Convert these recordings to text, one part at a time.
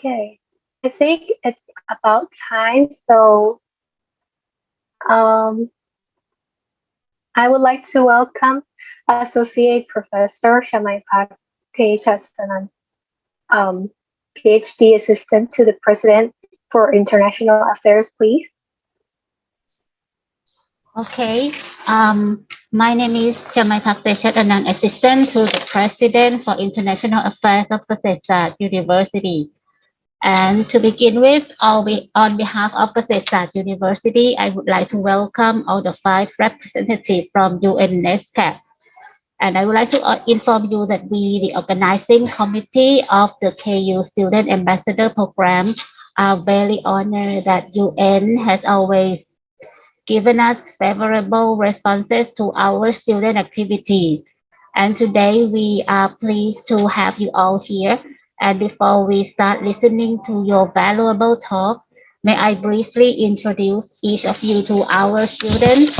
Okay, I think it's about time. So I would like to welcome Associate Professor Shamaipat Techasanan, PhD Assistant to the President for International Affairs, please. Okay, my name is Shamaipat Techasanan, Assistant to the President for International Affairs of KUSAm University. And to begin with, on behalf of KUSAm University, I would like to welcome all the 5 representatives from UNESCAP. And I would like to inform you that we, the organizing committee of the KU Student Ambassador Program, are very honored that UN has always given us favorable responses to our student activities. And today we are pleased to have you all here. And before we start listening to your valuable talks, may I briefly introduce each of you to our students.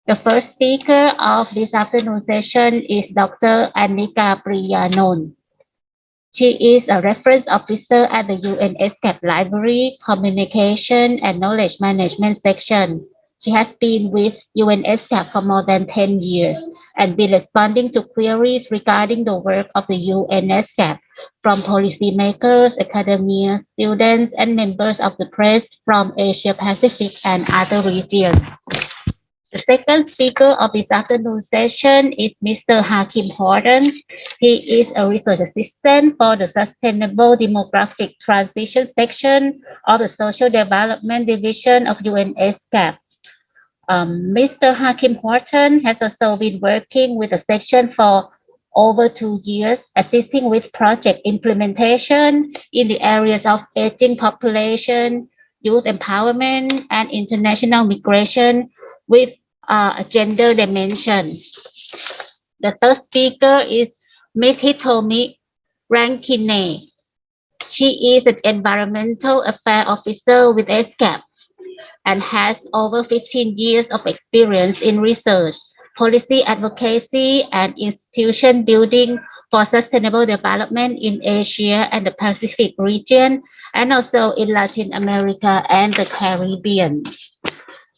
The first speaker of this afternoon session is Dr. Anika Priyanon. She is a reference officer at the UNESCAP Library, Communication and Knowledge Management section. She has been with UNESCAP for more than 10 years and been responding to queries regarding the work of the UNESCAP from policymakers, academia, students, and members of the press from Asia Pacific and other regions. The second speaker of this afternoon session is Mr. Hakim Horton. He is a research assistant for the Sustainable Demographic Transition section of the Social Development Division of UNESCAP. Mr. Hakim Horton has also been working with the section for over 2 years, assisting with project implementation in the areas of aging population, youth empowerment, and international migration with a gender dimension. The third speaker is Ms. Hitomi Rankine. She is an environmental affairs officer with ESCAP and has over 15 years of experience in research, policy advocacy, and institution building for sustainable development in Asia and the Pacific region, and also in Latin America and the Caribbean.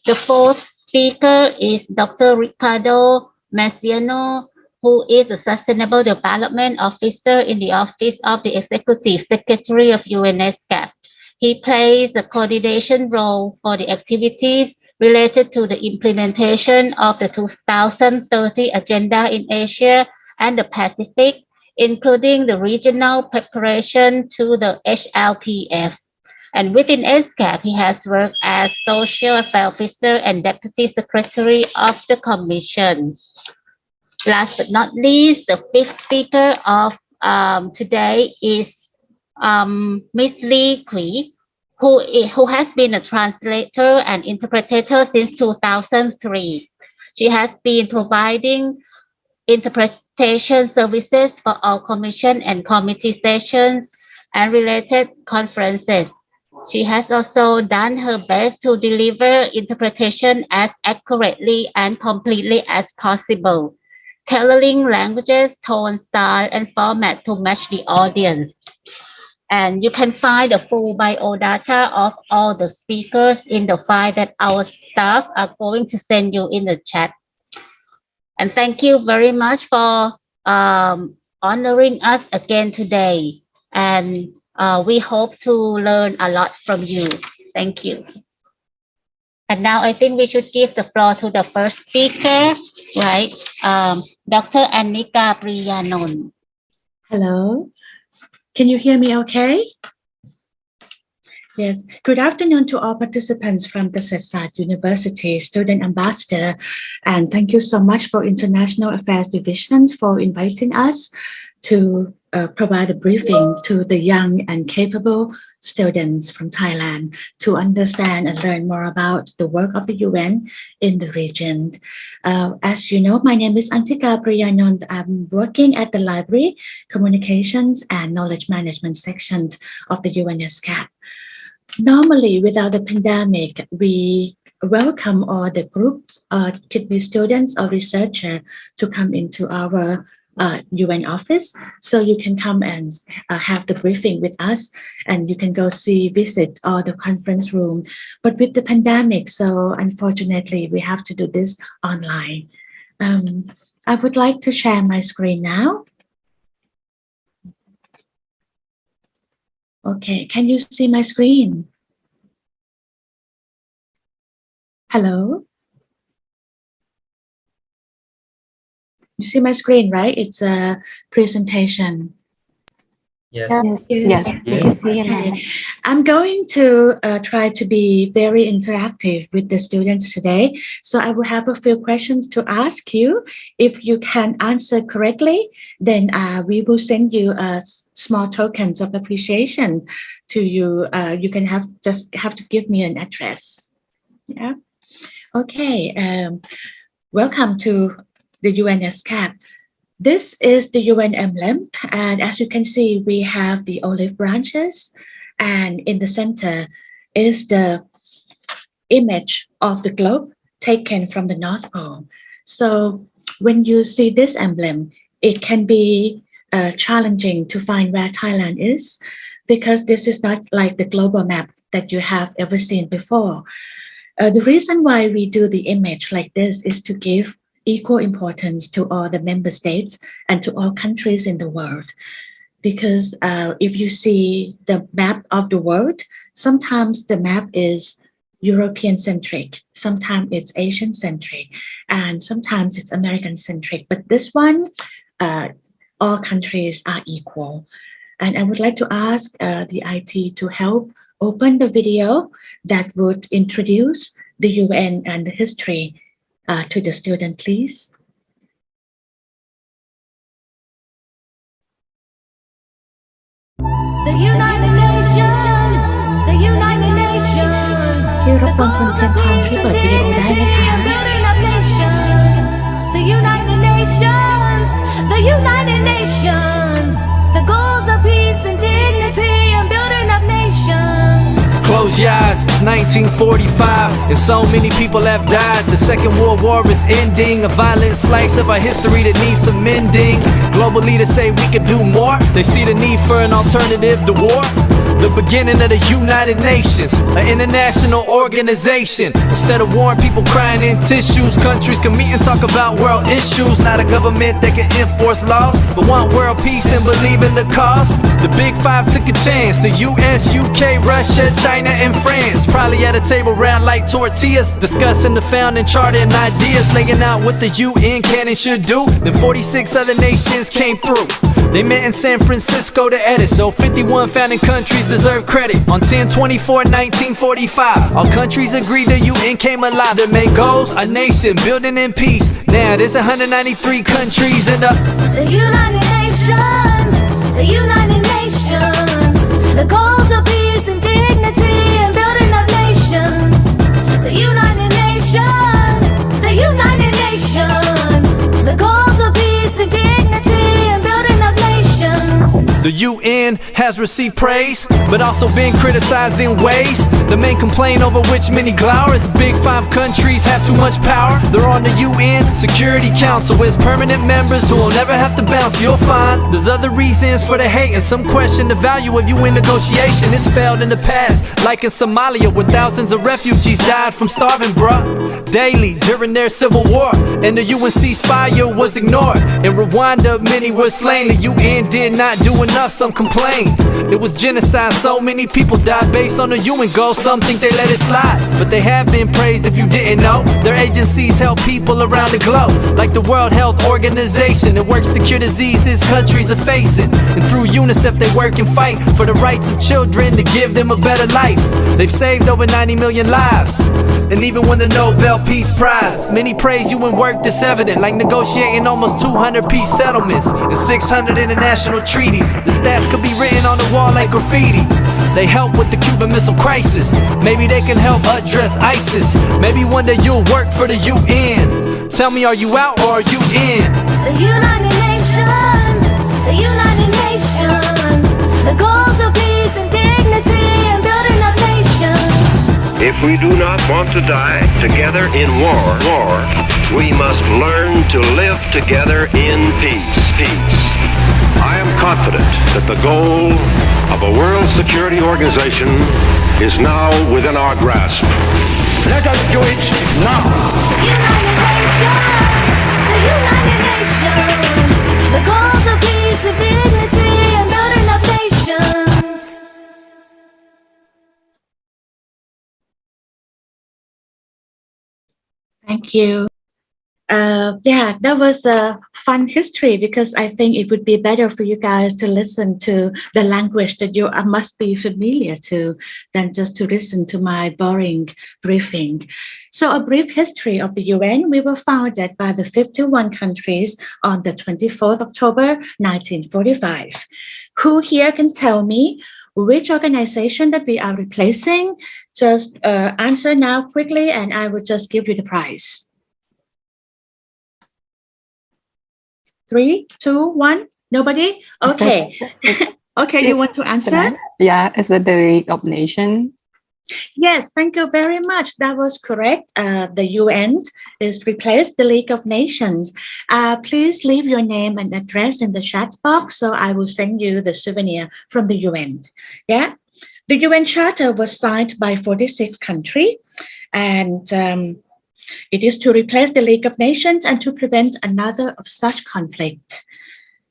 The fourth speaker is Dr. Ricardo Messiano, who is the Sustainable Development Officer in the Office of the Executive Secretary of UNESCAP. He plays a coordination role for the activities related to the implementation of the 2030 Agenda in Asia and the Pacific, including the regional preparation to the HLPF. And within ESCAP, he has worked as Social Affairs Officer and Deputy Secretary of the Commission. Last but not least, the fifth speaker of today is Ms. Lee Kui, who has been a translator and interpreter since 2003. She has been providing interpretation services for all commission and committee sessions and related conferences. She has also done her best to deliver interpretation as accurately and completely as possible, tailoring languages, tone, style, and format to match the audience. And you can find the full biodata of all the speakers in the file that our staff are going to send you in the chat. And thank you very much for honoring us again today. And we hope to learn a lot from you. Thank you. And now I think we should give the floor to the first speaker, right? Dr. Anika Priyanon. Hello. Can you hear me okay? Yes. Good afternoon to all participants from KUSAm University Student Ambassador. And thank you so much for International Affairs Division for inviting us to provide a briefing to the young and capable students from Thailand to understand and learn more about the work of the UN in the region. As you know, my name is Anika Priyanon. I'm working at the Library, Communications and Knowledge Management section of the UNESCAP. Normally, without the pandemic, we welcome all the groups, could be students or researchers, to come into our UN office. So you can come and have the briefing with us, and you can go visit all the conference room. But with the pandemic, so unfortunately, we have to do this online. I would like to share my screen now. Okay, can you see my screen? Hello? You see my screen, right? It's a presentation. Yes. Yes. Okay. I'm going to try to be very interactive with the students today. So I will have a few questions to ask you. If you can answer correctly, then we will send you small tokens of appreciation to you. You can just have to give me an address. Yeah. Okay. Welcome to the UNESCAP. This is the UN emblem, and as you can see, we have the olive branches, and in the center is the image of the globe taken from the North Pole. So when you see this emblem, it can be challenging to find where Thailand is, because this is not like the global map that you have ever seen before. The reason why we do the image like this is to give equal importance to all the member states and to all countries in the world. Because if you see the map of the world, sometimes the map is European centric, sometimes it's Asian centric, and sometimes it's American centric. But this one, all countries are equal. And I would like to ask the IT to help open the video that would introduce the UN and the history to the student, please. The United Nations, the United Nations, ที่รบกวนคุณเทียมทองช่วยเปิดวิดีโอได้ไหมคะ building up nations, the United Nations, the United Nations, the goals of peace and dignity and building up nations. Close your eyes, it's 1945, and so many people have died. The Second World War is ending, a violent slice of our history that needs some mending. Global leaders say we could do more. They see the need for an alternative to war. The beginning of the United Nations, an international organization. Instead of warring people crying in tissues, countries can meet and talk about world issues. Not a government that can enforce laws, but want world peace and believe in the cause. The Big Five took a chance. The US, UK, Russia, China, and France. Probably at a table round like tortillas, discussing the founding charter and ideas, laying out what the UN can and should do. Then 46 other nations came through. They met in San Francisco to edit, so 51 founding countries deserve credit. On 10/24/1945, all countries agreed the UN came alive. Their main goals, a nation building in peace. Now there's 193 countries in the United Nations, the United Nations, the goals of peace and dignity and building up nations. The United Nations, the United Nations, the goals of peace and dignity and building up nations. The UN has received praise, but also been criticized in ways. The main complaint over which many glower is the Big Five countries have too much power. They're on the UN Security Council as permanent members who will never have to bounce. You'll find there's other reasons for the hate, and some question the value of UN negotiation. It's failed in the past, like in Somalia, where thousands of refugees died from starving, bruh. Daily during their civil war, and the UN ceasefire was ignored. In Rwanda, many were slain. The UN did not do enough, some complain. It was genocide, so many people died based on the UN goals. Some think they let it slide, but they have been praised if you didn't know. Their agencies help people around the globe, like the World Health Organization. It works to cure diseases countries are facing. And through UNICEF they work and fight for the rights of children to give them a better life. They've saved over 90 million lives. And even won the Nobel Peace Prize. Many praise UN work that's evident, like negotiating almost 200 peace settlements and 600 international treaties. The stats could be written on the wall like graffiti. They help with the Cuban Missile Crisis. Maybe they can help address ISIS. Maybe one day you'll work for the UN. Tell me, are you out or are you in? The United Nations, the United Nations, the goals of peace and dignity and building up nations. If we do not want to die together in war, We must learn to live together in peace. I am confident that the goal of a World Security Organization is now within our grasp. Let us do it now. The United Nations, the goals of peace and dignity and building of nations. Thank you. Yeah, that was a fun history because I think it would be better for you guys to listen to the language that you must be familiar to than just to listen to my boring briefing. So a brief history of the UN. We were founded by the 51 countries on the 24th October 1945. Who here can tell me which organization that we are replacing? Just answer now quickly and I will just give you the prize. 3, 2, 1. Nobody? Okay. Okay, you want to answer? Yeah, it's the League of Nations. Yes, thank you very much. That was correct. The UN is replaced the League of Nations. Please leave your name and address in the chat box so I will send you the souvenir from the UN. Yeah, the UN Charter was signed by 46 countries and it is to replace the League of Nations and to prevent another of such conflict.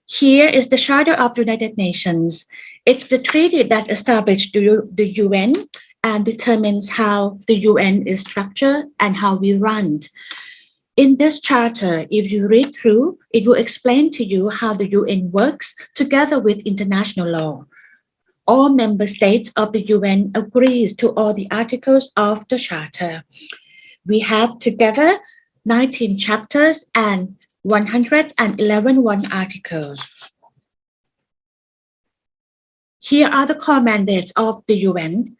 Here is the Charter of the United Nations. It's the treaty that established the UN and determines how the UN is structured and how we run. In this charter, if you read through, it will explain to you how the UN works together with international law. All member states of the UN agrees to all the articles of the charter. We have together 19 chapters and 111 articles. Here are the core mandates of the UN.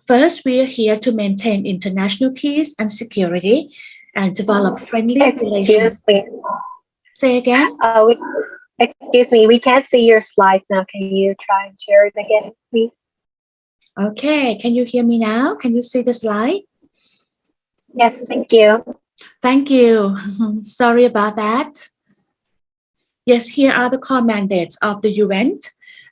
First, we are here to maintain international peace and security and develop friendly relations. Excuse me. Say again? Excuse me, we can't see your slides now. Can you try and share it again, please? Okay, can you hear me now? Can you see the slide? Yes, thank you. Thank you. Sorry about that. Yes, here are the core mandates of the UN.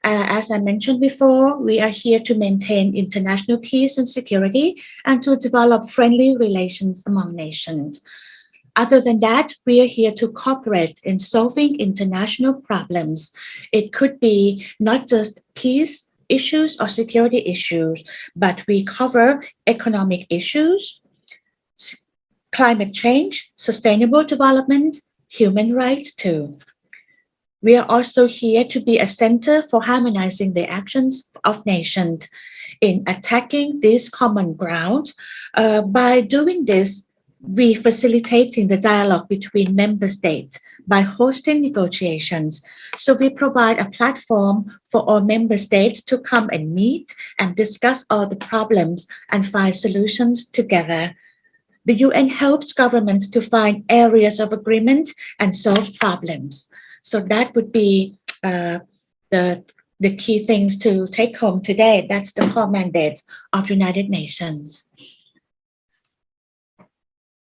As I mentioned before, we are here to maintain international peace and security and to develop friendly relations among nations. Other than that, we are here to cooperate in solving international problems. It could be not just peace issues or security issues, but we cover economic issues, climate change, sustainable development, human rights too. We are also here to be a center for harmonizing the actions of nations in attacking this common ground. By doing this, we facilitating the dialogue between member states by hosting negotiations. So we provide a platform for all member states to come and meet and discuss all the problems and find solutions together. The UN helps governments to find areas of agreement and solve problems. So that would be the key things to take home today. That's the core mandates of United Nations.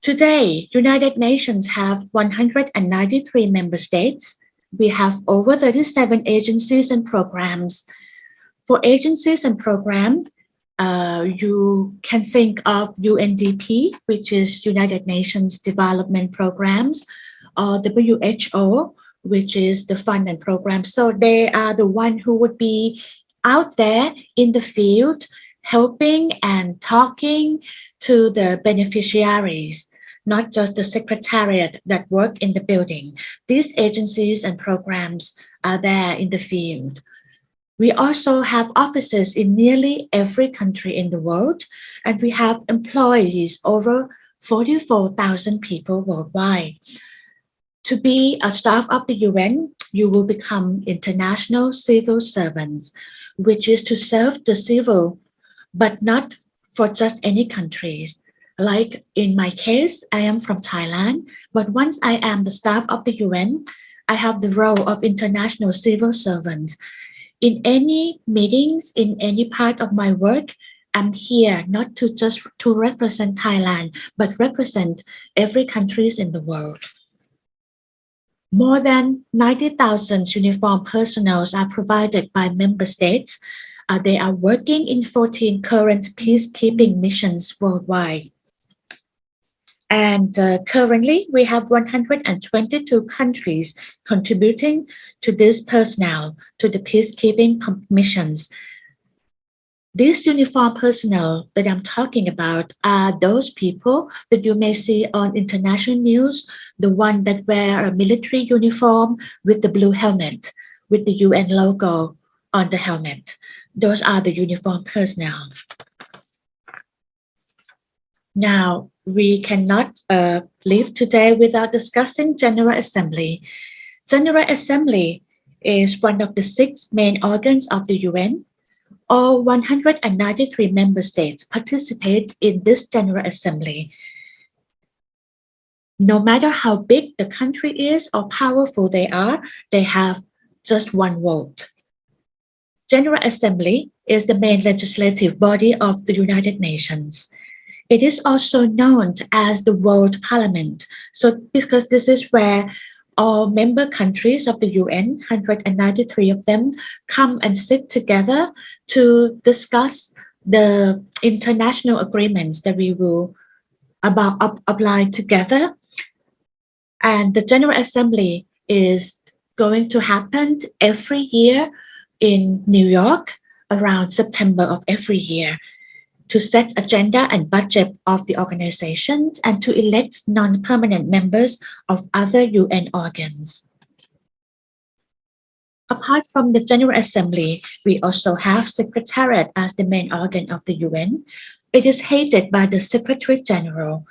Today, United Nations have 193 member states. We have over 37 agencies and programs. For agencies and programs, you can think of UNDP, which is United Nations Development Programs, or WHO, which is the fund and program. So they are the one who would be out there in the field, helping and talking to the beneficiaries, not just the Secretariat that work in the building. These agencies and programs are there in the field. We also have offices in nearly every country in the world, and we have employees over 44,000 people worldwide. To be a staff of the UN, you will become international civil servants, which is to serve the civil, but not for just any countries. Like in my case, I am from Thailand, but once I am the staff of the UN, I have the role of international civil servants. In any meetings, in any part of my work, I'm here not to just to represent Thailand, but represent every countries in the world. More than 90,000 uniformed personnel are provided by member states. They are working in 14 current peacekeeping missions worldwide. And currently, we have 122 countries contributing to this personnel, to the peacekeeping missions. These uniformed personnel that I'm talking about are those people that you may see on international news, the one that wear a military uniform with the blue helmet, with the UN logo on the helmet. Those are the uniformed personnel. Now, we cannot live today without discussing General Assembly. General Assembly is one of the 6 main organs of the UN. All 193 member states participate in this General Assembly. No matter how big the country is or powerful they are, they have just one vote. General Assembly is the main legislative body of the United Nations. It is also known as the World Parliament. So because this is where all member countries of the UN, 193 of them, come and sit together to discuss the international agreements that we will apply together. And the General Assembly is going to happen every year in New York around September of every year, to set agenda and budget of the organization and to elect non-permanent members of other UN organs. Apart from the General Assembly, we also have Secretariat as the main organ of the UN. It is headed by the Secretary General.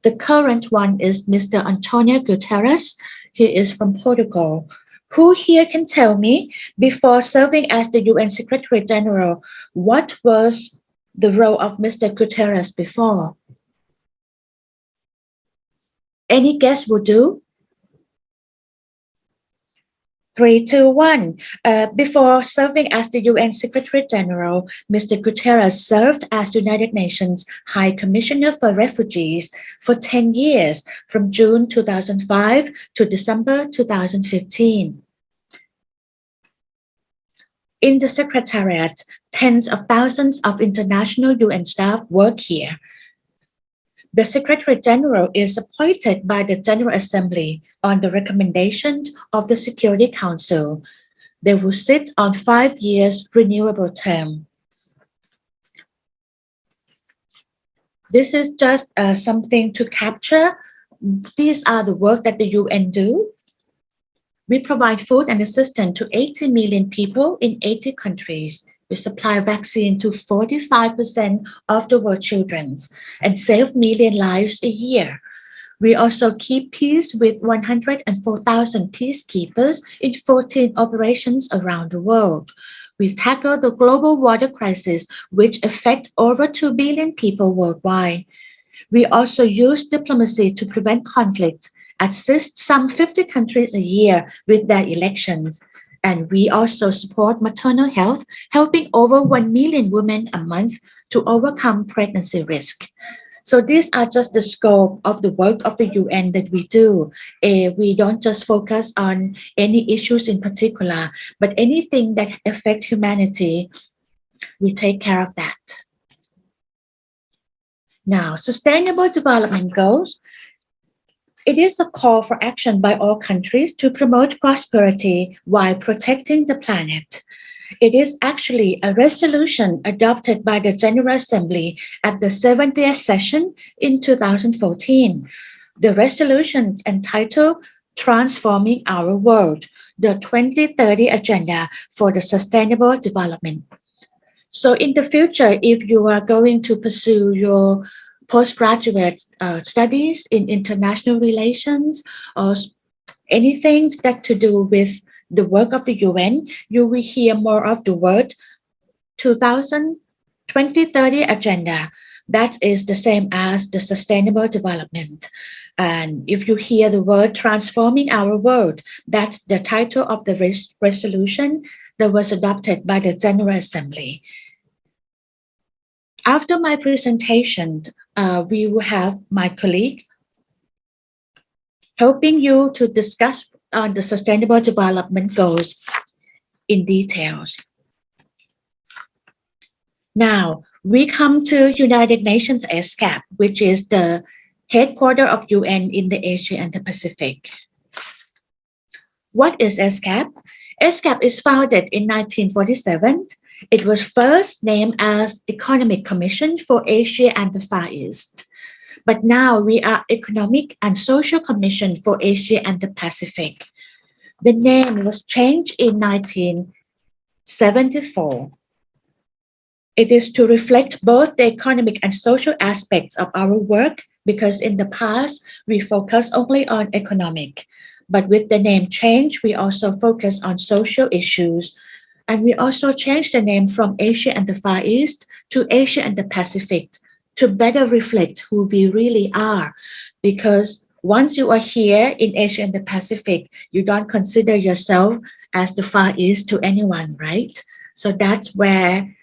The current one is Mr. Antonio Guterres. He is from Portugal. Who here can tell me, before serving as the UN Secretary General, what was the role of Mr. Guterres before? Any guess will do? 3, 2, 1. Before serving as the UN Secretary General, Mr. Guterres served as United Nations High Commissioner for Refugees for 10 years, from June 2005 to December 2015. In the Secretariat, tens of thousands of international UN staff work here. The Secretary General is appointed by the General Assembly on the recommendation of the Security Council. They will sit on 5 years renewable term. This is just something to capture. These are the work that the UN do. We provide food and assistance to 80 million people in 80 countries. We supply vaccine to 45% of the world children and save million lives a year. We also keep peace with 104,000 peacekeepers in 14 operations around the world. We tackle the global water crisis, which affects over 2 billion people worldwide. We also use diplomacy to prevent conflict, assist some 50 countries a year with their elections. And we also support maternal health, helping over 1 million women a month to overcome pregnancy risk. So these are just the scope of the work of the UN that we do. We don't just focus on any issues in particular, but anything that affects humanity, we take care of that. Now, Sustainable Development Goals. It is a call for action by all countries to promote prosperity while protecting the planet. It is actually a resolution adopted by the General Assembly at the 70th session in 2014. The resolution is entitled Transforming Our World, the 2030 Agenda for the Sustainable Development. So in the future, if you are going to pursue your postgraduate studies in international relations or anything that to do with the work of the UN, you will hear more of the word 2030 Agenda. That is the same as the Sustainable Development. And if you hear the word Transforming Our World, that's the title of the resolution that was adopted by the General Assembly. After my presentation, we will have my colleague helping you to discuss on the Sustainable Development Goals in details. Now, we come to United Nations ESCAP, which is the headquarters of UN in the Asia and the Pacific. What is ESCAP? ESCAP is founded in 1947. It was first named as Economic Commission for Asia and the Far East. But now we are Economic and Social Commission for Asia and the Pacific. The name was changed in 1974. It is to reflect both the economic and social aspects of our work, because in the past we focused only on economic. But with the name change, we also focus on social issues. And we also changed the name from Asia and the Far East to Asia and the Pacific to better reflect who we really are. Because once you are here in Asia and the Pacific, you don't consider yourself as the Far East to anyone, right? So that's why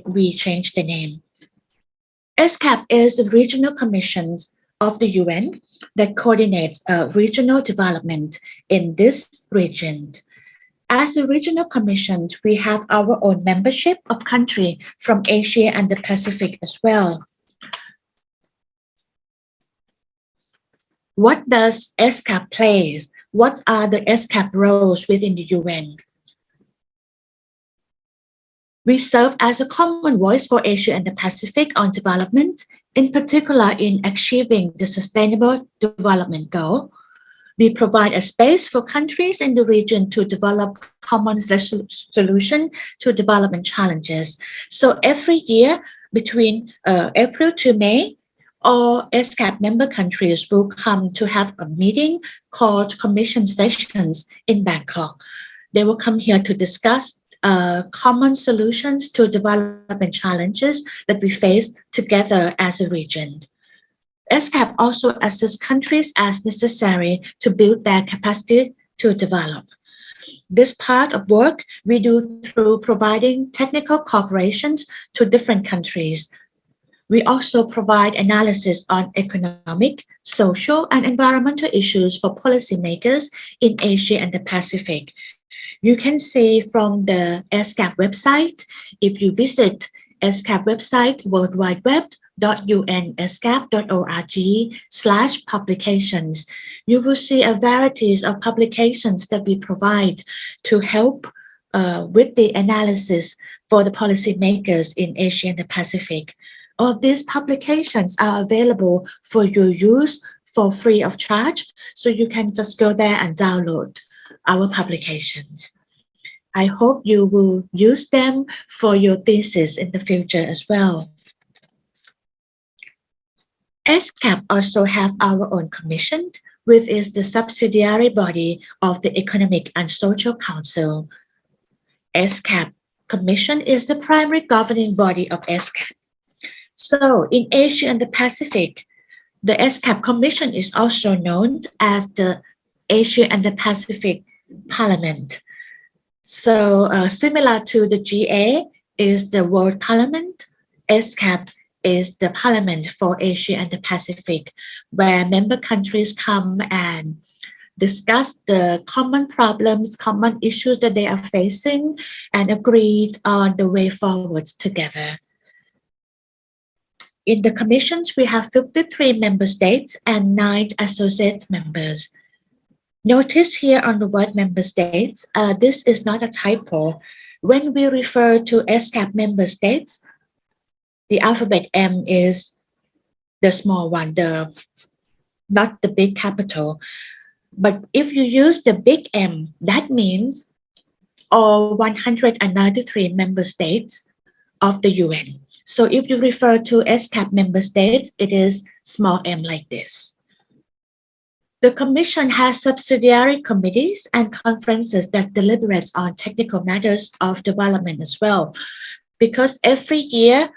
we changed the name. ESCAP is the regional commissions of the UN that coordinates regional development in this region. As a regional commission, we have our own membership of countries from Asia and the Pacific as well. What does ESCAP play? What are the ESCAP roles within the UN? We serve as a common voice for Asia and the Pacific on development, in particular in achieving the Sustainable Development Goal. We provide a space for countries in the region to develop common solution to development challenges. So every year between April to May, all ESCAP member countries will come to have a meeting called Commission Sessions in Bangkok. They will come here to discuss common solutions to development challenges that we face together as a region. ESCAP also assists countries as necessary to build their capacity to develop. This part of work we do through providing technical cooperations to different countries. We also provide analysis on economic, social, and environmental issues for policymakers in Asia and the Pacific. You can see from the ESCAP website, if you visit ESCAP website, worldwideweb.unescap.org/publications, you will see a variety of publications that we provide to help with the analysis for the policymakers in Asia and the Pacific. All these publications are available for your use for free of charge, so you can just go there and download our publications. I hope you will use them for your thesis in the future as well. ESCAP also have our own commission, which is the subsidiary body of the Economic and Social Council. ESCAP Commission is the primary governing body of ESCAP. So in Asia and the Pacific, the ESCAP Commission is also known as the Asia and the Pacific Parliament. So similar to the GA is the World Parliament, ESCAP is the Parliament for Asia and the Pacific, where member countries come and discuss the common problems, common issues that they are facing, and agreed on the way forward together. In the commissions, we have 53 member states and 9 associate members. Notice here on the word member states, this is not a typo. When we refer to ESCAP member states, the alphabet M is the small one, not the big capital. But if you use the big M, that means all 193 member states of the UN. So if you refer to ESCAP member states, it is small m like this. The Commission has subsidiary committees and conferences that deliberate on technical matters of development as well. Because every year,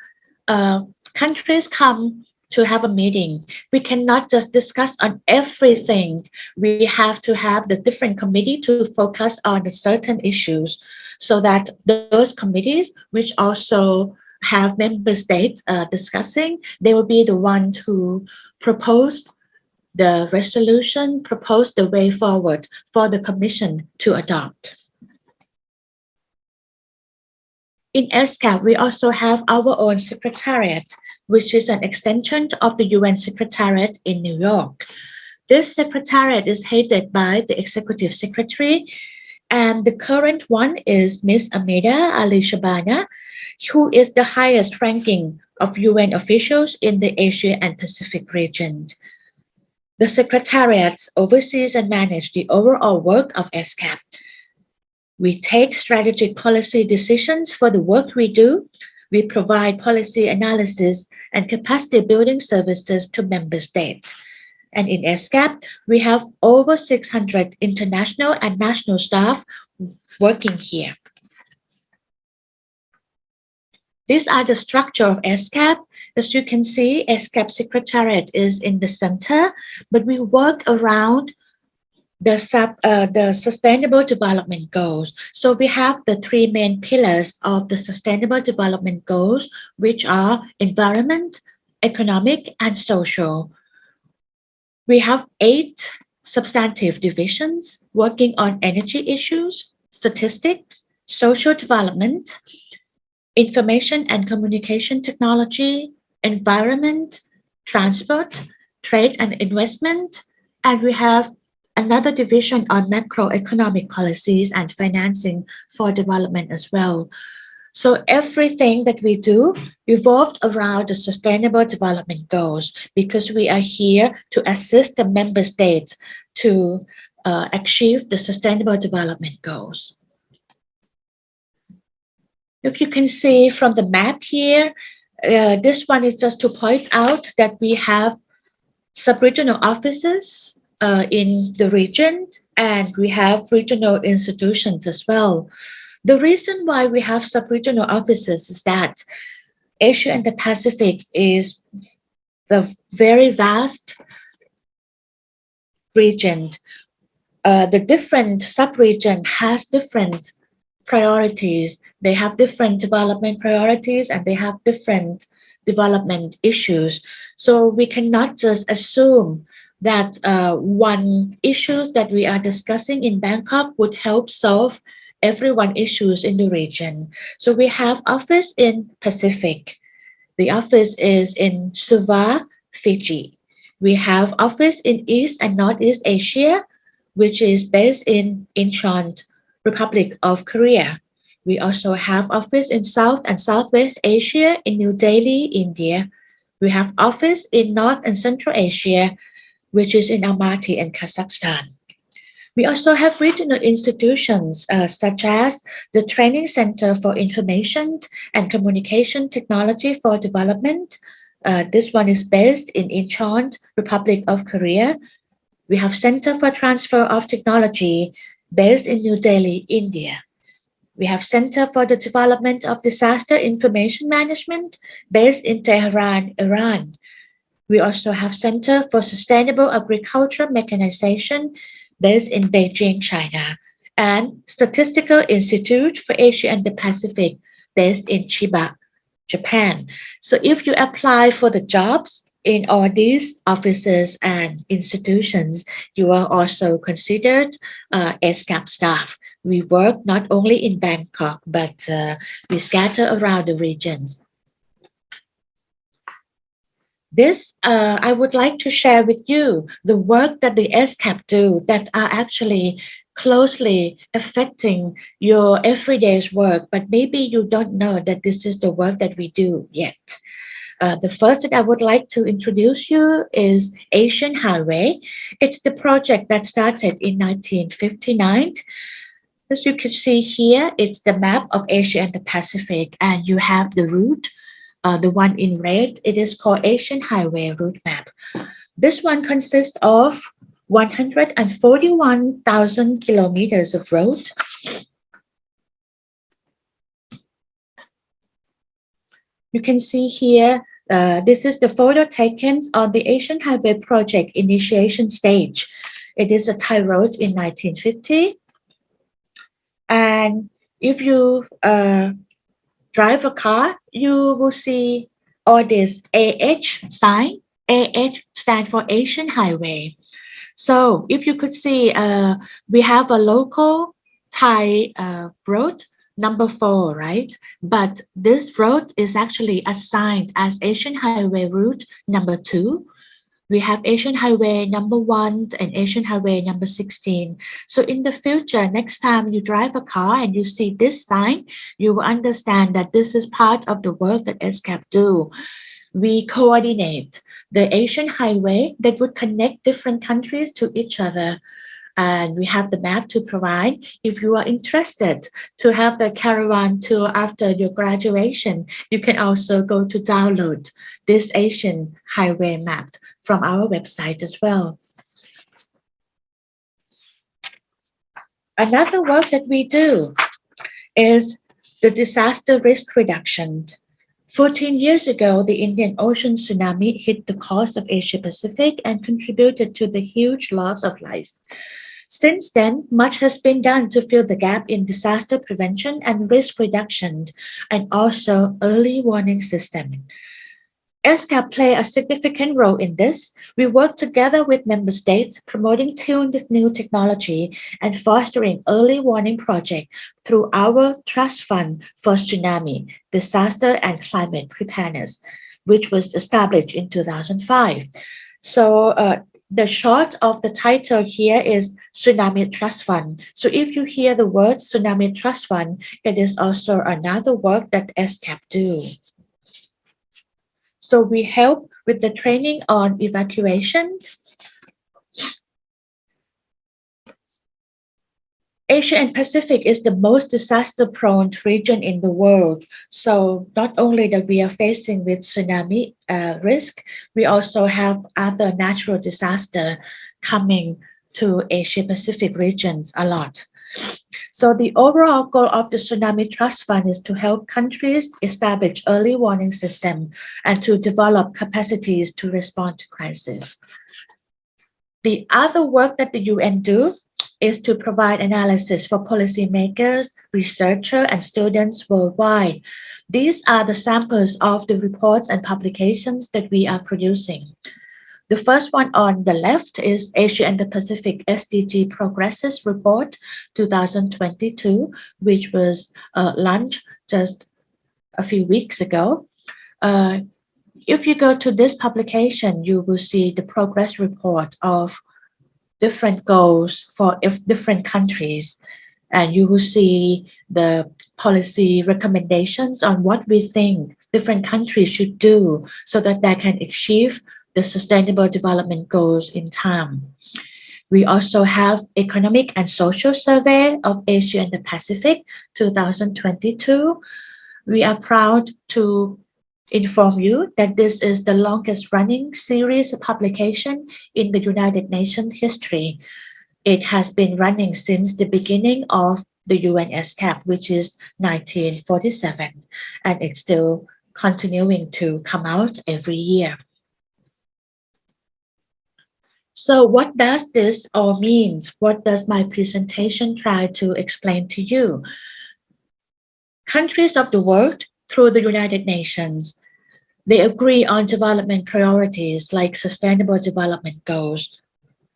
countries come to have a meeting. We cannot just discuss on everything. We have to have the different committee to focus on the certain issues so that those committees, which also have member states discussing. They will be the ones who propose the resolution, propose the way forward for the Commission to adopt. In ESCAP, we also have our own Secretariat, which is an extension of the UN Secretariat in New York. This Secretariat is headed by the Executive Secretary, and the current one is Ms. Amida Ali Shabana, who is the highest ranking of UN officials in the Asia and Pacific region. The Secretariat oversees and manages the overall work of ESCAP. We take strategic policy decisions for the work we do. We provide policy analysis and capacity building services to member states. And in ESCAP, we have over 600 international and national staff working here. These are the structure of ESCAP. As you can see, ESCAP Secretariat is in the center, but we work around the Sustainable Development Goals. So we have the three main pillars of the Sustainable Development Goals, which are environment, economic, and social. We have 8 substantive divisions working on energy issues, statistics, social development, information and communication technology, environment, transport, trade and investment, and we have another division on macroeconomic policies and financing for development as well. So everything that we do revolved around the Sustainable Development Goals because we are here to assist the member states to achieve the Sustainable Development Goals. If you can see from the map here, this one is just to point out that we have sub-regional offices in the region, and we have regional institutions as well. The reason why we have sub-regional offices is that Asia and the Pacific is the very vast region. The different sub-region has different priorities. They have different development priorities and they have different development issues. So we cannot just assume that one issue that we are discussing in Bangkok would help solve everyone issues in the region. So we have office in Pacific. The office is in Suva, Fiji. We have office in East and Northeast Asia, which is based in Incheon, Republic of Korea. We also have office in South and Southwest Asia in New Delhi, India. We have office in North and Central Asia, which is in Almaty and Kazakhstan. We also have regional institutions such as the Training Center for Information and Communication Technology for Development. This one is based in Incheon, Republic of Korea. We have Center for Transfer of Technology based in New Delhi, India. We have Center for the Development of Disaster Information Management based in Tehran, Iran. We also have Center for Sustainable Agriculture Mechanization based in Beijing, China, and Statistical Institute for Asia and the Pacific based in Chiba, Japan. So if you apply for the jobs in all these offices and institutions, you are also considered ESCAP staff. We work not only in Bangkok, but we scatter around the regions. This, I would like to share with you the work that the ESCAP do that are actually closely affecting your everyday's work, but maybe you don't know that this is the work that we do yet. The first that I would like to introduce you is Asian Highway. It's the project that started in 1959. As you can see here, it's the map of Asia and the Pacific, and you have the route, the one in red. It is called Asian Highway Route Map. This one consists of 141,000 kilometers of road. You can see here, this is the photo taken on the Asian Highway project initiation stage. It is a tie road in 1950. And if you drive a car, you will see all this AH sign. AH stands for Asian Highway. So if you could see, we have a local Thai road, number 4, right? But this road is actually assigned as Asian Highway Route number 2. We have Asian Highway number 1 and Asian Highway number 16. So in the future, next time you drive a car and you see this sign, you will understand that this is part of the work that ESCAP do. We coordinate the Asian Highway that would connect different countries to each other. And we have the map to provide. If you are interested to have the caravan tour after your graduation, you can also go to download this Asian Highway map from our website as well. Another work that we do is the disaster risk reduction. 14 years ago, the Indian Ocean tsunami hit the coast of Asia Pacific and contributed to the huge loss of life. Since then, much has been done to fill the gap in disaster prevention and risk reduction, and also early warning system. ESCAP play a significant role in this. We work together with member states, promoting tuned new technology and fostering early warning project through our Trust Fund for Tsunami, Disaster and Climate Preparedness, which was established in 2005. So the short of the title here is Tsunami Trust Fund. So if you hear the word Tsunami Trust Fund, it is also another work that ESCAP do. So we help with the training on evacuation. Asia and Pacific is the most disaster-prone region in the world. So not only that we are facing with tsunami risk, we also have other natural disaster coming to Asia Pacific regions a lot. So the overall goal of the Tsunami Trust Fund is to help countries establish early warning system and to develop capacities to respond to crisis. The other work that the UN do is to provide analysis for policymakers, researchers, and students worldwide. These are the samples of the reports and publications that we are producing. The first one on the left is Asia and the Pacific SDG Progresses Report 2022, which was launched just a few weeks ago. If you go to this publication, you will see the progress report of different goals for different countries, and you will see the policy recommendations on what we think different countries should do so that they can achieve the Sustainable Development Goals in time. We also have Economic and Social Survey of Asia and the Pacific 2022. We are proud to inform you that this is the longest running series of publication in the United Nations history. It has been running since the beginning of the UNESCAP, which is 1947, and it's still continuing to come out every year. So what does this all mean? What does my presentation try to explain to you? Countries of the world, through the United Nations, they agree on development priorities like Sustainable Development Goals.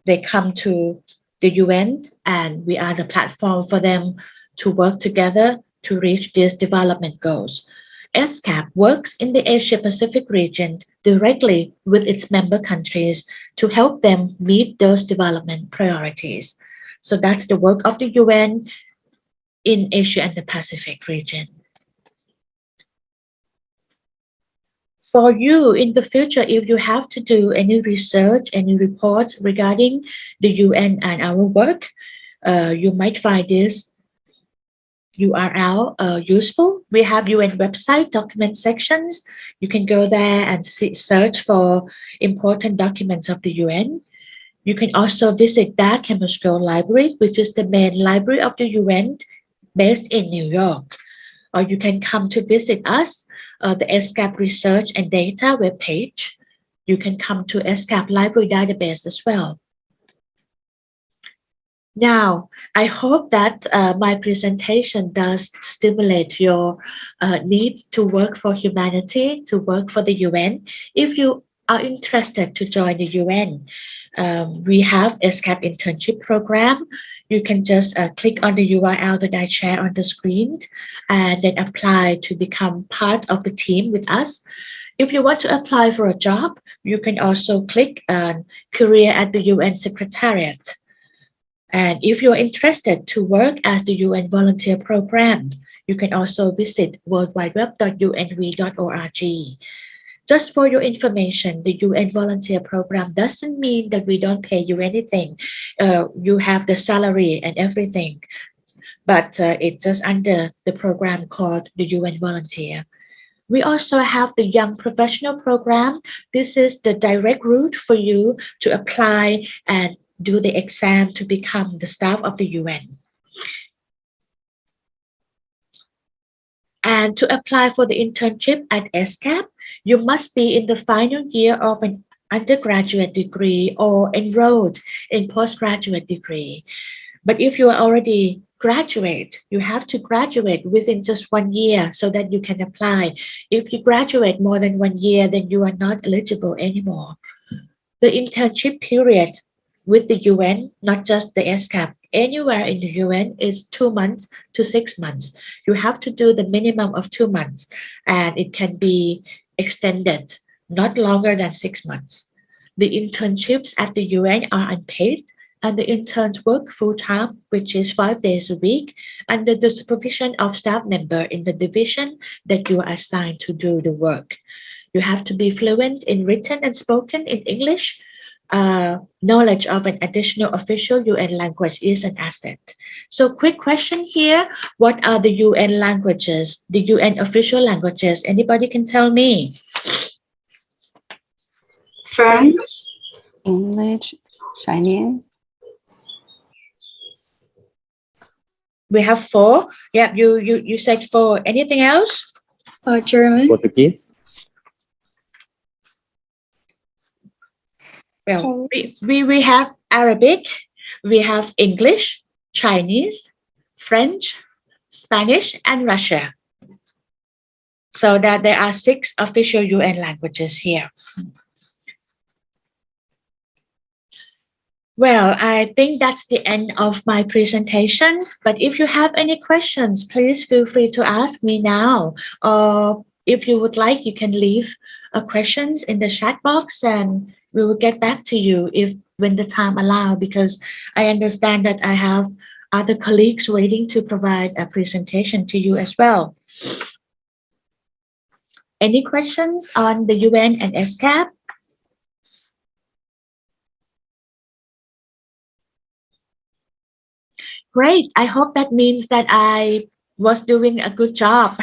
They come to the UN, and we are the platform for them to work together to reach these development goals. ESCAP works in the Asia-Pacific region directly with its member countries to help them meet those development priorities. So that's the work of the UN in Asia and the Pacific region. For you in the future, if you have to do any research, any reports regarding the UN and our work, you might find this URL useful. We have UN website document sections. You can go there and search for important documents of the UN. You can also visit the Chemistry Library, which is the main library of the UN based in New York. Or you can come to visit us, the ESCAP Research and Data webpage. You can come to ESCAP Library Database as well. Now, I hope that my presentation does stimulate your need to work for humanity, to work for the UN. If you are interested to join the UN, we have ESCAP internship program. You can just click on the URL that I share on the screen and then apply to become part of the team with us. If you want to apply for a job, you can also click on Career at the UN Secretariat. And if you're interested to work as the UN volunteer program, you can also visit worldwideweb.unv.org. Just for your information, the UN volunteer program doesn't mean that we don't pay you anything. You have the salary and everything, but it's just under the program called the UN volunteer. We also have the Young Professional Program. This is the direct route for you to apply and do the exam to become the staff of the UN. And to apply for the internship at ESCAP, you must be in the final year of an undergraduate degree or enrolled in postgraduate degree. But if you are already graduate, you have to graduate within just 1 year so that you can apply. If you graduate more than 1 year, then you are not eligible anymore. The internship period with the UN, not just the ESCAP, anywhere in the UN is 2 months to 6 months. You have to do the minimum of 2 months, and it can be extended, not longer than 6 months. The internships at the UN are unpaid, and the interns work full-time, which is 5 days a week, under the supervision of staff member in the division that you are assigned to do the work. You have to be fluent in written and spoken in English. Knowledge of an additional official UN language is an asset. So quick question here, what are the UN languages, the UN official languages? Anybody can tell me? French, English, Chinese. We have 4. Yeah, you said 4. Anything else? German. Portuguese. Well, we have Arabic, we have English, Chinese, French, Spanish, and Russia. So that there are 6 official UN languages here. Well, I think that's the end of my presentation. But if you have any questions, please feel free to ask me now. Or if you would like, you can leave questions in the chat box and we will get back to you when the time allows, because I understand that I have other colleagues waiting to provide a presentation to you as well. Any questions on the UN and ESCAP? Great. I hope that means that I was doing a good job.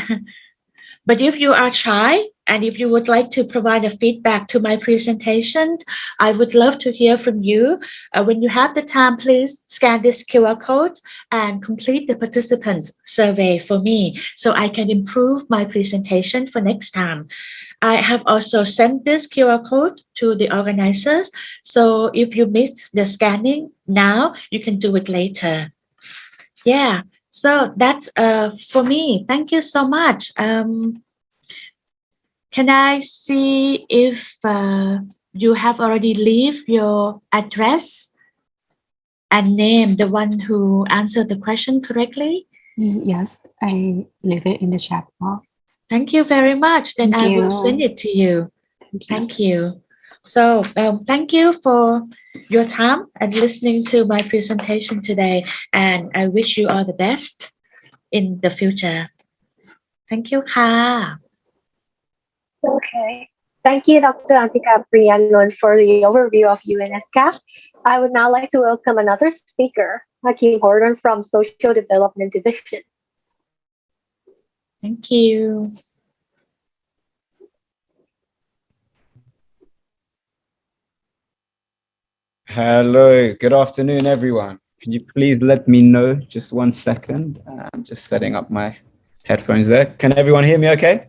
But if you are shy and if you would like to provide a feedback to my presentation, I would love to hear from you. When you have the time, please scan this QR code and complete the participant survey for me so I can improve my presentation for next time. I have also sent this QR code to the organizers. So if you missed the scanning now, you can do it later. Yeah. So that's for me. Thank you so much. Can I see if you have already leave your address and name, the one who answered the question correctly? Yes, I leave it in the chat box. Thank you very much. Then Thank I will you. send it to you. Thank you. Thank you. So thank you for your time and listening to my presentation today. And I wish you all the best in the future. Thank you, Ka. Okay. Thank you, Dr. Anika Priyanon, for the overview of UNESCAP. I would now like to welcome another speaker, Hakim Horton from Social Development Division. Thank you. Hello, good afternoon, everyone. Can you please let me know just 1 second? I'm just setting up my headphones there. Can everyone hear me okay?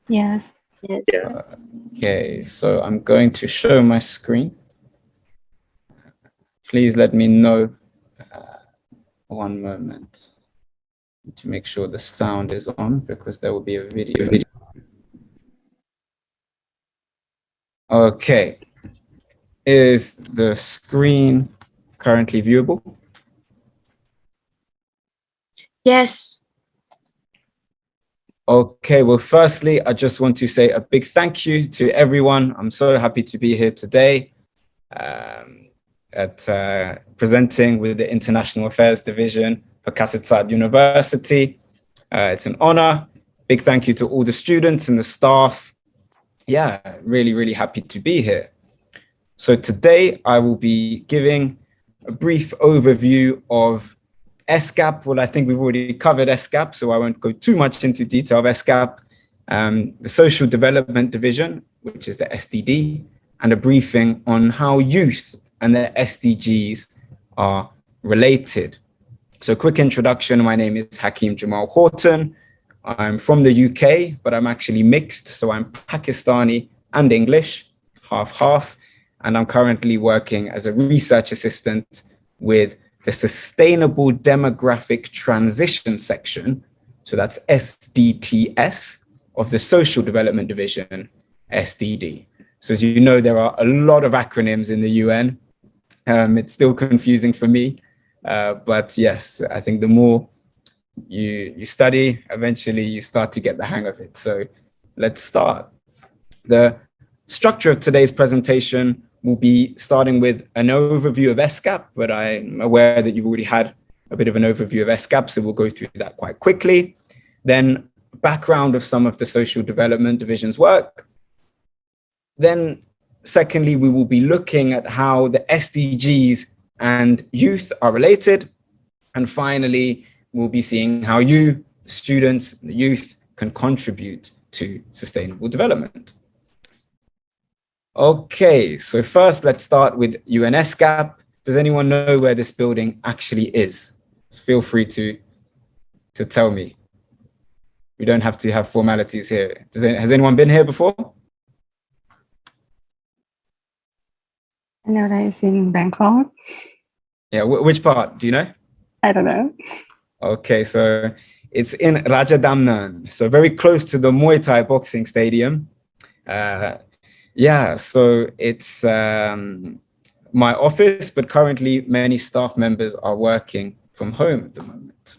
Yes. Yes. Okay, so I'm going to show my screen. Please let me know One moment to make sure the sound is on, because there will be a video. Okay. Is the screen currently viewable? Yes. Okay, well, firstly, I just want to say a big thank you to everyone. I'm so happy to be here today presenting with the International Affairs Division for KUSAm University. It's an honor. Big thank you to all the students and the staff. Yeah, really, really happy to be here. So today I will be giving a brief overview of ESCAP. Well, I think we've already covered ESCAP, so I won't go too much into detail of ESCAP. The Social Development Division, which is the SDD, and a briefing on how youth and the SDGs are related. So quick introduction, my name is Hakeem Jamal Horton. I'm from the UK, but I'm actually mixed. So I'm Pakistani and English, half. And I'm currently working as a research assistant with the Sustainable Demographic Transition section. So that's SDTS of the Social Development Division, SDD. So as you know, there are a lot of acronyms in the UN. It's still confusing for me, but yes, I think the more you study, eventually you start to get the hang of it. So let's start. The structure of today's presentation will be starting with an overview of ESCAP, but I'm aware that you've already had a bit of an overview of ESCAP, so we'll go through that quite quickly. Then background of some of the Social Development Division's work. Then secondly, we will be looking at how the SDGs and youth are related. And finally, we'll be seeing how you, the students, the youth, can contribute to sustainable development. Okay, so first let's start with UNESCAP. Does anyone know where this building actually is? So feel free to tell me. We don't have to have formalities here. Has anyone been here before? I know that it's in Bangkok. Yeah, which part? Do you know? I don't know. Okay, so it's in Rajadamnern, so very close to the Muay Thai boxing stadium. Yeah, so it's my office, but currently many staff members are working from home at the moment.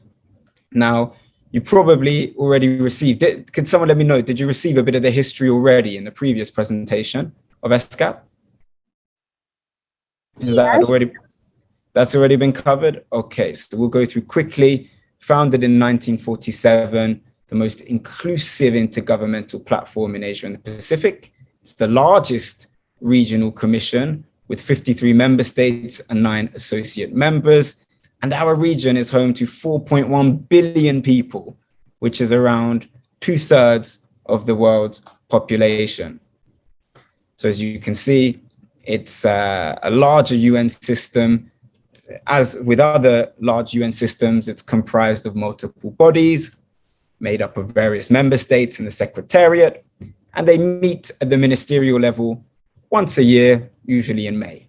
Now, you probably already received it. Could someone let me know, did you receive a bit of the history already in the previous presentation of ESCAP? Is that already? That's already been covered? Okay, so we'll go through quickly. Founded in 1947, the most inclusive intergovernmental platform in Asia and the Pacific. It's the largest regional commission with 53 member states and 9 associate members. And our region is home to 4.1 billion people, which is around 2/3 of the world's population. So as you can see, it's a larger UN system. As with other large UN systems, it's comprised of multiple bodies made up of various member states and the Secretariat, and they meet at the ministerial level once a year, usually in May.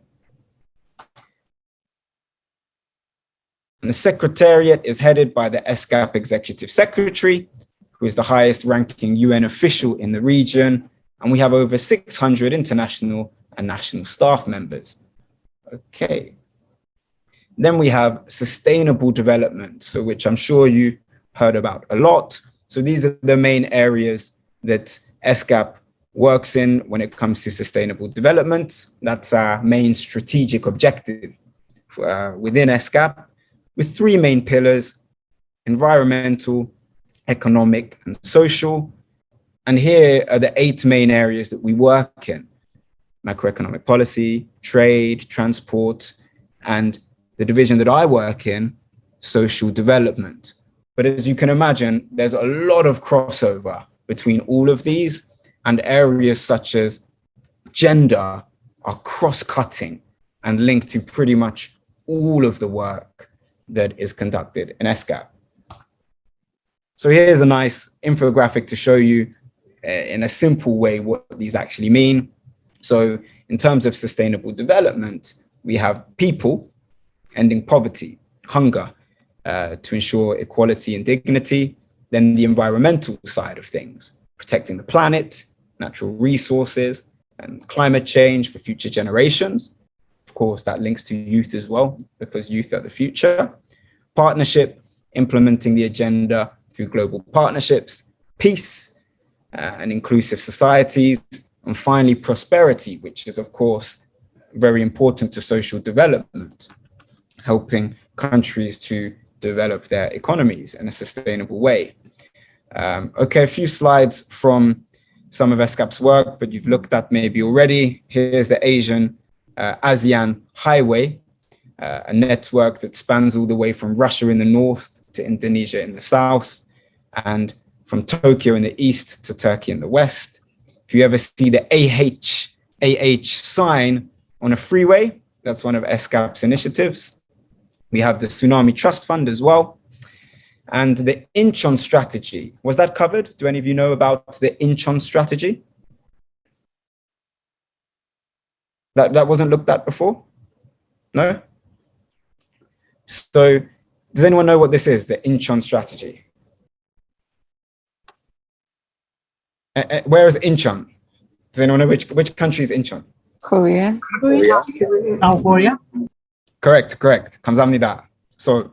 And the Secretariat is headed by the ESCAP Executive Secretary, who is the highest ranking UN official in the region, and we have over 600 international and national staff members. Okay. Then we have sustainable development, so which I'm sure you heard about a lot. So these are the main areas that ESCAP works in when it comes to sustainable development. That's our main strategic objective within ESCAP, with 3 main pillars: environmental, economic, and social. And here are the 8 main areas that we work in: macroeconomic policy, trade, transport, and the division that I work in, social development. But as you can imagine, there's a lot of crossover between all of these, and areas such as gender are cross-cutting and linked to pretty much all of the work that is conducted in ESCAP. So here's a nice infographic to show you in a simple way what these actually mean. So in terms of sustainable development, we have people, ending poverty. hunger to ensure equality and dignity. Then the environmental side of things, protecting the planet, natural resources, and climate change for future generations. Of course, that links to youth as well, because youth are the future. Partnership, implementing the agenda through global partnerships, peace, and inclusive societies, and finally prosperity, which is of course very important to social development, helping countries to develop their economies in a sustainable way. Okay, a few slides from some of ESCAP's work, but you've looked at maybe already. Here's the Asian ASEAN Highway, a network that spans all the way from Russia in the north to Indonesia in the south, and from Tokyo in the east to Turkey in the west. If you ever see the AH sign on a freeway, that's one of ESCAP's initiatives. We have the Tsunami Trust Fund as well. And the Incheon strategy, was that covered? Do any of you know about the Incheon strategy? That wasn't looked at before? No? So does anyone know what this is, the Incheon strategy? Where is Incheon? Does anyone know which country is Incheon? Korea. South Korea. Correct. 감사합니다. So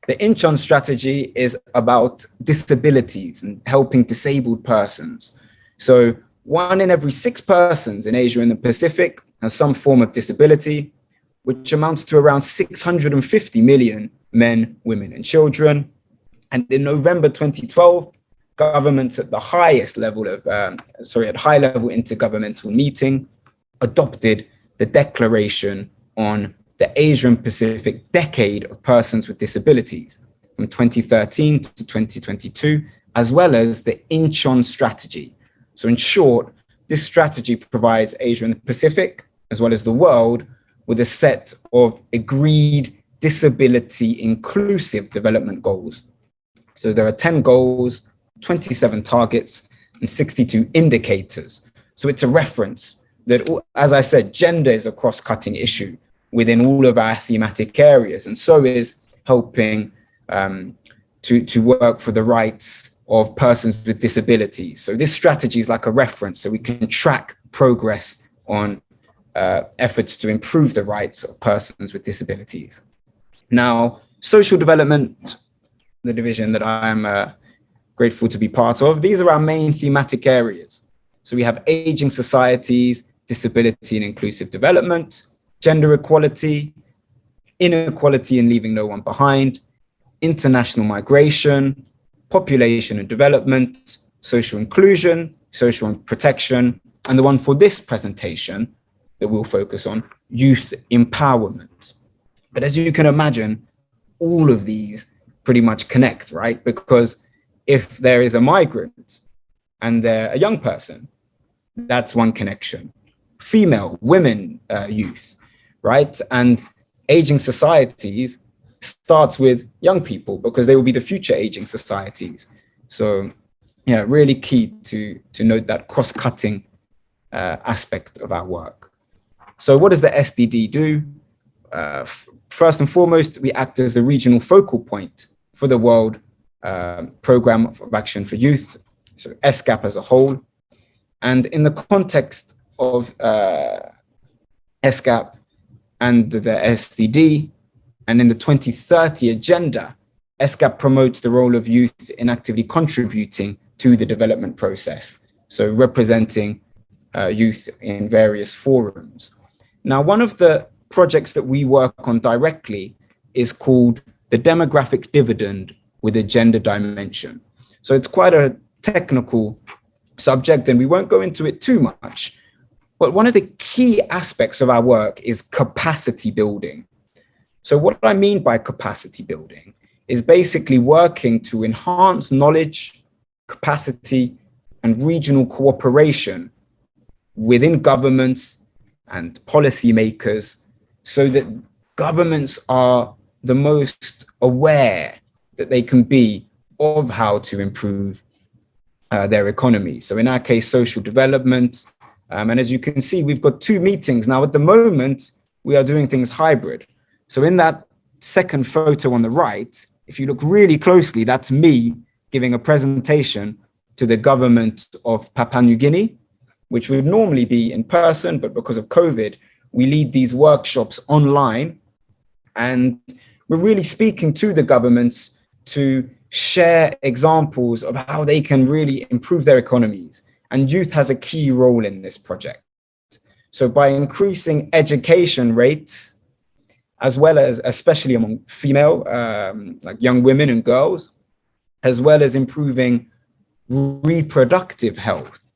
the Incheon strategy is about disabilities and helping disabled persons. So 1 in every 6 persons in Asia and the Pacific has some form of disability, which amounts to around 650 million men, women, and children. And in November 2012, governments at the highest level of, high level intergovernmental meeting adopted the Declaration on the Asian Pacific Decade of Persons with Disabilities from 2013 to 2022, as well as the Incheon strategy. So in short, this strategy provides Asia and the Pacific, as well as the world, with a set of agreed disability inclusive development goals. So there are 10 goals, 27 targets, and 62 indicators. So it's a reference that, as I said, gender is a cross-cutting issue within all of our thematic areas, and so is helping to work for the rights of persons with disabilities. So this strategy is like a reference, so we can track progress on efforts to improve the rights of persons with disabilities. Now, social development, the division that I am grateful to be part of, these are our main thematic areas. So we have aging societies, disability and inclusive development, gender equality, inequality and leaving no one behind, international migration, population and development, social inclusion, social protection, and the one for this presentation that we'll focus on, youth empowerment. But as you can imagine, all of these pretty much connect, right? Because if there is a migrant and they're a young person, that's one connection. Female, women, youth, right? And aging societies starts with young people because they will be the future aging societies. So yeah, really key to note that cross-cutting aspect of our work. So what does the SDD do? First and foremost, we act as the regional focal point for the World Programme of Action for Youth, so ESCAP as a whole. And in the context of ESCAP and the SDD, and in the 2030 agenda, ESCAP promotes the role of youth in actively contributing to the development process, so representing youth in various forums. Now, one of the projects that we work on directly is called the demographic dividend with a gender dimension. So it's quite a technical subject and we won't go into it too much, but one of the key aspects of our work is capacity building. So what I mean by capacity building is basically working to enhance knowledge, capacity, and regional cooperation within governments and policymakers so that governments are the most aware that they can be of how to improve their economy. So in our case, social development. And as you can see, we've got 2 meetings. Now, at the moment, we are doing things hybrid. So in that second photo on the right, if you look really closely, that's me giving a presentation to the government of Papua New Guinea, which would normally be in person, but because of COVID, we lead these workshops online. And we're really speaking to the governments to share examples of how they can really improve their economies. And youth has a key role in this project. So by increasing education rates, as well as especially among female, like young women and girls, as well as improving reproductive health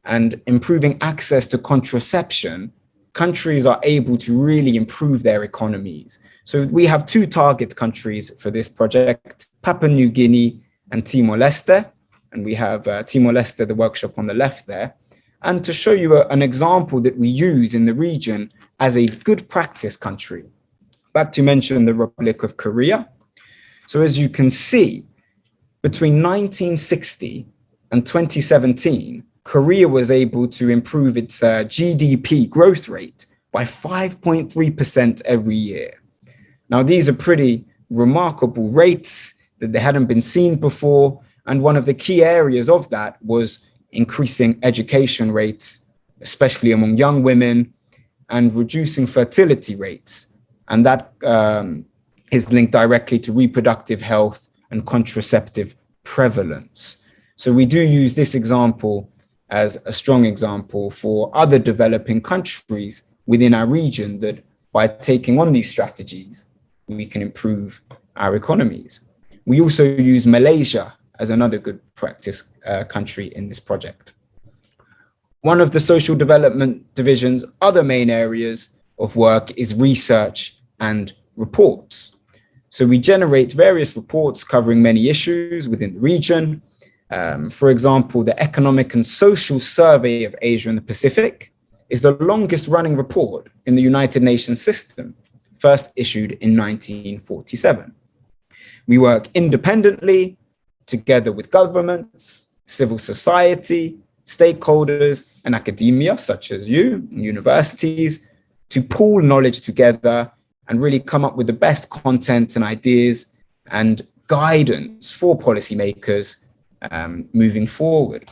and improving access to contraception, countries are able to really improve their economies. So we have two target countries for this project, Papua New Guinea and Timor-Leste. And we have Timor-Leste, the workshop on the left there. And to show you an example that we use in the region as a good practice country, back to mention the Republic of Korea. So as you can see, between 1960 and 2017, Korea was able to improve its GDP growth rate by 5.3% every year. Now, these are pretty remarkable rates that they hadn't been seen before. And one of the key areas of that was increasing education rates, especially among young women, and reducing fertility rates. And that is linked directly to reproductive health and contraceptive prevalence. So we do use this example as a strong example for other developing countries within our region that by taking on these strategies, we can improve our economies. We also use Malaysia as another good practice country in this project. One of the Social Development Division's other main areas of work is research and reports. So we generate various reports covering many issues within the region. For example, the Economic and Social Survey of Asia and the Pacific is the longest running report in the United Nations system, first issued in 1947. We work independently, together with governments, civil society, stakeholders, and academia, such as you, universities, to pool knowledge together and really come up with the best content and ideas and guidance for policymakers moving forward.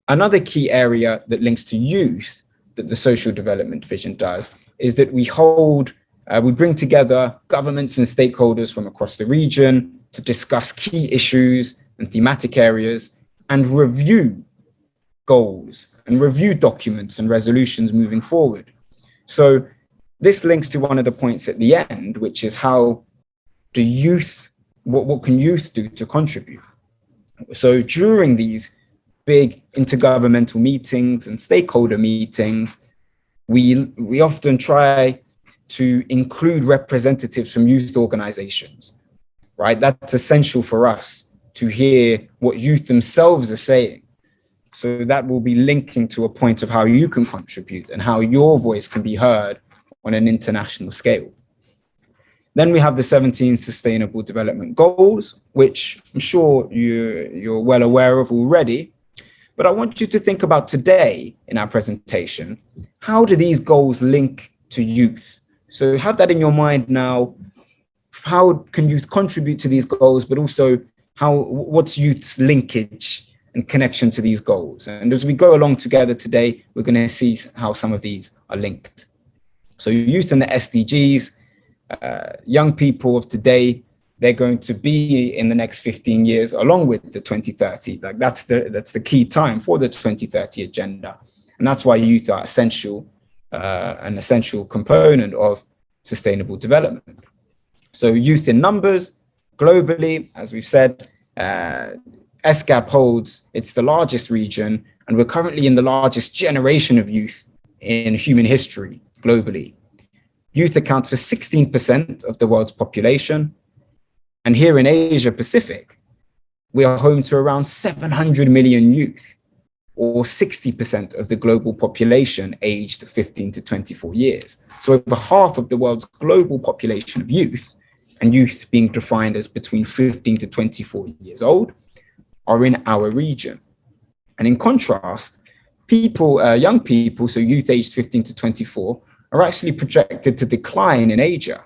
Another key area that links to youth that the Social Development Division does is that we bring together governments and stakeholders from across the region to discuss key issues and thematic areas and review goals and review documents and resolutions moving forward. So this links to one of the points at the end, which is how do youth, what can youth do to contribute? So during these big intergovernmental meetings and stakeholder meetings, we often try to include representatives from youth organizations, right? That's essential for us to hear what youth themselves are saying. So that will be linking to a point of how you can contribute and how your voice can be heard on an international scale. Then we have the 17 Sustainable Development Goals, which I'm sure you're well aware of already. But I want you to think about today in our presentation, how do these goals link to youth? So have that in your mind now. How can youth contribute to these goals, but also what's youth's linkage and connection to these goals? And as we go along together today, we're going to see how some of these are linked. So youth and the SDGs, young people of today, they're going to be in the next 15 years along with the 2030. Like that's the key time for the 2030 agenda. And that's why youth are essential, an essential component of sustainable development. So youth in numbers, globally, as we've said, ESCAP holds, it's the largest region, and we're currently in the largest generation of youth in human history globally. Youth account for 16% of the world's population. And here in Asia Pacific, we are home to around 700 million youth, or 60% of the global population aged 15 to 24 years. So over half of the world's global population of youth, and youth being defined as between 15 to 24 years old, are in our region. And in contrast, young people, so youth aged 15 to 24, are actually projected to decline in Asia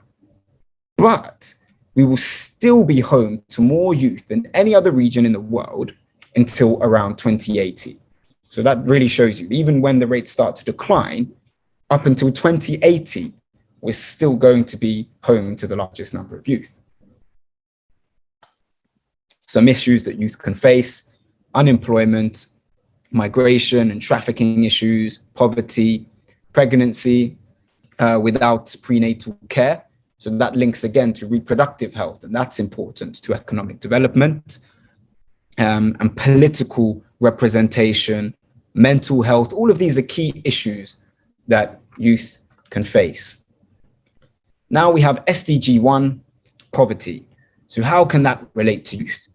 but we will still be home to more youth than any other region in the world until around 2080. So that really shows you, even when the rates start to decline, up until 2080, we're still going to be home to the largest number of youth. Some issues that youth can face: unemployment, migration and trafficking issues, poverty, pregnancy without prenatal care. So that links again to reproductive health, and that's important to economic development, and political representation, mental health. All of these are key issues that youth can face. Now we have Sdg-1 poverty. So how can that relate to youth?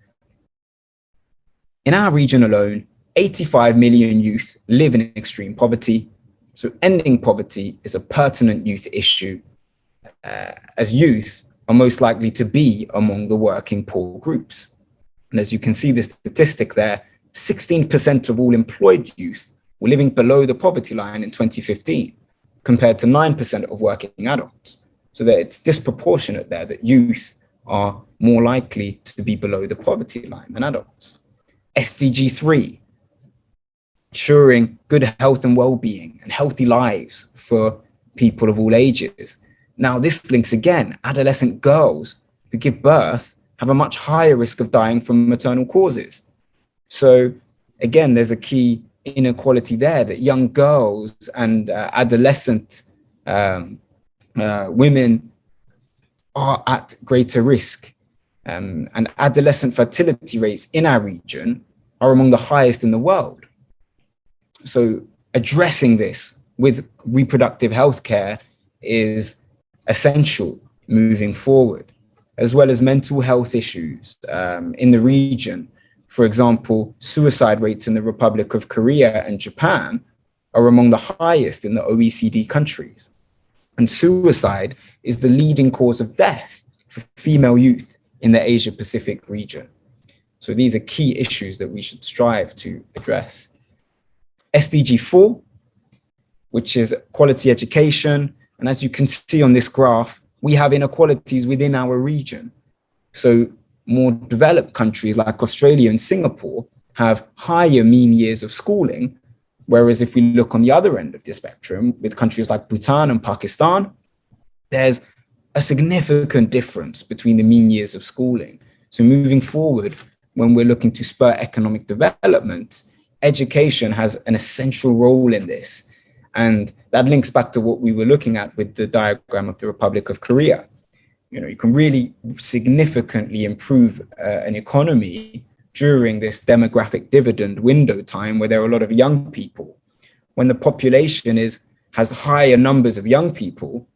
In our region alone, 85 million youth live in extreme poverty. So ending poverty is a pertinent youth issue, as youth are most likely to be among the working poor groups. And as you can see the statistic there, 16% of all employed youth were living below the poverty line in 2015, compared to 9% of working adults. So that it's disproportionate there that youth are more likely to be below the poverty line than adults. SDG-3, ensuring good health and well-being and healthy lives for people of all ages. Now this links again, adolescent girls who give birth have a much higher risk of dying from maternal causes. So again, there's a key inequality there, that young girls and adolescent women are at greater risk. And adolescent fertility rates in our region are among the highest in the world. So addressing this with reproductive health care is essential moving forward, as well as mental health issues in the region. For example, suicide rates in the Republic of Korea and Japan are among the highest in the OECD countries. And suicide is the leading cause of death for female youth in the Asia Pacific region. So these are key issues that we should strive to address. SDG-4, which is quality education. And as you can see on this graph, we have inequalities within our region. So more developed countries like Australia and Singapore have higher mean years of schooling, whereas if we look on the other end of the spectrum, with countries like Bhutan and Pakistan, there's a significant difference between the mean years of schooling. So moving forward, when we're looking to spur economic development, education has an essential role in this. And that links back to what we were looking at with the diagram of the Republic of Korea. You know, you can really significantly improve an economy during this demographic dividend window time where there are a lot of young people. When the population has higher numbers of young people,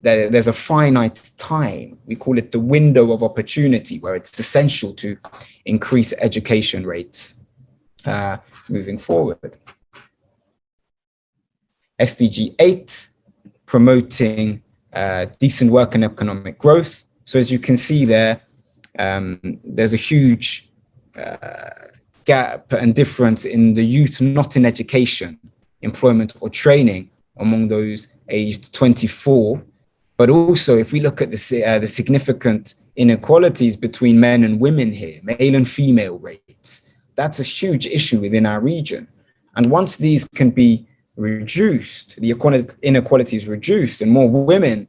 there's a finite time. We call it the window of opportunity, where it's essential to increase education rates moving forward. SDG-8, promoting decent work and economic growth. So as you can see there, there's a huge gap and difference in the youth not in education, employment or training among those aged 24. But also, if we look at the significant inequalities between men and women here, male and female rates, that's a huge issue within our region. And once these can be reduced, the inequality is reduced, and more women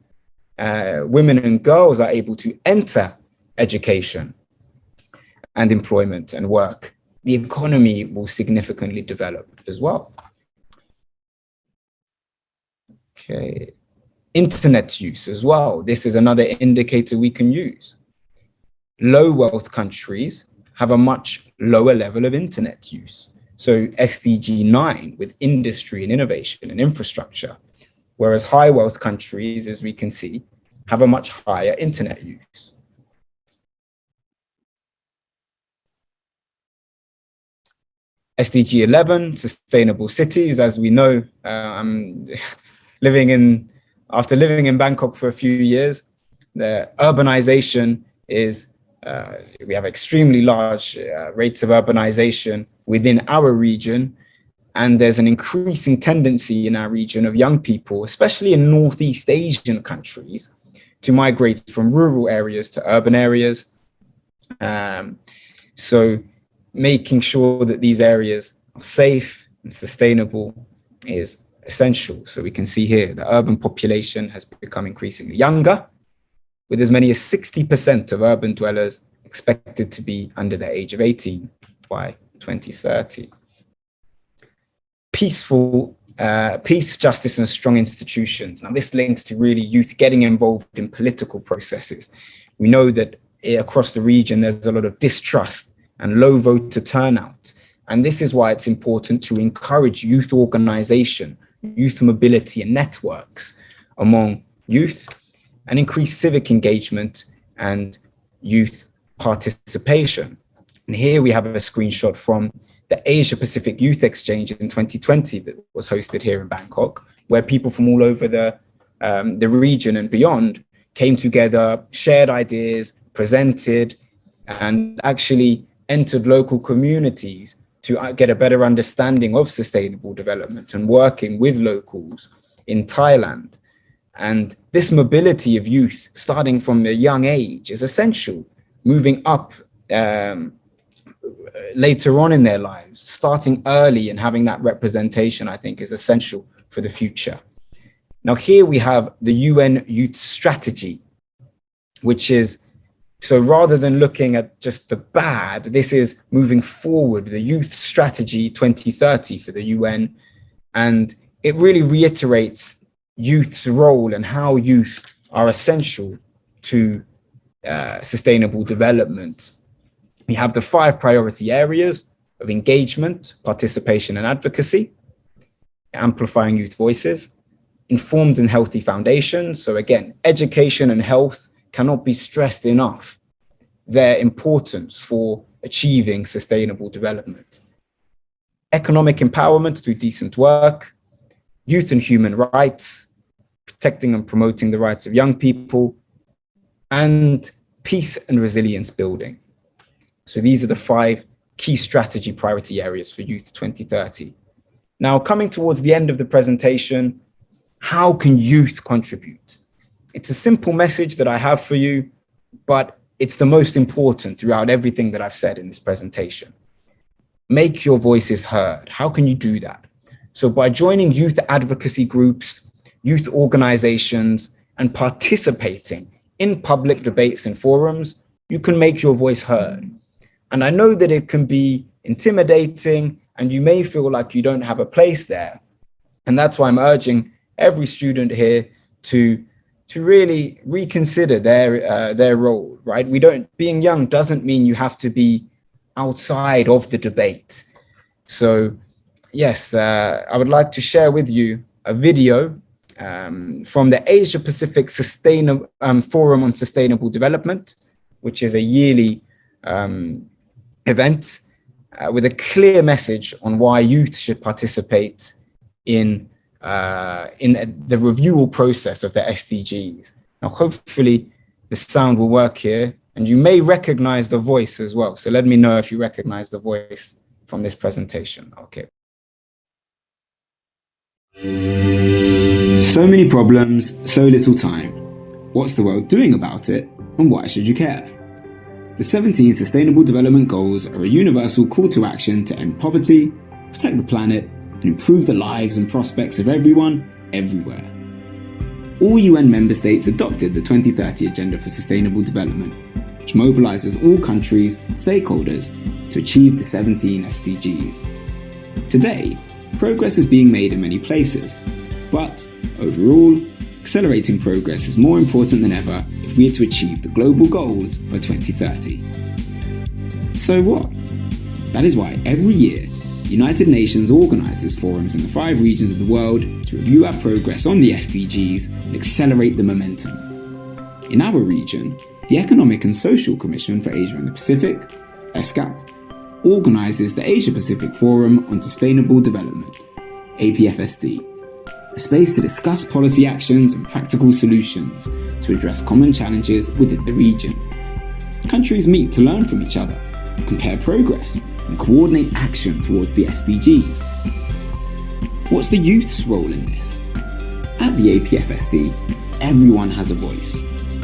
and girls are able to enter education and employment and work, the economy will significantly develop as well. Okay. Internet use as well. This is another indicator we can use. Low wealth countries have a much lower level of internet use. So SDG-9 with industry and innovation and infrastructure, whereas high wealth countries, as we can see, have a much higher internet use. SDG-11, sustainable cities. As we know, I'm after living in Bangkok for a few years, the urbanization is, we have extremely large rates of urbanization within our region. And there's an increasing tendency in our region of young people, especially in Northeast Asian countries, to migrate from rural areas to urban areas. So making sure that these areas are safe and sustainable is essential. So we can see here the urban population has become increasingly younger, with as many as 60% of urban dwellers expected to be under the age of 18 by 2030. Peace, justice, and strong institutions. Now, this links to really youth getting involved in political processes. We know that across the region, there's a lot of distrust and low voter turnout. And this is why it's important to encourage youth organization, youth mobility, and networks among youth, and increase civic engagement and youth participation. And here we have a screenshot from the Asia Pacific Youth Exchange in 2020 that was hosted here in Bangkok, where people from all over the region and beyond came together, shared ideas, presented, and actually entered local communities to get a better understanding of sustainable development and working with locals in Thailand. And this mobility of youth, starting from a young age, is essential, moving up later on in their lives. Starting early and having that representation, I think, is essential for the future. Now, here we have the UN Youth Strategy, which is, so rather than looking at just the bad, this is moving forward, the Youth Strategy 2030 for the UN. And it really reiterates youth's role and how youth are essential to sustainable development. We have the 5 priority areas of engagement, participation, and advocacy, amplifying youth voices, informed and healthy foundations. So again, education and health cannot be stressed enough, their importance for achieving sustainable development. Economic empowerment through decent work, youth and human rights, protecting and promoting the rights of young people, and peace and resilience building. So these are the 5 key strategy priority areas for Youth 2030. Now, coming towards the end of the presentation, how can youth contribute? It's a simple message that I have for you, but it's the most important throughout everything that I've said in this presentation. Make your voices heard. How can you do that? So by joining youth advocacy groups, youth organizations, and participating in public debates and forums, you can make your voice heard. And I know that it can be intimidating and you may feel like you don't have a place there. And that's why I'm urging every student here to really reconsider their role, right? Being young doesn't mean you have to be outside of the debate. So yes, I would like to share with you a video from the Asia Pacific Forum on Sustainable Development, which is a yearly event with a clear message on why youth should participate in the review process of the SDGs. Now, hopefully the sound will work here and you may recognize the voice as well. So let me know if you recognize the voice from this presentation. Okay. So many problems, so little time. What's the world doing about it, and why should you care? The 17 Sustainable Development Goals are a universal call to action to end poverty, protect the planet, and improve the lives and prospects of everyone, everywhere. All UN member states adopted the 2030 Agenda for Sustainable Development, which mobilizes all countries and stakeholders to achieve the 17 SDGs. Today, progress is being made in many places, but overall, accelerating progress is more important than ever if we are to achieve the global goals by 2030. So what? That is why every year, the United Nations organises forums in the 5 regions of the world to review our progress on the SDGs and accelerate the momentum. In our region, the Economic and Social Commission for Asia and the Pacific, ESCAP, organises the Asia Pacific Forum on Sustainable Development, APFSD, a space to discuss policy actions and practical solutions to address common challenges within the region. Countries meet to learn from each other, compare progress, and coordinate action towards the SDGs. What's the youth's role in this? At the APFSD, everyone has a voice.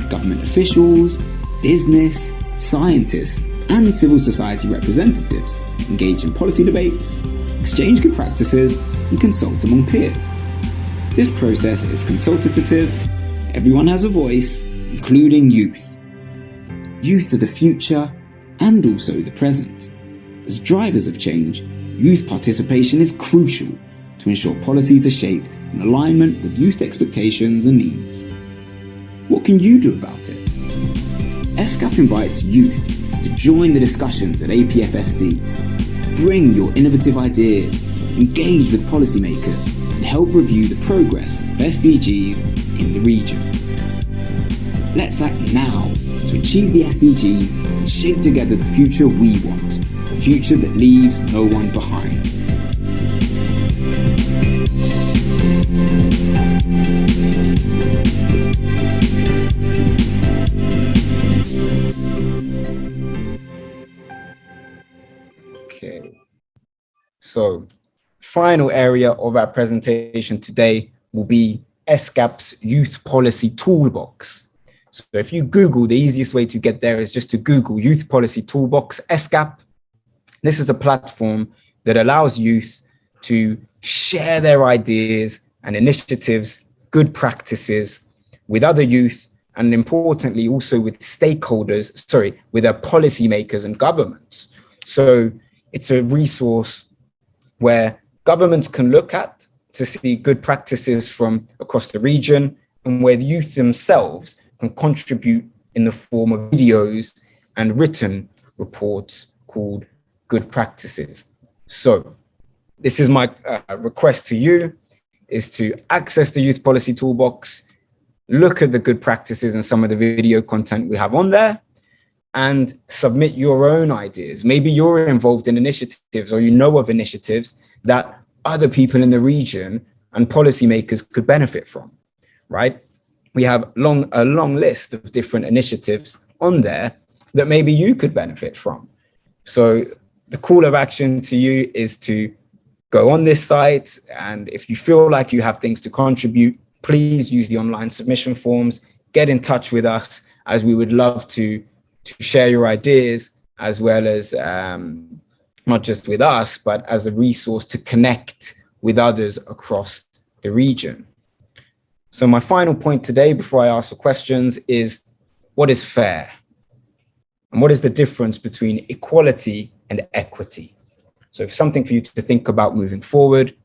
government officials, business, scientists, and civil society representatives engage in policy debates, exchange good practices, and consult among peers. This process is consultative. Everyone has a voice, including youth. Youth are the future and also the present. As drivers of change, youth participation is crucial to ensure policies are shaped in alignment with youth expectations and needs. What can you do about it? ESCAP invites youth to join the discussions at APFSD. Bring your innovative ideas, engage with policymakers, and help review the progress of SDGs in the region. Let's act now to achieve the SDGs and shape together the future we want, a future that leaves no one behind. Okay, so final area of our presentation today will be ESCAP's Youth Policy Toolbox. So if you Google, the easiest way to get there is just to Google Youth Policy Toolbox ESCAP. This is a platform that allows youth to share their ideas and initiatives, good practices with other youth, and importantly also with stakeholders, with their policymakers and governments. So it's a resource where governments can look at to see good practices from across the region, and where the youth themselves can contribute in the form of videos and written reports called good practices. So this is my request to you, is to access the Youth Policy Toolbox, look at the good practices and some of the video content we have on there, and submit your own ideas. Maybe you're involved in initiatives, or you know of initiatives that other people in the region and policymakers could benefit from, right? We have a long list of different initiatives on there that maybe you could benefit from. So the call of action to you is to go on this site, and if you feel like you have things to contribute, please use the online submission forms, get in touch with us, as we would love to share your ideas, as well as not just with us, but as a resource to connect with others across the region. So my final point today, before I ask for questions, is what is fair? And what is the difference between equality and equity? So if something for you to think about moving forward,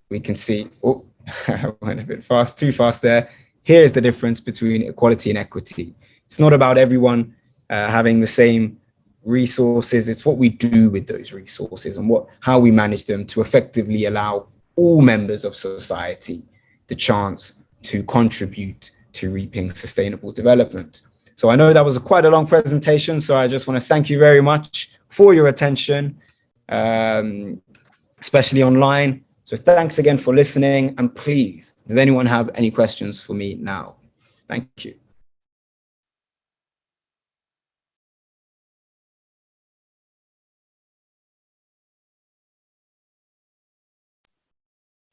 we can see, oh, I went a bit fast, too fast there. Here's the difference between equality and equity. It's not about everyone having the same resources. It's what we do with those resources and how we manage them to effectively allow all members of society the chance to contribute to reaping sustainable development. So I know that was quite a long presentation, so I just want to thank you very much for your attention, especially online. So thanks again for listening, and please, does anyone have any questions for me now? Thank you.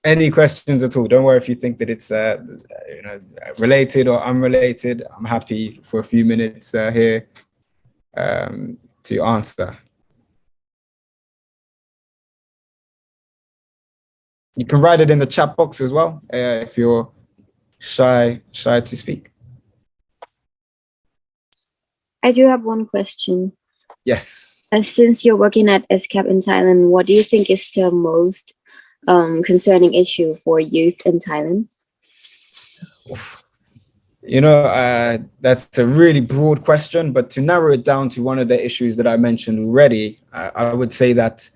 Any questions at all? Don't worry if you think that it's related or unrelated. I'm happy for a few minutes here to answer. You can write it in the chat box as well if you're shy to speak. I do have one question. Yes. Since you're working at ESCAP in Thailand, what do you think is the most concerning issue for youth in Thailand? That's a really broad question, but to narrow it down to one of the issues that I mentioned already, I would say that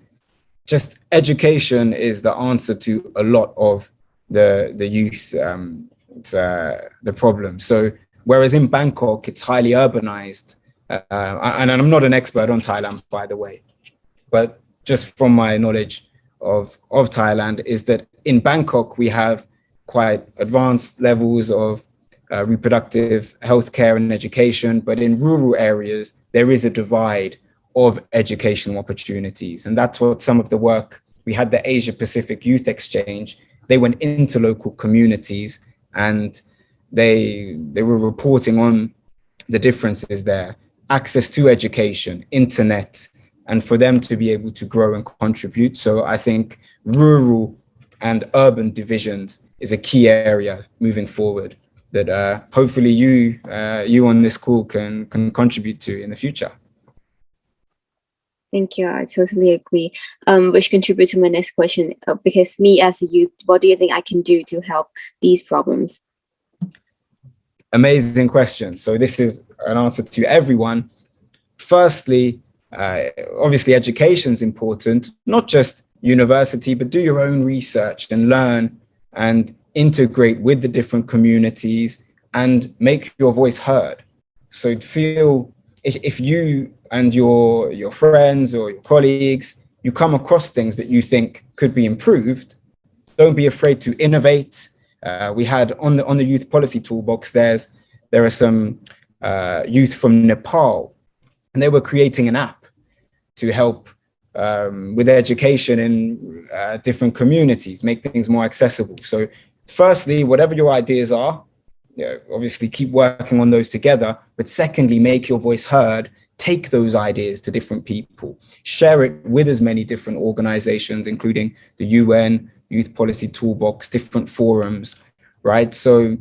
just education is the answer to a lot of the youth, the problem. So whereas in Bangkok, it's highly urbanized, and I'm not an expert on Thailand, by the way, but just from my knowledge of Thailand, is that in Bangkok, we have quite advanced levels of reproductive healthcare and education, but in rural areas, there is a divide of educational opportunities. And that's what some of the work, we had the Asia Pacific Youth Exchange, they went into local communities and they were reporting on the differences there, access to education, internet, and for them to be able to grow and contribute. So I think rural and urban divisions is a key area moving forward that hopefully you on this call can contribute to in the future. Thank you. I totally agree. Which contributes to my next question, because me as a youth, what do you think I can do to help these problems? Amazing question. So this is an answer to everyone. Firstly, obviously education is important, not just university, but do your own research and learn and integrate with the different communities and make your voice heard. So feel if you and your friends or your colleagues, you come across things that you think could be improved, don't be afraid to innovate. We had on the youth policy toolbox, there are some youth from Nepal, and they were creating an app to help with education in different communities, make things more accessible. So firstly, whatever your ideas are, obviously keep working on those together. But secondly, make your voice heard, take those ideas to different people, share it with as many different organizations, including the UN, Youth Policy Toolbox, different forums, right? So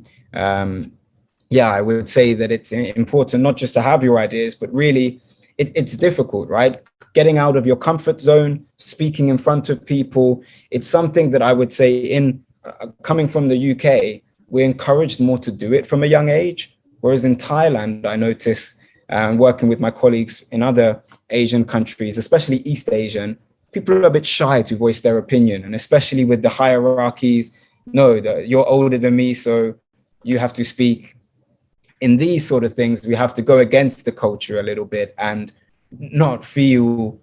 yeah, I would say that it's important not just to have your ideas, but really it's difficult, right? Getting out of your comfort zone, speaking in front of people. It's something that I would say in coming from the UK, we're encouraged more to do it from a young age. Whereas in Thailand, I notice working with my colleagues in other Asian countries, especially East Asian, people are a bit shy to voice their opinion. And especially with the hierarchies, no, you're older than me, so you have to speak. In these sort of things, we have to go against the culture a little bit and not feel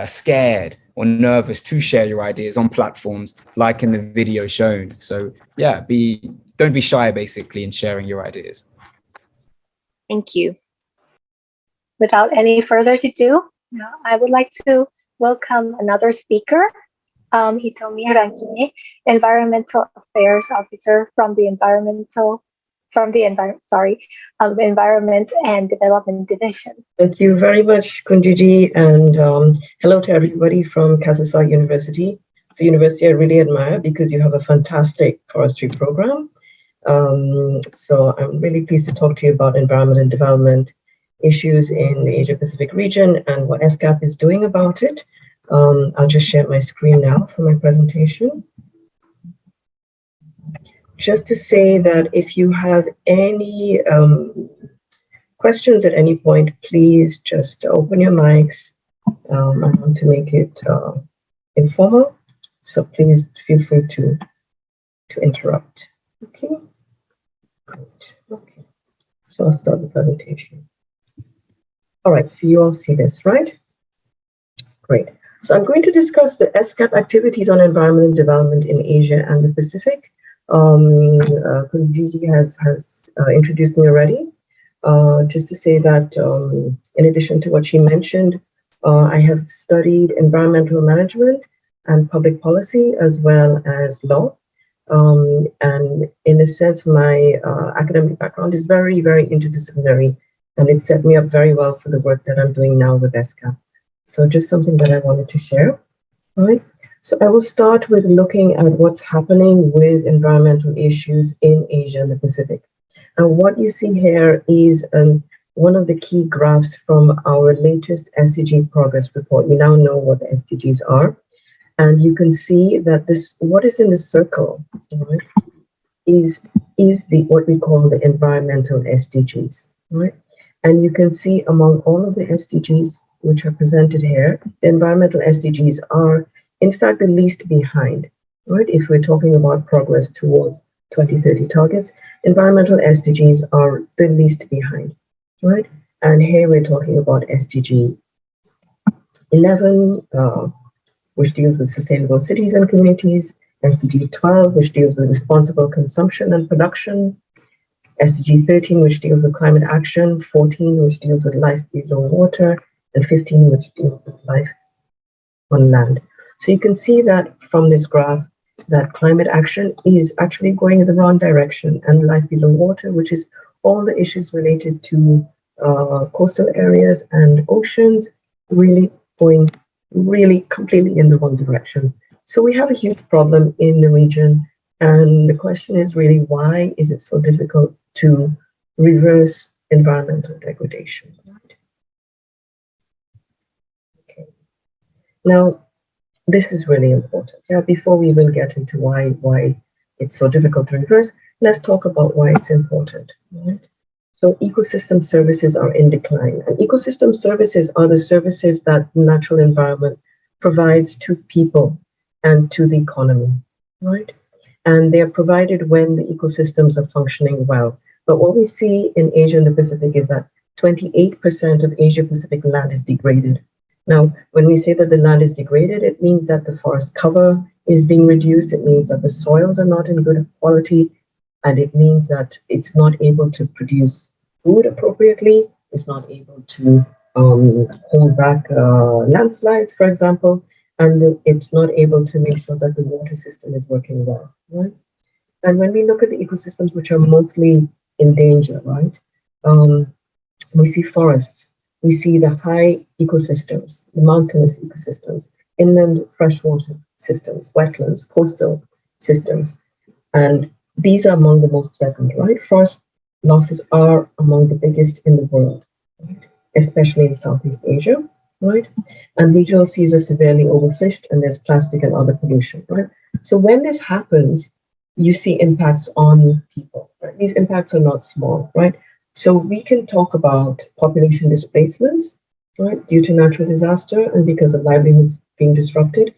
scared or nervous to share your ideas on platforms like in the video shown. So yeah, don't be shy basically in sharing your ideas. Thank you. Without any further ado, I would like to welcome another speaker, Hitomi Rankine, Environmental Affairs Officer from the Environment and Development Division. Thank you very much, Kunjiji, and hello to everybody from KUSAm University. It's a university I really admire because you have a fantastic forestry program. So I'm really pleased to talk to you about environment and development issues in the Asia-Pacific region and what ESCAP is doing about it. I'll just share my screen now for my presentation. Just to say that if you have any questions at any point, please just open your mics. I want to make it informal, so please feel free to interrupt. Okay, great. Okay, so I'll start the presentation. All right, so you all see this, right? Great. So I'm going to discuss the ESCAP activities on environment and development in Asia and the Pacific. Kunjiji has introduced me already. Just to say that in addition to what she mentioned, I have studied environmental management and public policy as well as law. And in a sense, my academic background is very, very interdisciplinary, and it set me up very well for the work that I'm doing now with ESCAP. So just something that I wanted to share. All right. So I will start with looking at what's happening with environmental issues in Asia and the Pacific. And what you see here is one of the key graphs from our latest SDG progress report. You now know what the SDGs are. And you can see that what is in the circle, right, is what we call the environmental SDGs, right? And you can see among all of the SDGs which are presented here, the environmental SDGs are in fact the least behind, right? If we're talking about progress towards 2030 targets, environmental SDGs are the least behind, right? And here we're talking about SDG 11, which deals with sustainable cities and communities, SDG 12, which deals with responsible consumption and production, SDG 13, which deals with climate action, 14, which deals with life below water, and 15, which deals with life on land. So you can see that from this graph, that climate action is actually going in the wrong direction, and life below water, which is all the issues related to coastal areas and oceans, really going completely in the wrong direction. So we have a huge problem in the region, and the question is really, why is it so difficult to reverse environmental degradation? Right? Okay. Now, this is really important. Yeah, before we even get into why it's so difficult to reverse, let's talk about why it's important. Right? So ecosystem services are in decline, and ecosystem services are the services that natural environment provides to people and to the economy, right? And they are provided when the ecosystems are functioning well. But what we see in Asia and the Pacific is that 28% of Asia Pacific land is degraded. Now, when we say that the land is degraded, it means that the forest cover is being reduced. It means that the soils are not in good quality. And it means that it's not able to produce food appropriately. It's not able to hold back landslides, for example. And it's not able to make sure that the water system is working well, right? And when we look at the ecosystems which are mostly in danger, right? We see forests, we see the high ecosystems, the mountainous ecosystems, inland freshwater systems, wetlands, coastal systems. And these are among the most threatened, right? Forest losses are among the biggest in the world, right? Especially in Southeast Asia, right? And regional seas are severely overfished, and there's plastic and other pollution, right? So when this happens, you see impacts on people, right? These impacts are not small, right? So we can talk about population displacements, right? Due to natural disaster and because of livelihoods being disrupted.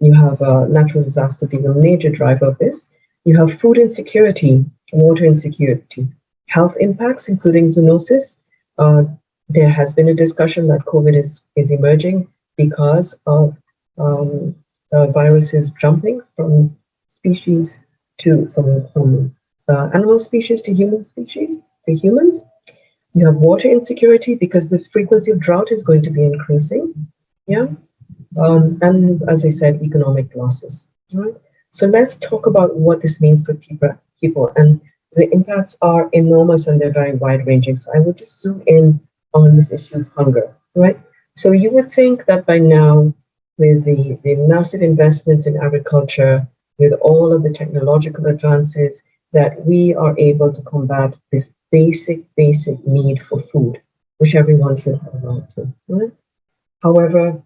You have natural disaster being a major driver of this. You have food insecurity, water insecurity, health impacts, including zoonosis. There has been a discussion that COVID is emerging because of viruses jumping from species from animal species to human species to humans. You have water insecurity because the frequency of drought is going to be increasing. Yeah. And as I said, economic losses. Right. So let's talk about what this means for people. And the impacts are enormous and they're very wide ranging. So I would just zoom in on this issue of hunger, right? So you would think that by now, with the massive investments in agriculture, with all of the technological advances, that we are able to combat this basic need for food, which everyone should have a right to, right? However,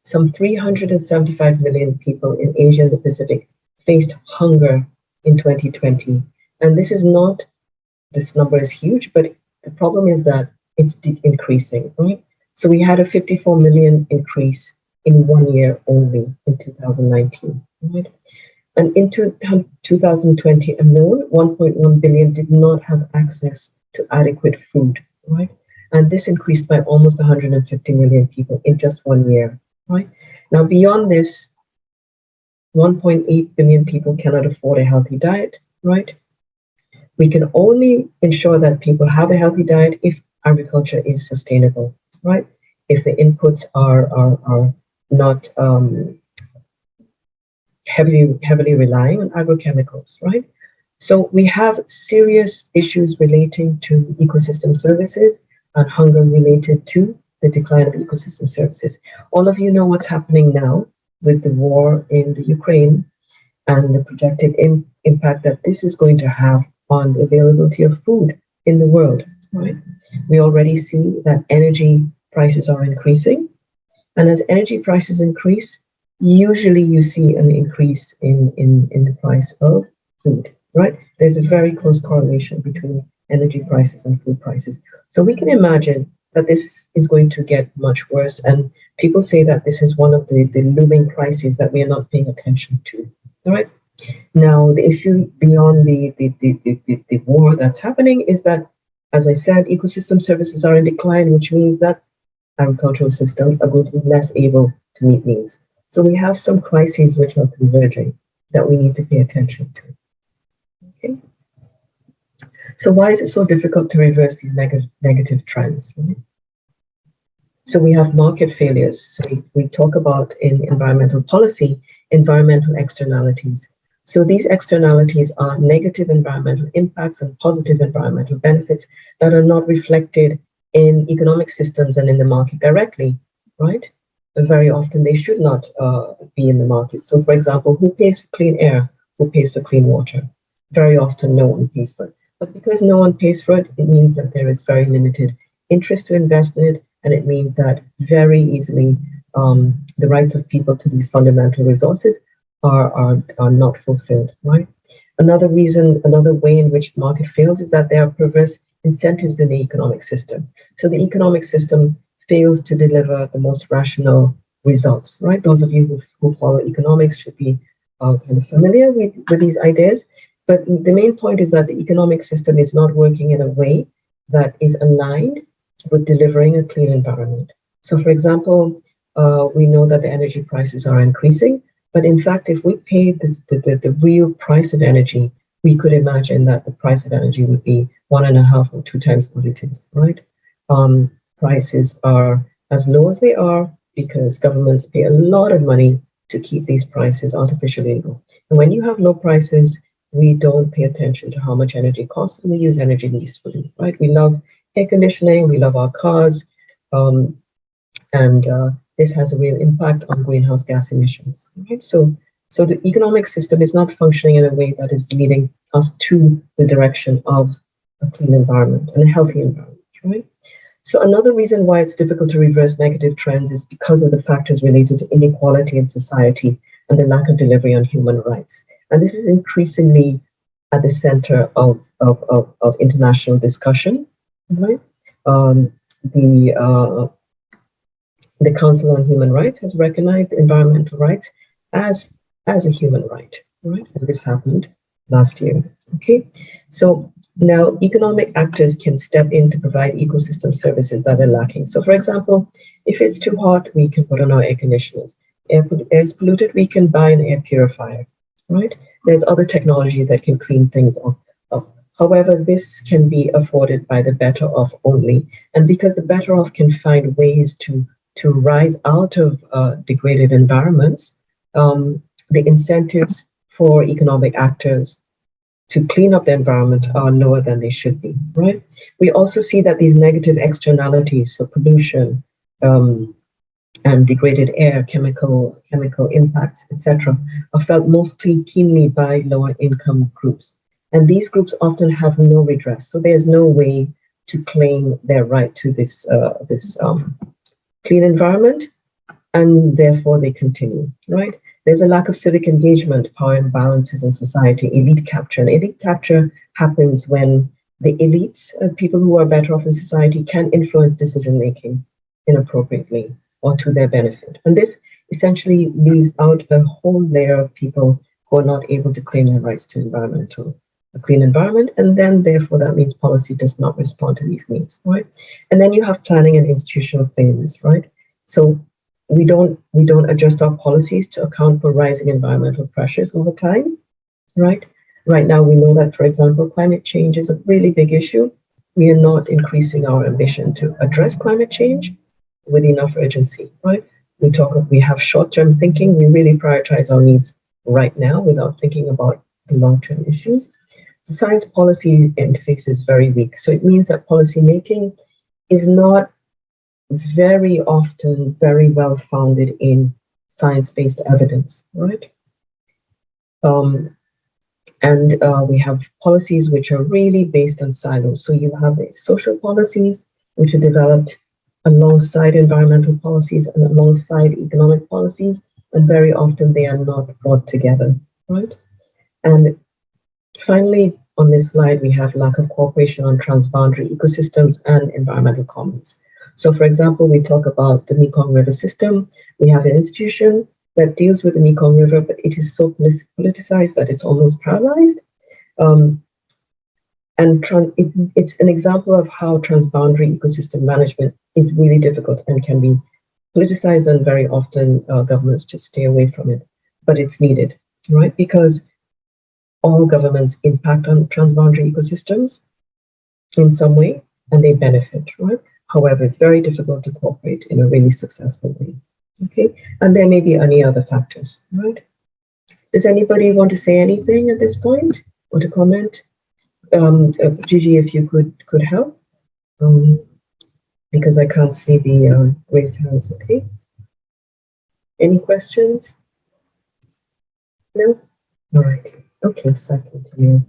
some 375 million people in Asia and the Pacific faced hunger in 2020. And this number is huge, but the problem is that it's increasing, right? So we had a 54 million increase in 1 year only in 2019, right? And in 2020 alone, 1.1 billion did not have access to adequate food, right? And this increased by almost 150 million people in just 1 year, right? Now, beyond this, 1.8 billion people cannot afford a healthy diet, right? We can only ensure that people have a healthy diet if agriculture is sustainable, right? If the inputs are not heavily relying on agrochemicals, right? So we have serious issues relating to ecosystem services and hunger related to the decline of ecosystem services. All of you know what's happening now with the war in the Ukraine and the projected impact that this is going to have on the availability of food in the world, right? We already see that energy prices are increasing. And as energy prices increase, usually you see an increase in the price of food, right? There's a very close correlation between energy prices and food prices. So we can imagine that this is going to get much worse. And people say that this is one of the looming crises that we are not paying attention to, all right? Now, the issue beyond the war that's happening is that, as I said, ecosystem services are in decline, which means that agricultural systems are going to be less able to meet needs. So we have some crises which are converging that we need to pay attention to. Okay. So why is it so difficult to reverse these negative trends? Right? So we have market failures. So we talk about in environmental policy, environmental externalities. So these externalities are negative environmental impacts and positive environmental benefits that are not reflected in economic systems and in the market directly, right? And very often they should not be in the market. So for example, who pays for clean air? Who pays for clean water? Very often no one pays for it. But because no one pays for it, it means that there is very limited interest to invest in it, and it means that very easily the rights of people to these fundamental resources are not fulfilled, right? Another reason, another way in which the market fails is that there are perverse incentives in the economic system. So the economic system fails to deliver the most rational results, right? Those of you who follow economics should be kind of familiar with these ideas. But the main point is that the economic system is not working in a way that is aligned with delivering a clean environment. So for example, we know that the energy prices are increasing, but in fact, if we paid the real price of energy, we could imagine that the price of energy would be 1.5 or 2 times what it is, right? Prices are as low as they are because governments pay a lot of money to keep these prices artificially low. And when you have low prices, we don't pay attention to how much energy costs, and we use energy wastefully, right? We love air conditioning, we love our cars, and this has a real impact on greenhouse gas emissions, right? So the economic system is not functioning in a way that is leading us to the direction of a clean environment and a healthy environment, right? So another reason why it's difficult to reverse negative trends is because of the factors related to inequality in society and the lack of delivery on human rights. And this is increasingly at the center of international discussion, right? The Council on Human Rights has recognized environmental rights as a human right, right? And this happened last year, okay? So now economic actors can step in to provide ecosystem services that are lacking. So for example, if it's too hot, we can put on our air conditioners. Air is polluted, we can buy an air purifier, right? There's other technology that can clean things up. However, this can be afforded by the better off only. And because the better off can find ways to rise out of degraded environments, the incentives for economic actors to clean up the environment are lower than they should be, right? We also see that these negative externalities, so pollution and degraded air, chemical impacts, etc., are felt mostly keenly by lower income groups. And these groups often have no redress. So there's no way to claim their right to this clean environment, and therefore they continue, right? There's a lack of civic engagement, power imbalances in society, elite capture. And elite capture happens when the elites, people who are better off in society, can influence decision-making inappropriately or to their benefit. And this essentially leaves out a whole layer of people who are not able to claim their rights to a clean environment, and then therefore that means policy does not respond to these needs, right? And then you have planning and institutional failures, right? So we don't adjust our policies to account for rising environmental pressures over time, right? Right now we know that, for example, climate change is a really big issue. We are not increasing our ambition to address climate change with enough urgency, right? We have short-term thinking. We really prioritize our needs right now without thinking about the long-term issues. The science policy interface is very weak. So it means that policy making is not very often very well founded in science-based evidence, right? We have policies which are really based on silos. So you have the social policies, which are developed alongside environmental policies and alongside economic policies, and very often they are not brought together, right? And finally, on this slide, we have lack of cooperation on transboundary ecosystems and environmental commons. So for example, we talk about the Mekong River system. We have an institution that deals with the Mekong River, but it is so politicized that it's almost paralyzed. It's an example of how transboundary ecosystem management is really difficult and can be politicized, and very often governments just stay away from it. But it's needed, right? Because all governments impact on transboundary ecosystems in some way, and they benefit, right? However, it's very difficult to cooperate in a really successful way, okay? And there may be any other factors, right? Does anybody want to say anything at this point? Want to comment? Gigi, if you could help, because I can't see the raised hands. Okay. Any questions? No. All right. Okay, so I continue.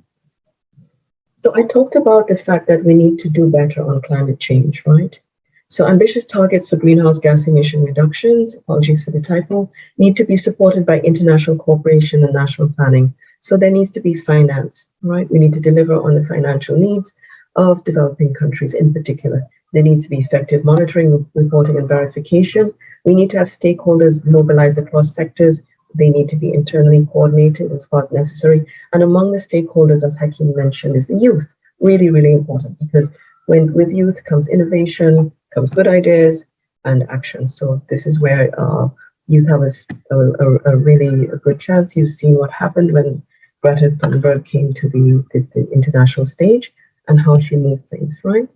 So I talked about the fact that we need to do better on climate change, right? So ambitious targets for greenhouse gas emission reductions, apologies for the typo, need to be supported by international cooperation and national planning. So there needs to be finance, right? We need to deliver on the financial needs of developing countries in particular. There needs to be effective monitoring, reporting, and verification. We need to have stakeholders mobilized across sectors. They need to be internally coordinated as far as necessary. And among the stakeholders, as Hakeem mentioned, is the youth. Really, really important, because with youth comes innovation, comes good ideas and action. So this is where youth have a really good chance. You've seen what happened when Greta Thunberg came to the international stage and how she moved things, right?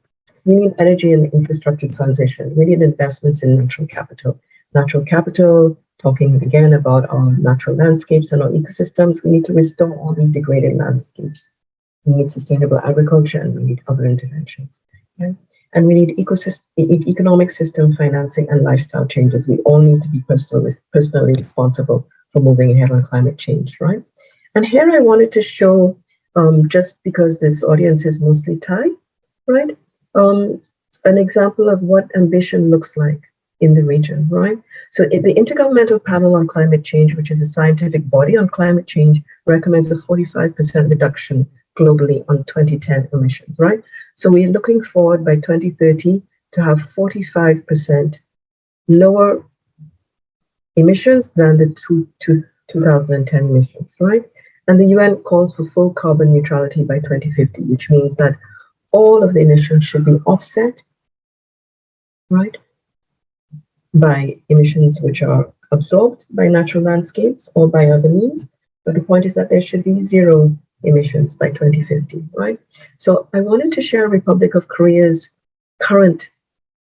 We need energy and infrastructure transition. We need investments in natural capital. Natural capital, talking again about our natural landscapes and our ecosystems. We need to restore all these degraded landscapes. We need sustainable agriculture, and we need other interventions. Okay? And we need economic system financing and lifestyle changes. We all need to be personally responsible for moving ahead on climate change, right? And here I wanted to show, just because this audience is mostly Thai, right? An example of what ambition looks like in the region, right? So the Intergovernmental Panel on Climate Change, which is a scientific body on climate change, recommends a 45% reduction globally on 2010 emissions, right? So we're looking forward by 2030 to have 45% lower emissions than the 2010 emissions, right? And the UN calls for full carbon neutrality by 2050, which means that all of the emissions should be offset, right, by emissions which are absorbed by natural landscapes or by other means. But the point is that there should be zero emissions by 2050, right? So I wanted to share Republic of Korea's current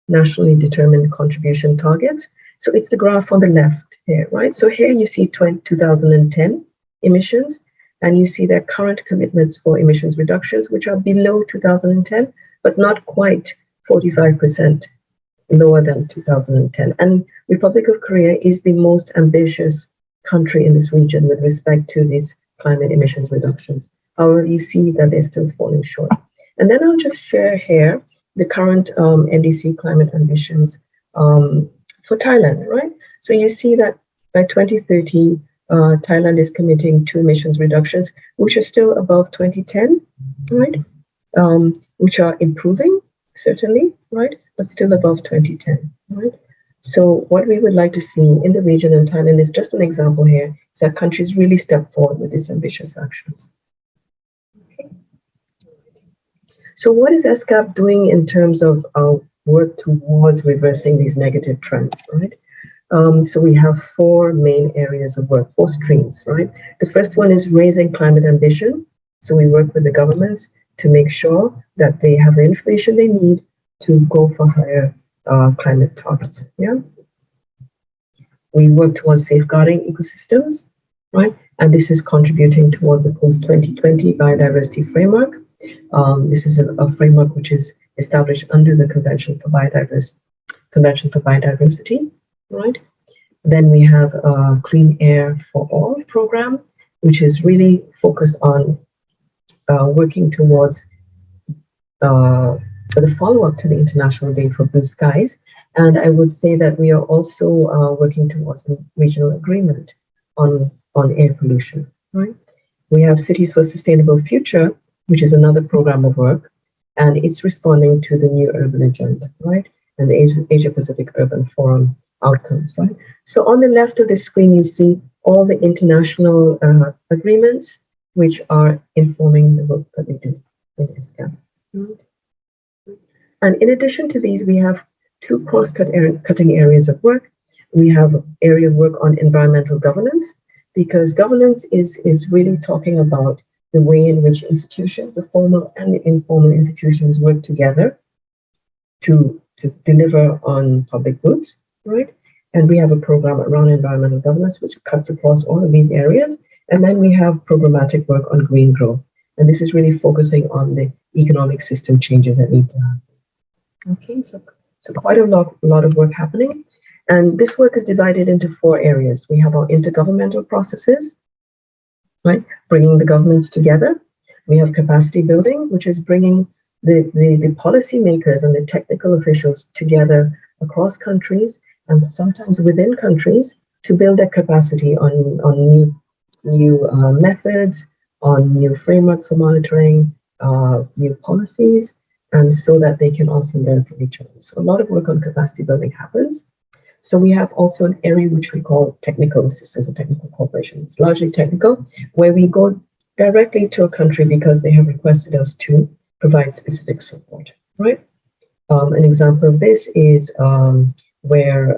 nationally determined contribution targets. So it's the graph on the left here, right? So here you see 2010 emissions, and you see their current commitments for emissions reductions, which are below 2010, but not quite 45% lower than 2010. And Republic of Korea is the most ambitious country in this region with respect to these climate emissions reductions. However, you see that they're still falling short. And then I'll just share here the current NDC climate ambitions for Thailand, right? So you see that by 2030, Thailand is committing to emissions reductions, which are still above 2010, right? Which are improving, certainly, right? But still above 2010, right? So what we would like to see in the region and Thailand is just an example here, is that countries really step forward with these ambitious actions. Okay. So what is ESCAP doing in terms of our work towards reversing these negative trends, right? So we have four main areas of work, four streams, right? The first one is raising climate ambition. So we work with the governments to make sure that they have the information they need to go for higher climate targets, yeah? We work towards safeguarding ecosystems, right? And this is contributing towards the post-2020 biodiversity framework. This is a framework which is established under the Convention for Biodiversity, right? Then we have a Clean Air for All program, which is really focused on working towards the follow-up to the International Day for Blue Skies. And I would say that we are also working towards a regional agreement on air pollution, right? We have Cities for Sustainable Future, which is another program of work, and it's responding to the new urban agenda, right? And the Asia Pacific Urban Forum outcomes, right? So on the left of the screen, you see all the international agreements which are informing the work that we do in ESCAP. And in addition to these, we have two cross-cutting areas of work. We have area of work on environmental governance, because governance is really talking about the way in which institutions, the formal and the informal institutions, work together to deliver on public goods, right? And we have a program around environmental governance which cuts across all of these areas. And then we have programmatic work on green growth. And this is really focusing on the economic system changes that need to happen. Okay, so quite a lot of work happening. And this work is divided into 4 areas. We have our intergovernmental processes, right? Bringing the governments together. We have capacity building, which is bringing the policymakers and the technical officials together across countries and sometimes within countries to build their capacity on new methods, on new frameworks for monitoring, new policies, and so that they can also learn from each other. So a lot of work on capacity building happens. So we have also an area which we call technical assistance or technical cooperation. It's largely technical, where we go directly to a country because they have requested us to provide specific support, right? An example of this is where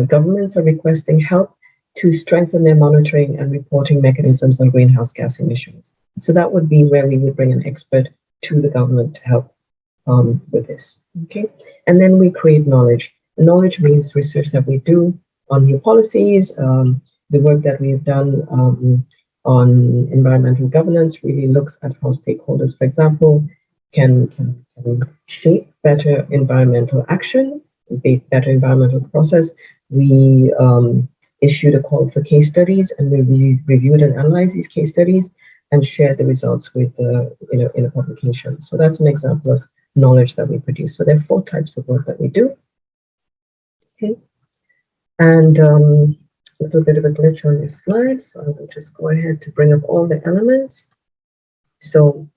governments are requesting help to strengthen their monitoring and reporting mechanisms on greenhouse gas emissions. So that would be where we would bring an expert to the government to help with this, okay? And then we create knowledge. Knowledge means research that we do on new policies. The work that we've done on environmental governance really looks at how stakeholders, for example, can shape better environmental action, better environmental process. We issued a call for case studies, and we reviewed and analyzed these case studies and shared the results with in a publication. So that's an example of knowledge that we produce. So there are 4 types of work that we do. Okay, and a little bit of a glitch on this slide, so I will just go ahead to bring up all the elements. So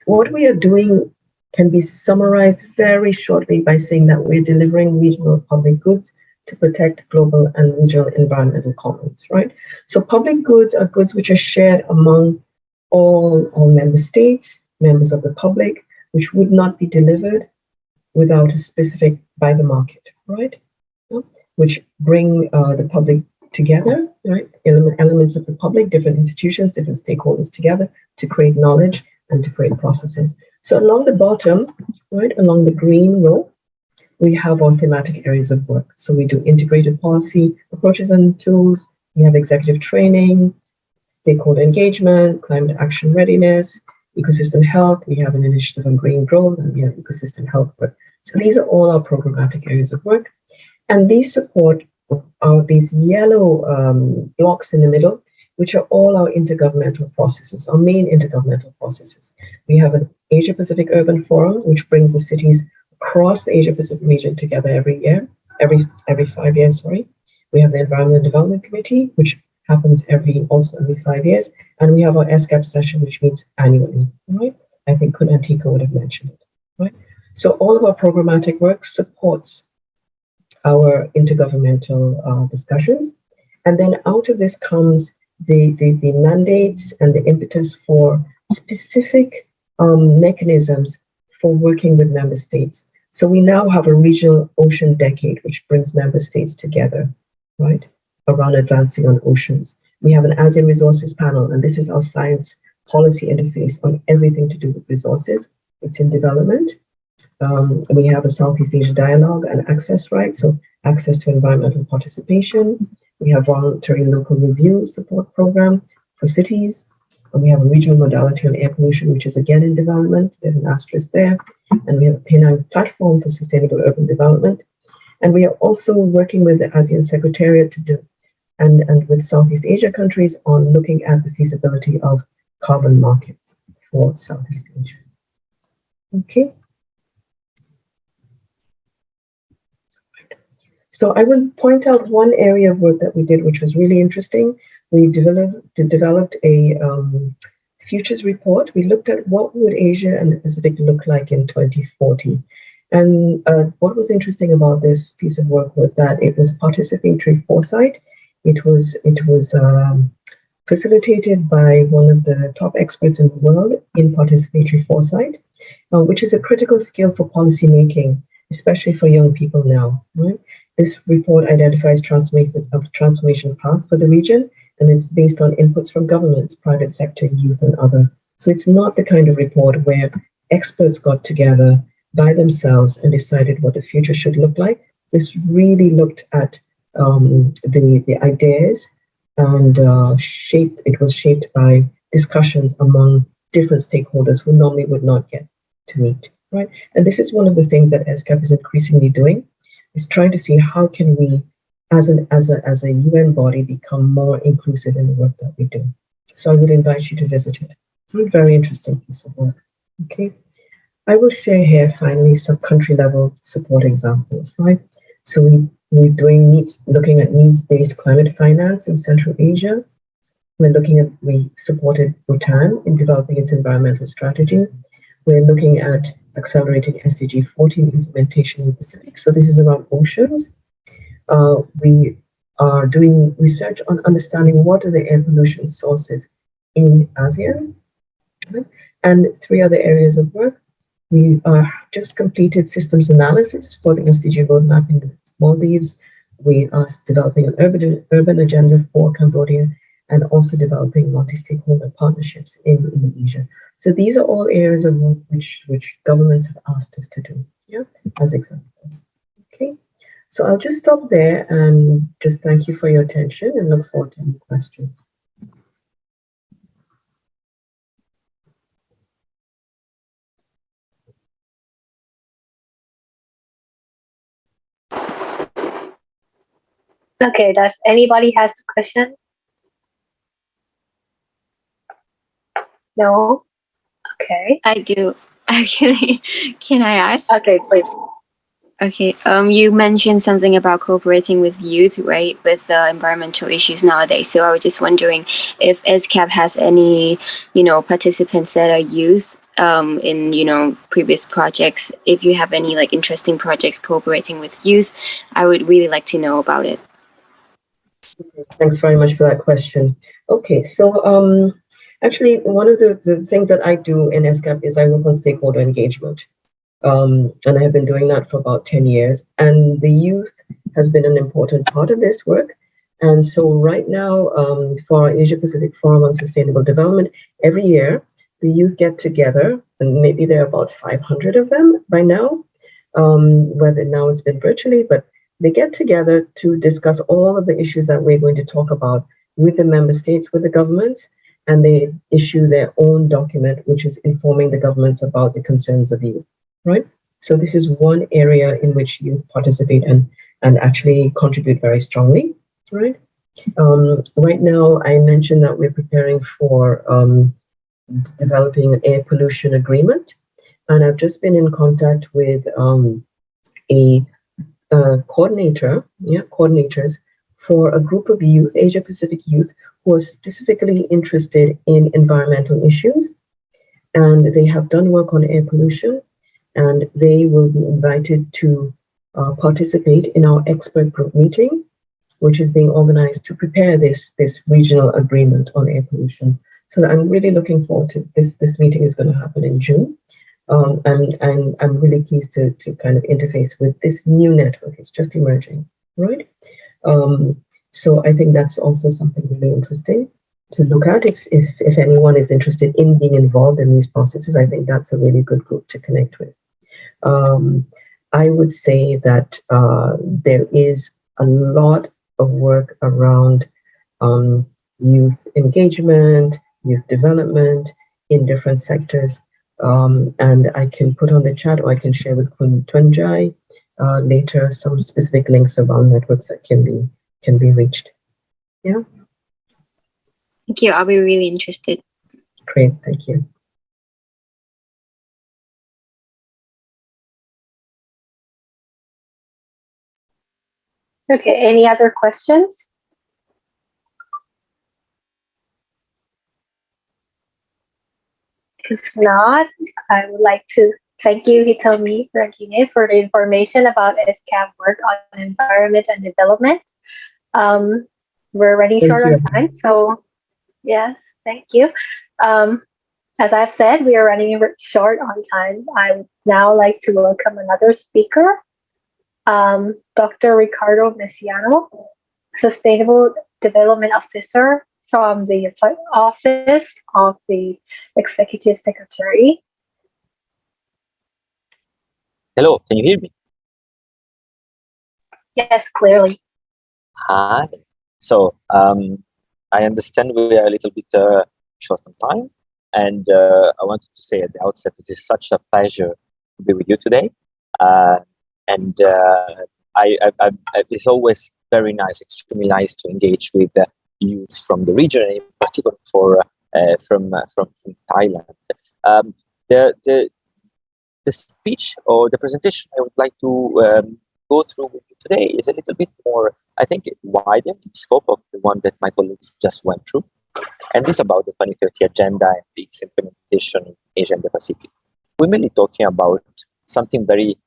what we are doing can be summarized very shortly by saying that we're delivering regional public goods to protect global and regional environmental commons, right? So public goods are goods which are shared among all member states, members of the public, which would not be delivered without a specific by the market, right? Which bring the public together, right? Elements of the public, different institutions, different stakeholders together to create knowledge and to create processes. So along the bottom, right, along the green row, we have our thematic areas of work. So we do integrated policy approaches and tools. We have executive training, stakeholder engagement, climate action readiness, ecosystem health. We have an initiative on green growth, and we have ecosystem health work. So these are all our programmatic areas of work. And these support these yellow blocks in the middle, which are all our intergovernmental processes, our main intergovernmental processes. We have an Asia-Pacific Urban Forum, which brings the cities across the Asia-Pacific region together every 5 years, sorry. We have the Environment Development Committee, which happens every 5 years. And we have our ESCAP session, which meets annually, right? I think Anika would have mentioned it, right? So all of our programmatic work supports our intergovernmental discussions. And then out of this comes the mandates and the impetus for specific mechanisms for working with member states. So we now have a regional ocean decade, which brings member states together, right, around advancing on oceans. We have an ASEAN resources panel, and this is our science policy interface on everything to do with resources. It's in development. We have a Southeast Asia dialogue and access rights, so access to environmental participation. We have voluntary local review support program for cities. And we have a regional modality on air pollution, which is again in development. There's an asterisk there. And we have a Penang platform for sustainable urban development. And we are also working with the ASEAN Secretariat to do, and with Southeast Asia countries on looking at the feasibility of carbon markets for Southeast Asia. Okay. So I will point out one area of work that we did, which was really interesting. We developed a futures report. We looked at what would Asia and the Pacific look like in 2040. And what was interesting about this piece of work was that it was participatory foresight. It was facilitated by one of the top experts in the world in participatory foresight, which is a critical skill for policymaking, especially for young people now, right? This report identifies transformation paths for the region, and it's based on inputs from governments, private sector, youth, and other. So it's not the kind of report where experts got together by themselves and decided what the future should look like. This really looked at the ideas and it was shaped by discussions among different stakeholders who normally would not get to meet, right? And this is one of the things that ESCAP is increasingly doing, is trying to see how can we, as a UN body, become more inclusive in the work that we do. So I would invite you to visit it. It's a very interesting piece of work. Okay. I will share here finally some country level support examples, right? So we're looking at needs-based climate finance in Central Asia. We supported Bhutan in developing its environmental strategy. We're looking at accelerating SDG-14 implementation in the Pacific. So this is around oceans. We are doing research on understanding what are the air pollution sources in ASEAN. Right? And 3 other areas of work. We just completed systems analysis for the SDG roadmap in the Maldives. We are developing an urban agenda for Cambodia, and also developing multi-stakeholder partnerships in Indonesia. So these are all areas of work which governments have asked us to do, yeah, as examples. Okay, so I'll just stop there and just thank you for your attention and look forward to any questions. Okay, does anybody has a question? No? Okay. I do. Actually, can I ask? Okay, please. Okay, you mentioned something about cooperating with youth, right, with environmental issues nowadays. So I was just wondering if ESCAP has any, participants that are youth in, previous projects. If you have any like interesting projects cooperating with youth, I would really like to know about it. Thanks very much for that question. Okay, so actually one of the things that I do in ESCAP is I work on stakeholder engagement. And I have been doing that for about 10 years. And the youth has been an important part of this work. And so right now, for our Asia Pacific Forum on Sustainable Development, every year, the youth get together, and maybe there are about 500 of them by now, whether now it's been virtually, but they get together to discuss all of the issues that we're going to talk about with the member states, with the governments, and they issue their own document, which is informing the governments about the concerns of youth. Right? So this is one area in which youth participate and actually contribute very strongly, right? Right now, I mentioned that we're preparing for developing an air pollution agreement. And I've just been in contact with a coordinators for a group of youth, Asia Pacific youth, who are specifically interested in environmental issues. And they have done work on air pollution. And they will be invited to participate in our expert group meeting, which is being organized to prepare this regional agreement on air pollution. So I'm really looking forward to this. This meeting is going to happen in June. And I'm really pleased to kind of interface with this new network. It's just emerging, right? So I think that's also something really interesting to look at. If anyone is interested in being involved in these processes, I think that's a really good group to connect with. I would say that there is a lot of work around youth engagement, youth development in different sectors. And I can put on the chat, or I can share with Kun Tunjai later some specific links around networks that can be reached. Yeah. Thank you. I'll be really interested. Great. Thank you. Okay, any other questions? If not, I would like to thank you, Hitomi Rangine, for the information about ESCAP work on environment and development. We're running short on time, so yes, thank you. As I've said, we are running short on time. I would now like to welcome another speaker, Dr. Ricardo Messiano, Sustainable Development Officer from the Office of the Executive Secretary. Hello, can you hear me? Yes, clearly. Hi. So, I understand we are a little bit short on time, and I wanted to say at the outset it is such a pleasure to be with you today. It's always very nice, extremely nice to engage with youth from the region, in particular from Thailand. The speech or the presentation I would like to go through with you today is a little bit more, I think, wider in scope of the one that my colleagues just went through, and this is about the 2030 agenda and its implementation in Asia and the Pacific. We're mainly talking about something very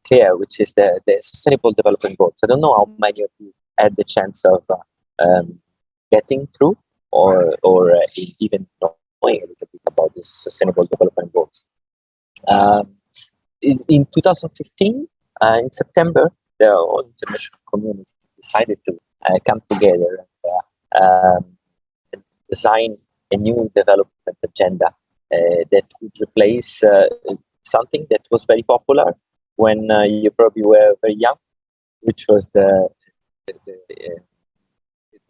clear, which is the Sustainable Development Goals. I don't know how many of you had the chance of getting through or even knowing a little bit about this Sustainable Development Goals. In 2015, in September, the whole international community decided to come together and design a new development agenda that would replace something that was very popular when you probably were very young, which was the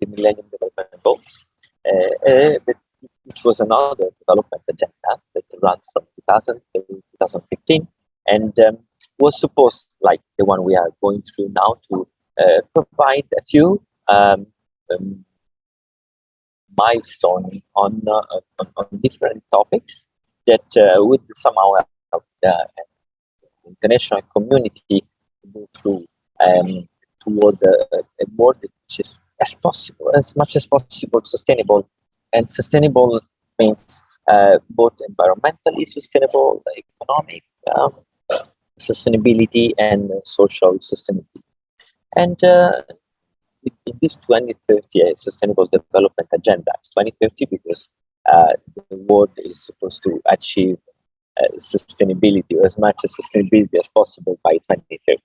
Millennium Development Goals, which was another development agenda that ran from 2000 to 2015, and was supposed, like the one we are going through now, to provide a few milestones on different topics that would somehow help the international community to move through toward a world which is as much as possible sustainable. And sustainable means both environmentally sustainable, economic sustainability, and social sustainability. And in this 2030 Sustainable Development Agenda, it's 2030 because the world is supposed to achieve sustainability, or as much as sustainability as possible, by 2030.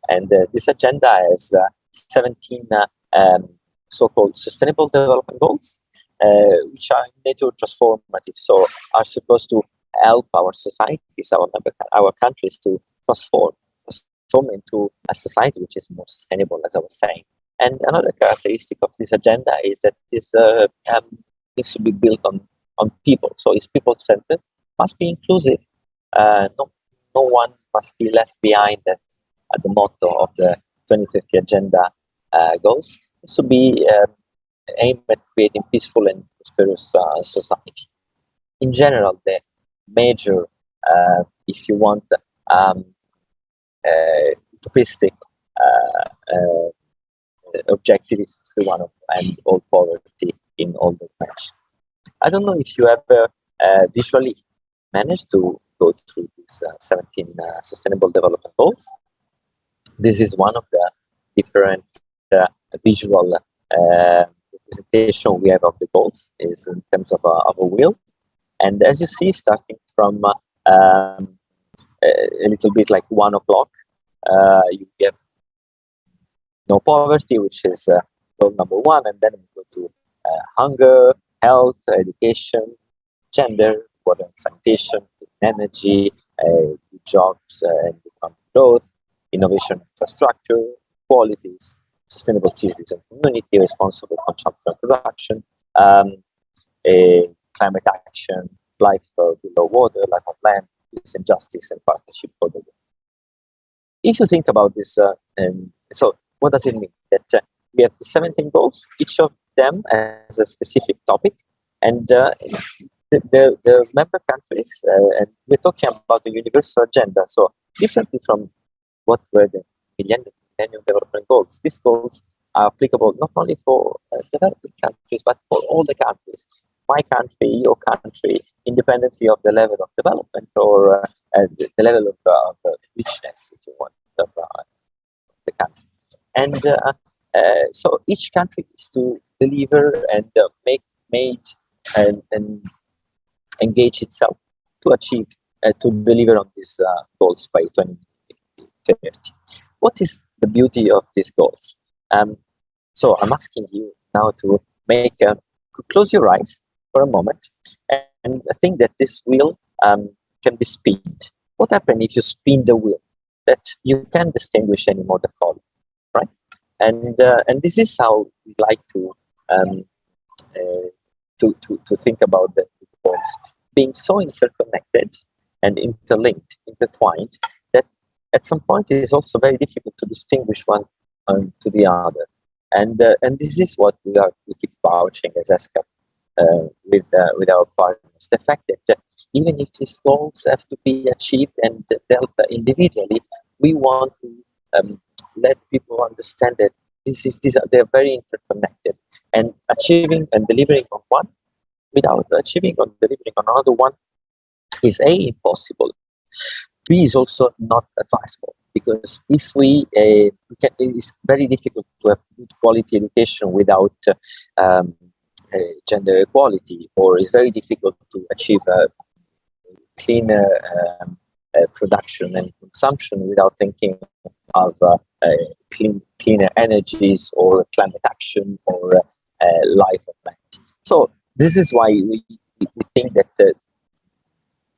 And this agenda has 17 so-called Sustainable Development Goals, which are in nature transformative, so are supposed to help our societies, our countries, to transform into a society which is more sustainable, as I was saying. And another characteristic of this agenda is that this needs to be built on people. So it's people-centered, must be inclusive. No one must be left behind, as the motto of the 2050 agenda goes. It should be aimed at creating peaceful and prosperous society. In general, the major, if you want, utopistic objective is the one of end all poverty in all dimensions. I don't know if you ever visually managed to go through these 17 Sustainable Development Goals. This is one of the different visual representation we have of the goals, is in terms of a wheel. And as you see, starting from a little bit like 1 o'clock, you get no poverty, which is goal number 1, and then we go to hunger, health, education, gender, water and sanitation, energy, jobs and economic growth, innovation infrastructure, qualities, sustainable cities and community, responsible consumption and production, climate action, life below water, life on land, peace and justice, and partnership for the world. If you think about this, so what does it mean? That we have the 17 goals, each of them has a specific topic, and the member countries, and we're talking about the universal agenda, so differently from what were the Millennium Development Goals. These goals are applicable not only for developing countries, but for all the countries. My country, your country, independently of the level of development or the level of richness, if you want, of the country. And so each country is to deliver and and engage itself to achieve, to deliver on these goals by 2030. What is the beauty of these goals? So I'm asking you now to close your eyes for a moment and think that this wheel can be spinned. What happens if you spin the wheel? That you can't distinguish anymore the color, right? and this is how we like to think about the goals being so interconnected and interlinked, intertwined, that at some point it is also very difficult to distinguish one to the other. And this is what we keep vouching as ESCAP with our partners. The fact that even if these goals have to be achieved and dealt individually, we want to let people understand that they're very interconnected, and achieving and delivering on one without achieving or delivering on another one is impossible. B is also not advisable, because if it is very difficult to have good quality education without gender equality, or it's very difficult to achieve a cleaner production and consumption without thinking of cleaner energies or climate action or life on land. So this is why we think that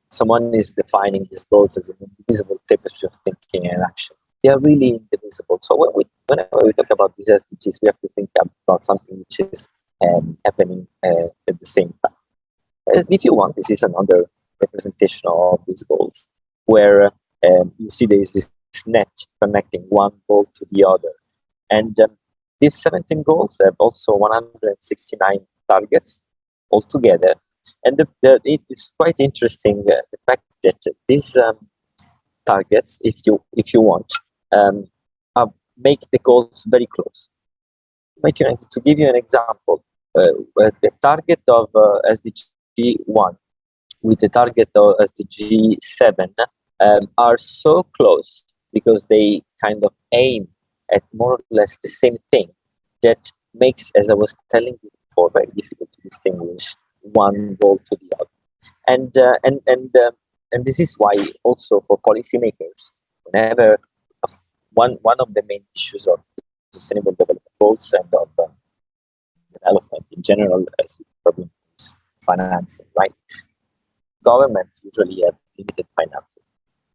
someone is defining these goals as an indivisible tapestry of thinking and action. They are really indivisible. So whenever we talk about these SDGs, we have to think about something which is happening at the same time. If you want, this is another representation of these goals, where you see there is this net connecting one goal to the other. And these 17 goals have also 169 targets altogether. And it is quite interesting, the fact that these targets, if you want, make the goals very close. To give you an example, the target of SDG-1 with the target of SDG-7 are so close, because they kind of aim at more or less the same thing, that makes, as I was telling you before, very difficult to distinguish one goal to the other. And this is why also for policymakers, whenever one of the main issues of sustainable development goals and of development in general, as problem is financing, right? Governments usually have limited finances,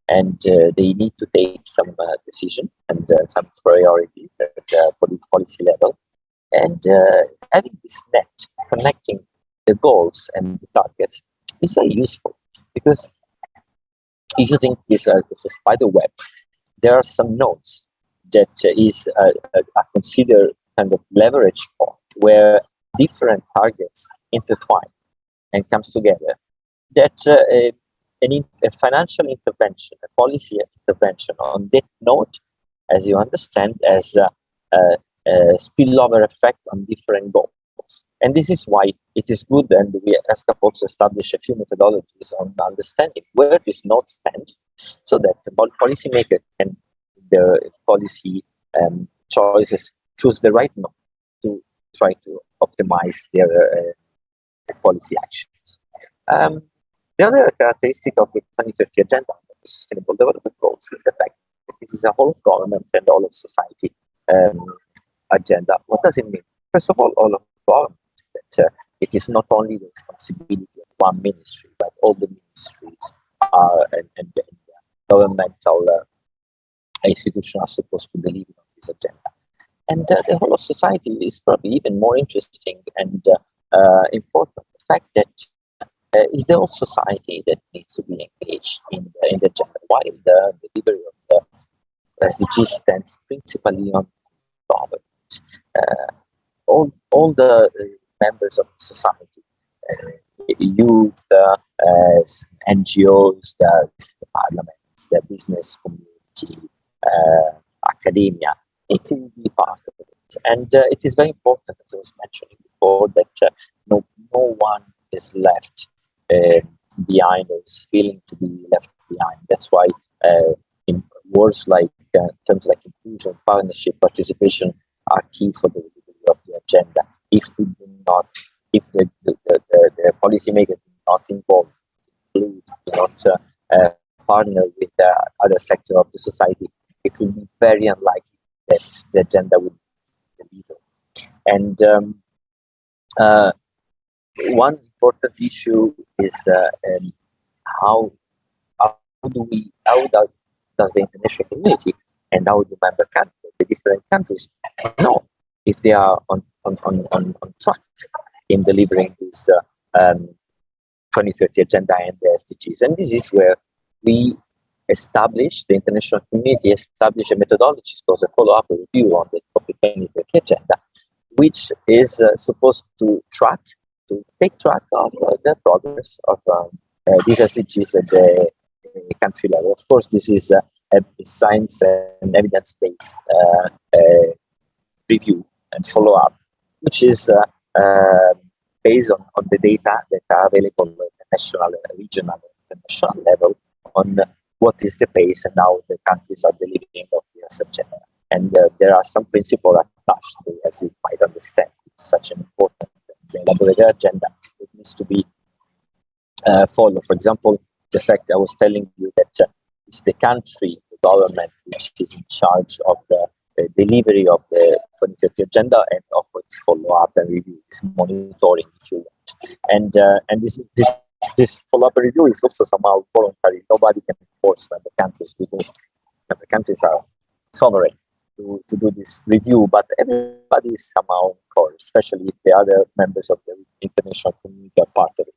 and they need to take some decision and some priority at the policy level. And having this net connecting the goals and the targets is very useful, because if you think this as a spider web, there are some nodes that is considered kind of leverage point, where different targets intertwine and comes together. That a financial intervention, a policy intervention on that node, as you understand, as a spillover effect on different goals. And this is why it is good, and we ESCAP also established a few methodologies on understanding where these nodes stand, so that the policymaker can, the policy choices, choose the right node to try to optimize their policy actions. The other characteristic of the 2030 agenda, the Sustainable Development Goals, is the fact that it is a whole of government and all of society agenda. What does it mean? First of all of government, that it is not only the responsibility of one ministry, but all the ministries and governmental institutions are supposed to deliver on this agenda. And the whole of society is probably even more interesting and important. The fact that is the whole society that needs to be engaged in the agenda, while the delivery of the SDGs stands principally on government. All the members of society, youth, NGOs, the parliaments, the business community, academia, it will be part of it. And it is very important, as I was mentioning before, that no one is left behind or is feeling to be left behind. That's why in words like terms like inclusion, partnership, participation are key for the delivery of the agenda. If we do not, if the policymakers do not involve, include, do not partner with the other sector of the society, it will be very unlikely that the agenda will be delivered. And one important issue is how does the international community and how do member countries the different countries know if they are on track in delivering this 2030 agenda and the SDGs. And this is where we the international community established a methodology called a follow-up review on the 2030 agenda, which is supposed to take track of the progress of these SDGs at the country level. Of course, this is a science and evidence-based review and follow-up, which is based on the data that are available at the national, regional, and international level on what is the pace and how the countries are delivering of the agenda. And there are some principles attached to, as you might understand, such an important elaborated agenda. It needs to be followed. For example, the fact I was telling you that it's the country, the government, which is in charge of the delivery of the 2030 agenda and of its follow-up and review, its monitoring, if you want. And this follow-up review is also somehow voluntary. Nobody can force the countries because the countries are sovereign to do this review, but everybody is somehow encouraged, especially if the other members of the international community are part of it.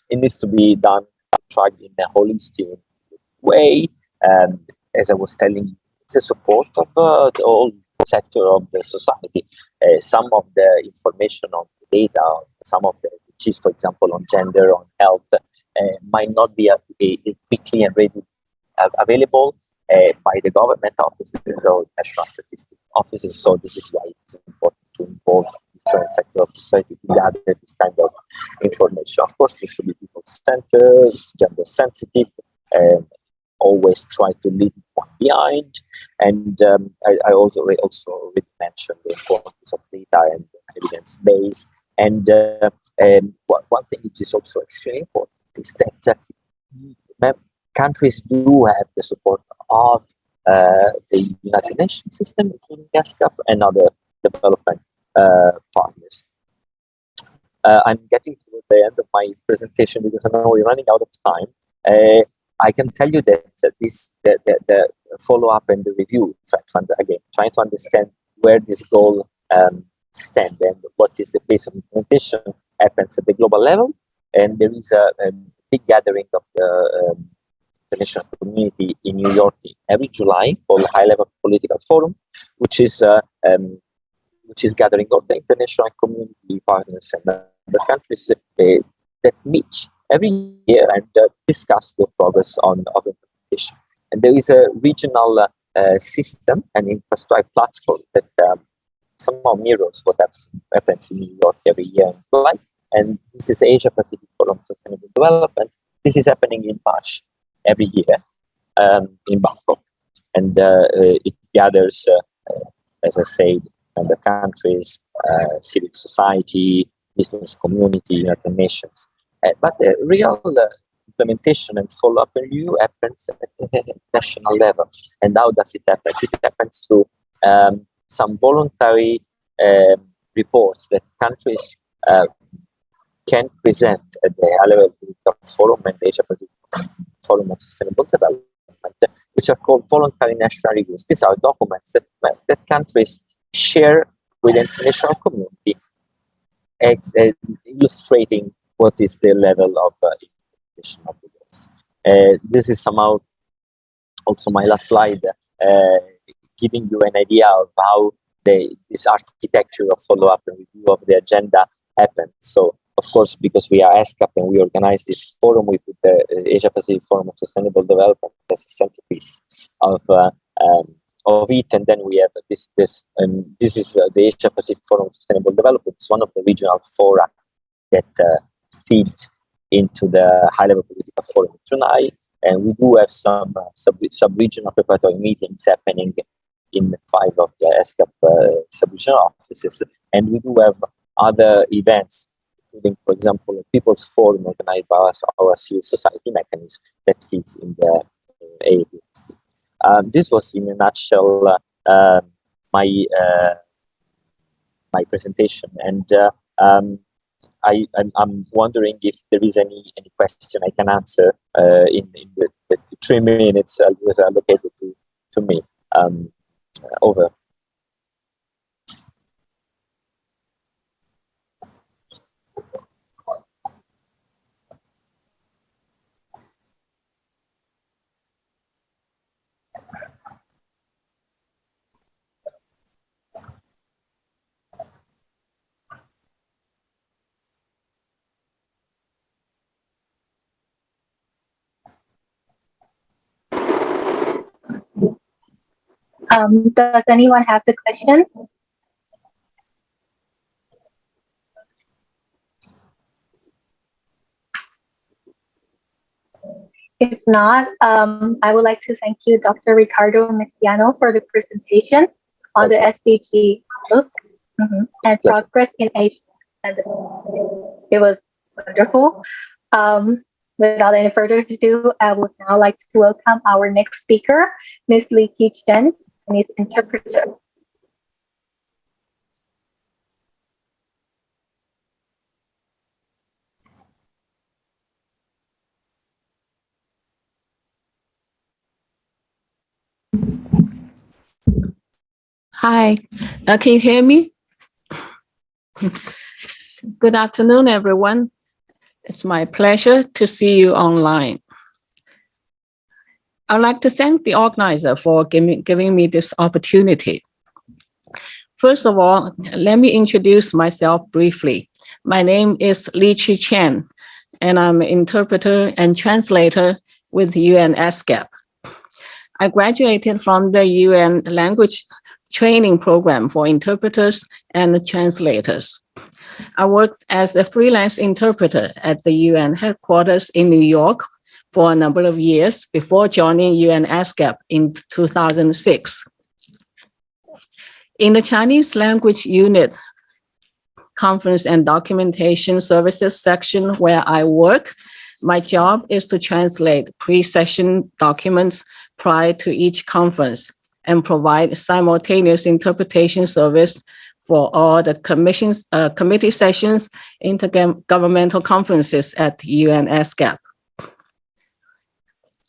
It needs to be done, tried in a holistic way, and as I was telling you, it's a support of the whole sector of the society. Some of the information on the data, some of the issues, for example, on gender, on health, might not be quickly and readily available by the government offices or national statistics offices. So this is why it's important to involve different sectors of society to gather this kind of information. Of course, this should be people-centered, gender-sensitive, always try to leave one behind. And I also already mentioned the importance of data and evidence-based. And one thing which is also extremely important is that countries do have the support of the United Nations system, including ESCAP and other development partners. I'm getting to the end of my presentation because I know we're running out of time. I can tell you that the follow-up and the review, trying to understand where this goal stands and what is the pace of implementation happens at the global level. And there is a big gathering of the international community in New York every July called High Level Political Forum, which is gathering all the international community partners and other countries that meet every year and discuss the progress of implementation. And there is a regional system and infrastructure platform that somehow mirrors what happens in New York every year in July. And this is Asia Pacific Forum for Sustainable Development. This is happening in March every year in Bangkok. And it gathers, as I said, the countries, civil society, business community, United Nations. But the real implementation and follow-up review happens at the national level. And how does it happen? It happens through some voluntary reports that countries can present at the high-level forum and the Asia Pacific Forum of Sustainable Development, which are called voluntary national reviews. These are documents that countries share with the international community, illustrating what is the level of implementation of the goals. This is somehow also my last slide, giving you an idea of how this architecture of follow-up and review of the agenda happens. So, of course, because we are ESCAP and we organize this forum, we put the Asia Pacific Forum of Sustainable Development as a centerpiece of it, and then we have this is the Asia Pacific Forum of Sustainable Development. It's one of the regional fora that feed into the high-level political forum tonight, and we do have some sub-regional preparatory meetings happening in 5 of the ESCAP sub-regional offices, and we do have other events, including, for example, a People's Forum organized by our civil society mechanism that feeds in the AAPSD. This was, in a nutshell, my presentation, and I'm wondering if there is any question I can answer in the 3 minutes allocated to me. Over. Does anyone have the question? If not, I would like to thank you, Dr. Ricardo Messiano, for the presentation on the SDG book and progress in Asia. And it was wonderful. Without any further ado, I would now like to welcome our next speaker, Ms. Lee Ki Chen, Chinese interpreter. Hi, can you hear me? Good afternoon, everyone. It's my pleasure to see you online. I'd like to thank the organizer for giving me this opportunity. First of all, let me introduce myself briefly. My name is Lee Chi Chen, and I'm an interpreter and translator with UNESCAP. I graduated from the UN Language Training Program for interpreters and translators. I worked as a freelance interpreter at the UN headquarters in New York for a number of years before joining UNESCAP in 2006. In the Chinese language unit conference and documentation services section where I work, my job is to translate pre-session documents prior to each conference and provide simultaneous interpretation service for all the committee sessions, intergovernmental conferences at UNESCAP.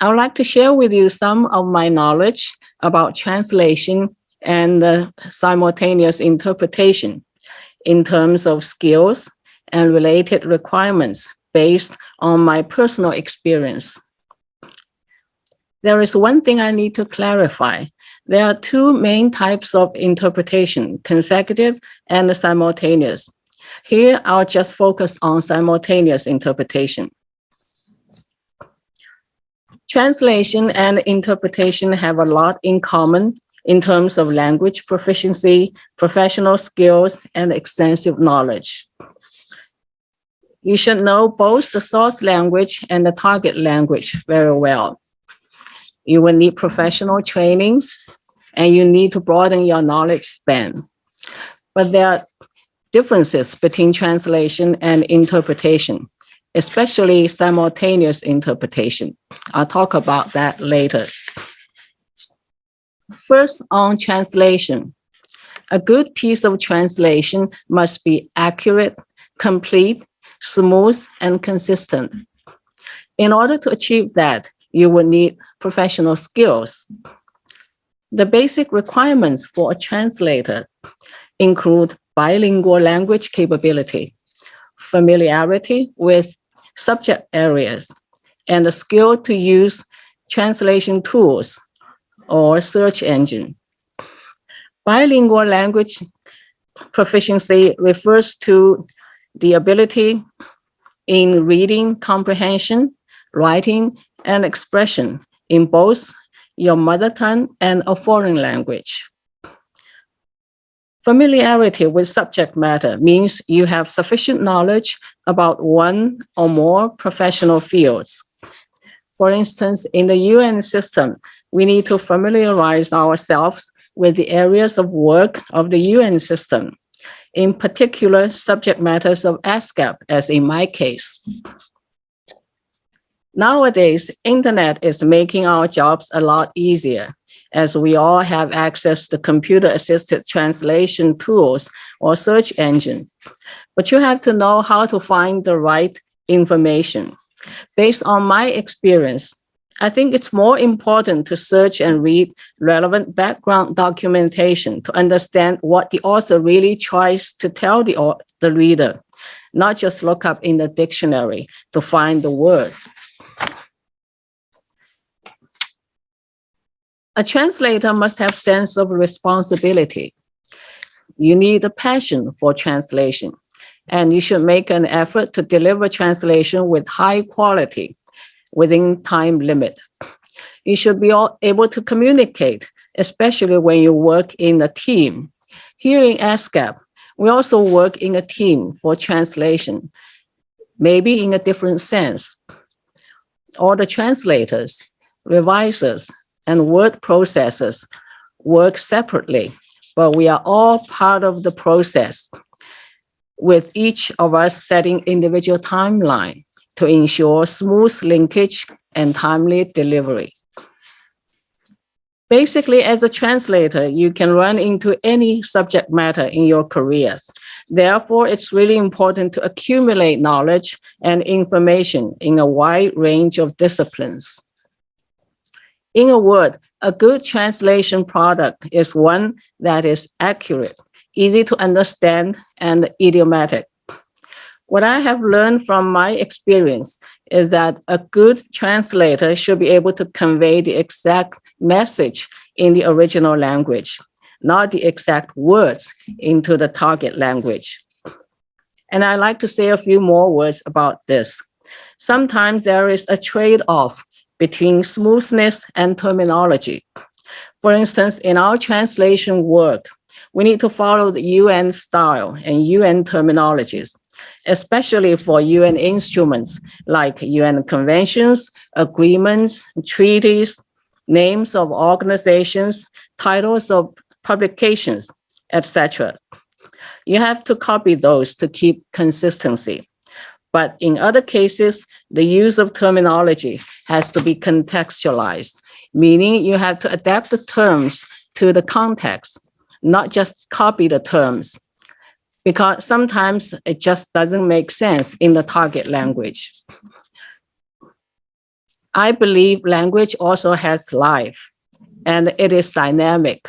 I would like to share with you some of my knowledge about translation and simultaneous interpretation in terms of skills and related requirements based on my personal experience. There is one thing I need to clarify. There are two main types of interpretation, consecutive and simultaneous. Here, I'll just focus on simultaneous interpretation. Translation and interpretation have a lot in common in terms of language proficiency, professional skills, and extensive knowledge. You should know both the source language and the target language very well. You will need professional training, and you need to broaden your knowledge span. But there are differences between translation and interpretation, especially simultaneous interpretation. I'll talk about that later. First, on translation. A good piece of translation must be accurate, complete, smooth, and consistent. In order to achieve that, you will need professional skills. The basic requirements for a translator include bilingual language capability, familiarity with subject areas, and the skill to use translation tools or search engine. Bilingual language proficiency refers to the ability in reading comprehension, writing, and expression in both your mother tongue and a foreign language. Familiarity with subject matter means you have sufficient knowledge about one or more professional fields. For instance, in the UN system, we need to familiarize ourselves with the areas of work of the UN system, in particular subject matters of ASCAP, as in my case. Nowadays, internet is making our jobs a lot easier, as we all have access to computer-assisted translation tools or search engine. But you have to know how to find the right information. Based on my experience, I think it's more important to search and read relevant background documentation to understand what the author really tries to tell the reader, not just look up in the dictionary to find the word. A translator must have sense of responsibility. You need a passion for translation, and you should make an effort to deliver translation with high quality within time limit. You should be able to communicate especially when you work in a team. Here in ESCAP, we also work in a team for translation, maybe in a different sense. All the translators, revisers, and word processors work separately, but we are all part of the process, with each of us setting individual timeline to ensure smooth linkage and timely delivery. Basically, as a translator, you can run into any subject matter in your career. Therefore, it's really important to accumulate knowledge and information in a wide range of disciplines. In a word, a good translation product is one that is accurate, easy to understand, and idiomatic. What I have learned from my experience is that a good translator should be able to convey the exact message in the original language, not the exact words into the target language. And I'd like to say a few more words about this. Sometimes there is a trade-off between smoothness and terminology. For instance, in our translation work, we need to follow the UN style and UN terminologies, especially for UN instruments like UN conventions, agreements, treaties, names of organizations, titles of publications, etc. You have to copy those to keep consistency. But in other cases, the use of terminology has to be contextualized, meaning you have to adapt the terms to the context, not just copy the terms, because sometimes it just doesn't make sense in the target language. I believe language also has life, and it is dynamic.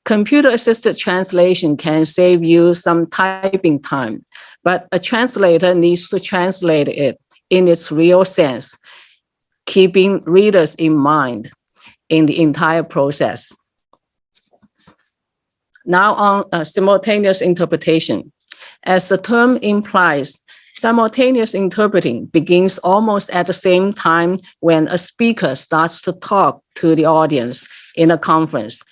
Computer-assisted translation can save you some typing time, but a translator needs to translate it in its real sense, keeping readers in mind in the entire process. Now on simultaneous interpretation. As the term implies, simultaneous interpreting begins almost at the same time when a speaker starts to talk to the audience in a conference,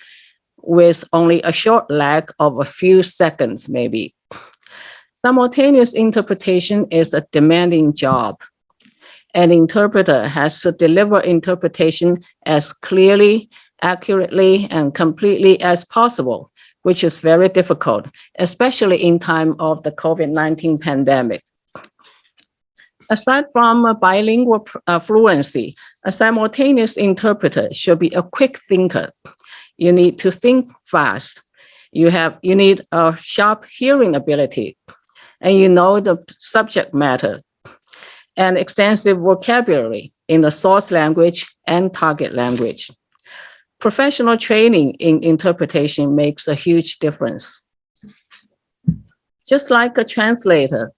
with only a short lag of a few seconds, maybe. Simultaneous interpretation is a demanding job. An interpreter has to deliver interpretation as clearly, accurately, and completely as possible, which is very difficult, especially in time of the COVID-19 pandemic. Aside from bilingual fluency, a simultaneous interpreter should be a quick thinker. You need to think fast. You need a sharp hearing ability, and you know the subject matter, and extensive vocabulary in the source language and target language. Professional training in interpretation makes a huge difference. Just like a translator,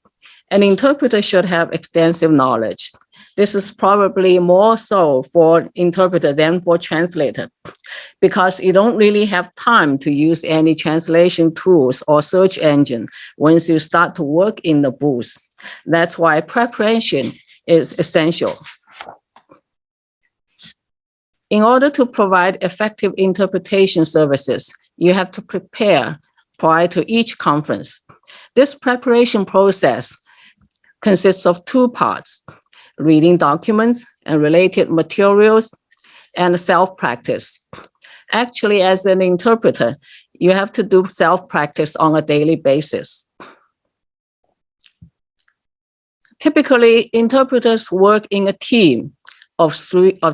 an interpreter should have extensive knowledge. This is probably more so for interpreter than for translator, because you don't really have time to use any translation tools or search engine once you start to work in the booth. That's why preparation is essential. In order to provide effective interpretation services, you have to prepare prior to each conference. This preparation process consists of two parts: reading documents and related materials, and self-practice. Actually, as an interpreter, you have to do self-practice on a daily basis. Typically, interpreters work in a team of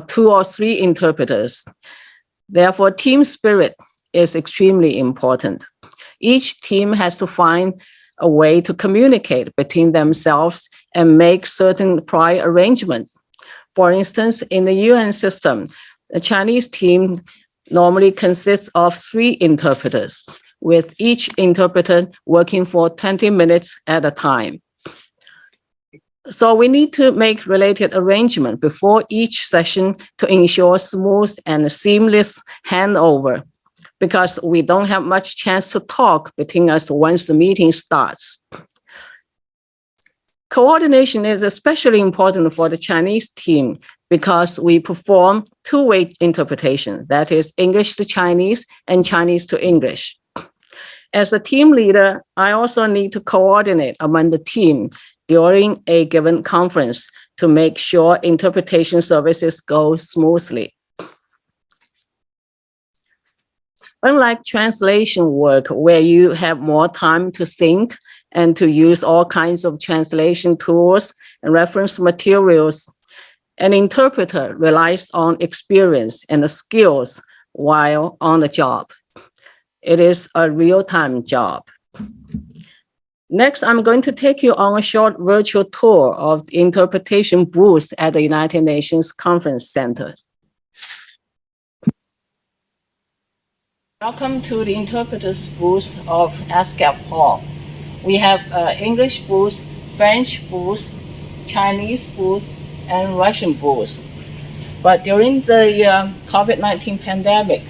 two or three interpreters. Therefore, team spirit is extremely important. Each team has to find a way to communicate between themselves and make certain prior arrangements. For instance, in the UN system, the Chinese team normally consists of 3 interpreters, with each interpreter working for 20 minutes at a time. So we need to make related arrangement before each session to ensure smooth and seamless handover, because we don't have much chance to talk between us once the meeting starts. Coordination is especially important for the Chinese team because we perform two-way interpretation, that is English to Chinese and Chinese to English. As a team leader, I also need to coordinate among the team during a given conference to make sure interpretation services go smoothly. Unlike translation work, where you have more time to think and to use all kinds of translation tools and reference materials, an interpreter relies on experience and skills while on the job. It is a real-time job. Next, I'm going to take you on a short virtual tour of the interpretation booth at the United Nations Conference Center. Welcome to the interpreters booth of ASCAP Hall. We have English booth, French booth, Chinese booth, and Russian booth. But during the COVID-19 pandemic,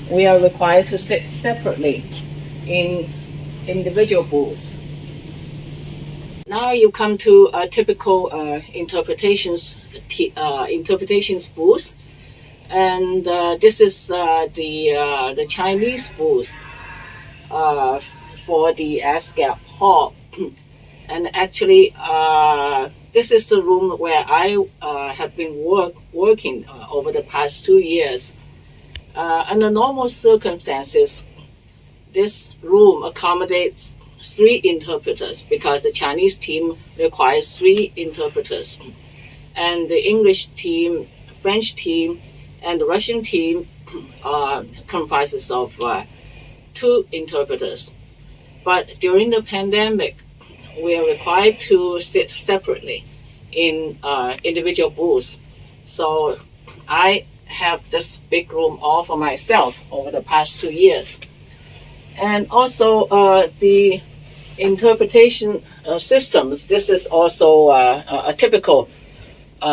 we are required to sit separately in individual booths. Now you come to a typical interpretations booth, and this is the Chinese booth for the ASCAP Hall. And actually, this is the room where I have been working over the past 2 years. Under normal circumstances, this room accommodates 3 interpreters because the Chinese team requires 3 interpreters. And the English team, French team, and the Russian team comprises of 2 interpreters. But during the pandemic, we are required to sit separately in individual booths. So I have this big room all for myself over the past 2 years. And also the interpretation systems. This is also a typical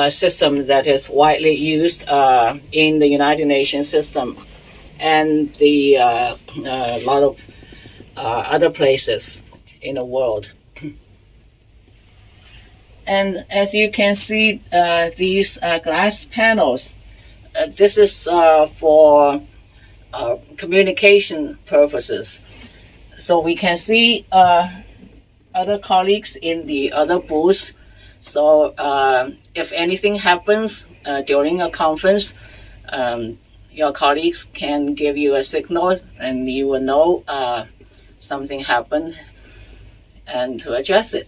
system that is widely used in the United Nations system and a lot of other places in the world. And as you can see, these glass panels, this is for communication purposes. So we can see other colleagues in the other booths. So if anything happens during a conference, your colleagues can give you a signal and you will know something happened and to address it.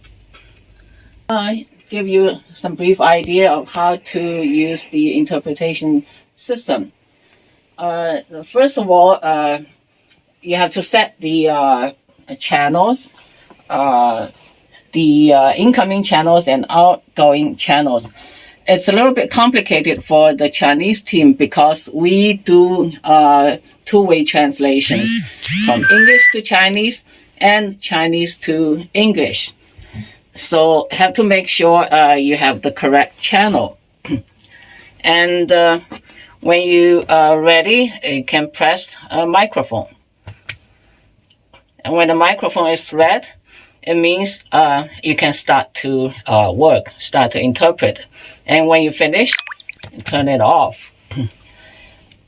I give you some brief idea of how to use the interpretation system. First of all, you have to set the channels, the incoming channels and outgoing channels. It's a little bit complicated for the Chinese team because we do two-way translations from English to Chinese and Chinese to English. So have to make sure you have the correct channel. And when you are ready, you can press a microphone. And when the microphone is red, it means you can start to work, start to interpret. And when you finish, turn it off.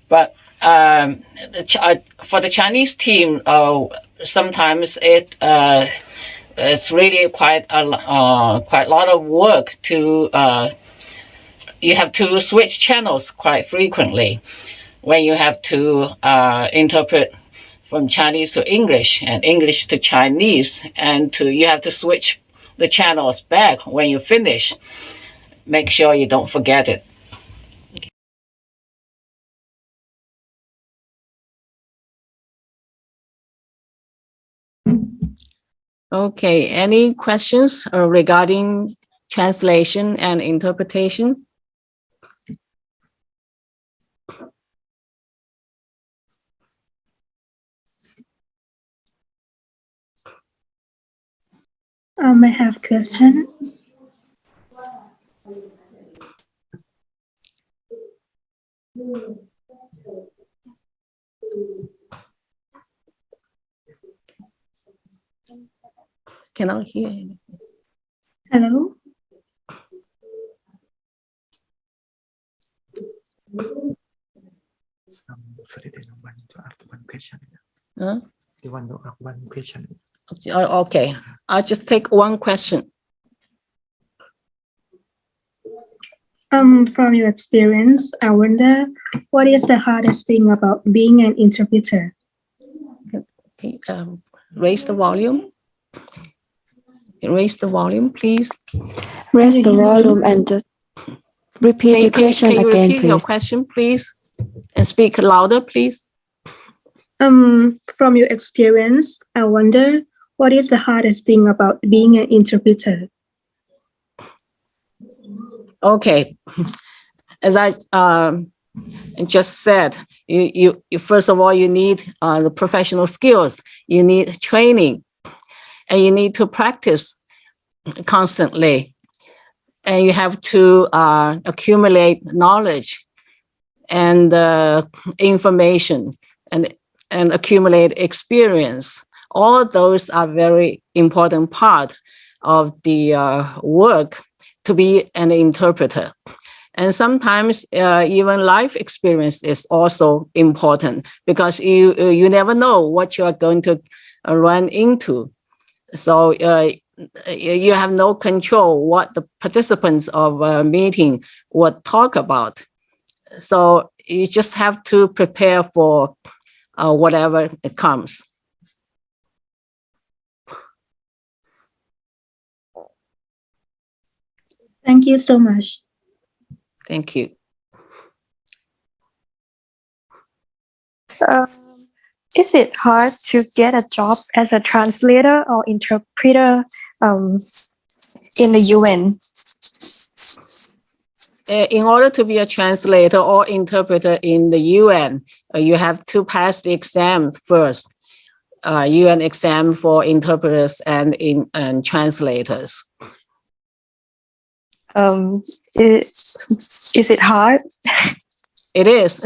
But for the Chinese team, sometimes it's really quite a lot of work to you have to switch channels quite frequently when you have to interpret from Chinese to English and English to Chinese, and you have to switch the channels back when you finish. Make sure you don't forget it. Okay, any questions regarding translation and interpretation? I have question. Cannot hear anything. Hello. Sorry, they don't want to ask one question. Huh? They want to ask one question. Okay, I'll just take one question. From your experience, I wonder what is the hardest thing about being an interpreter? Okay, raise the volume. Raise the volume, please. Raise the volume and just repeat the question Can you again, repeat your please. question, please? And speak louder, please. From your experience, I wonder what is the hardest thing about being an interpreter? Okay, as I just said, you first of all, you need the professional skills, you need training, and you need to practice constantly. And you have to accumulate knowledge and information and accumulate experience. All those are very important part of the work to be an interpreter. And sometimes even life experience is also important because you never know what you are going to run into. So you have no control what the participants of a meeting would talk about. So you just have to prepare for whatever it comes. Thank you so much. Thank you. Is it hard to get a job as a translator or interpreter in the UN? In order to be a translator or interpreter in the UN, you have to pass the exams first. UN exam for interpreters and translators. Is it hard? It is.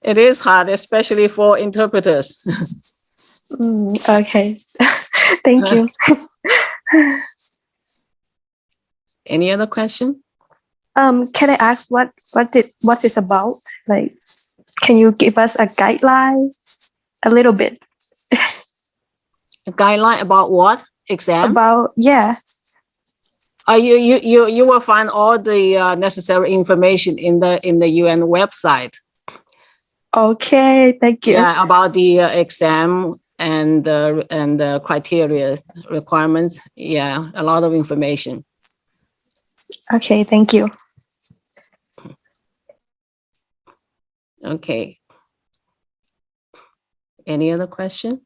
It is hard, especially for interpreters. Okay. Thank you. Any other question? Can I ask what it's about? Like, can you give us a guideline? A little bit. A guideline about what? Exam? About, yeah. You will find all the necessary information in the UN website. Okay, thank you. Yeah, about the exam and the criteria requirements. Yeah, a lot of information. Okay, thank you. Okay. Any other question?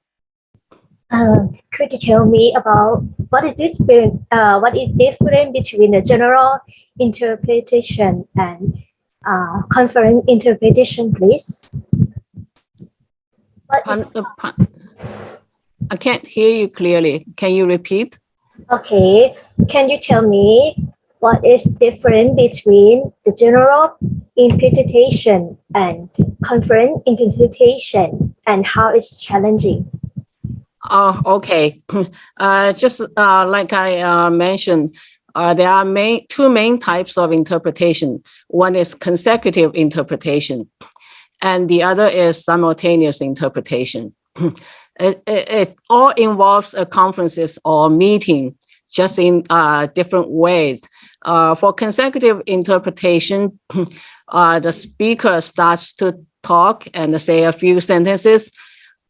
Could you tell me about what is different between the general interpretation and conference interpretation, please? I can't hear you clearly. Can you repeat? Okay. Can you tell me what is different between the general interpretation and conference interpretation and how it's challenging? Okay. Just like I mentioned, there are two main types of interpretation. One is consecutive interpretation, and the other is simultaneous interpretation. It all involves conferences or meeting, just in different ways. For consecutive interpretation, the speaker starts to talk and say a few sentences,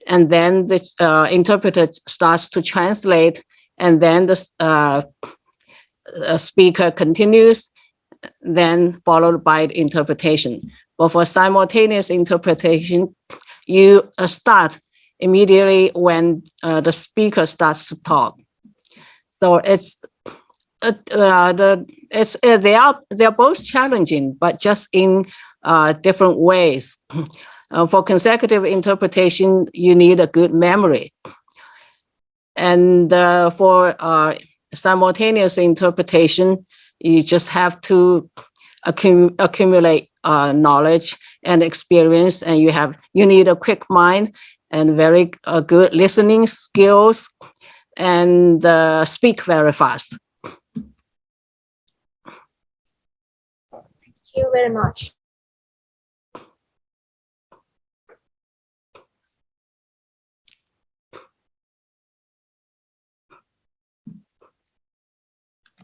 and then the interpreter starts to translate, and then the speaker continues, then followed by the interpretation. But for simultaneous interpretation, you start immediately when the speaker starts to talk. So they are both challenging, but just in different ways. For consecutive interpretation, you need a good memory. And for simultaneous interpretation, you just have to accumulate knowledge and experience, and you need a quick mind and very good listening skills, and speak very fast. you very much.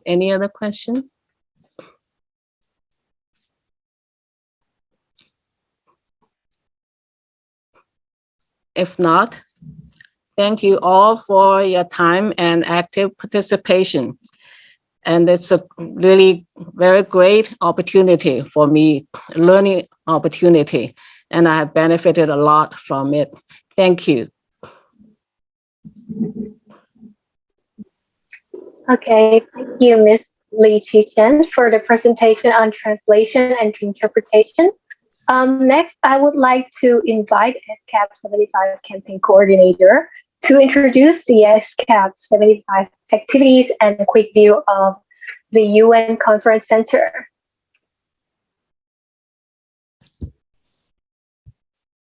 Any other question? If not, thank you all for your time and active participation. And it's a really very great opportunity for me, learning opportunity, and I have benefited a lot from it. Thank you. Okay, thank you, Ms. Lee Chi-chen, for the presentation on translation and interpretation. Next, I would like to invite ESCAP75 campaign coordinator to introduce the ESCAP75 activities and a quick view of the UN Conference Center.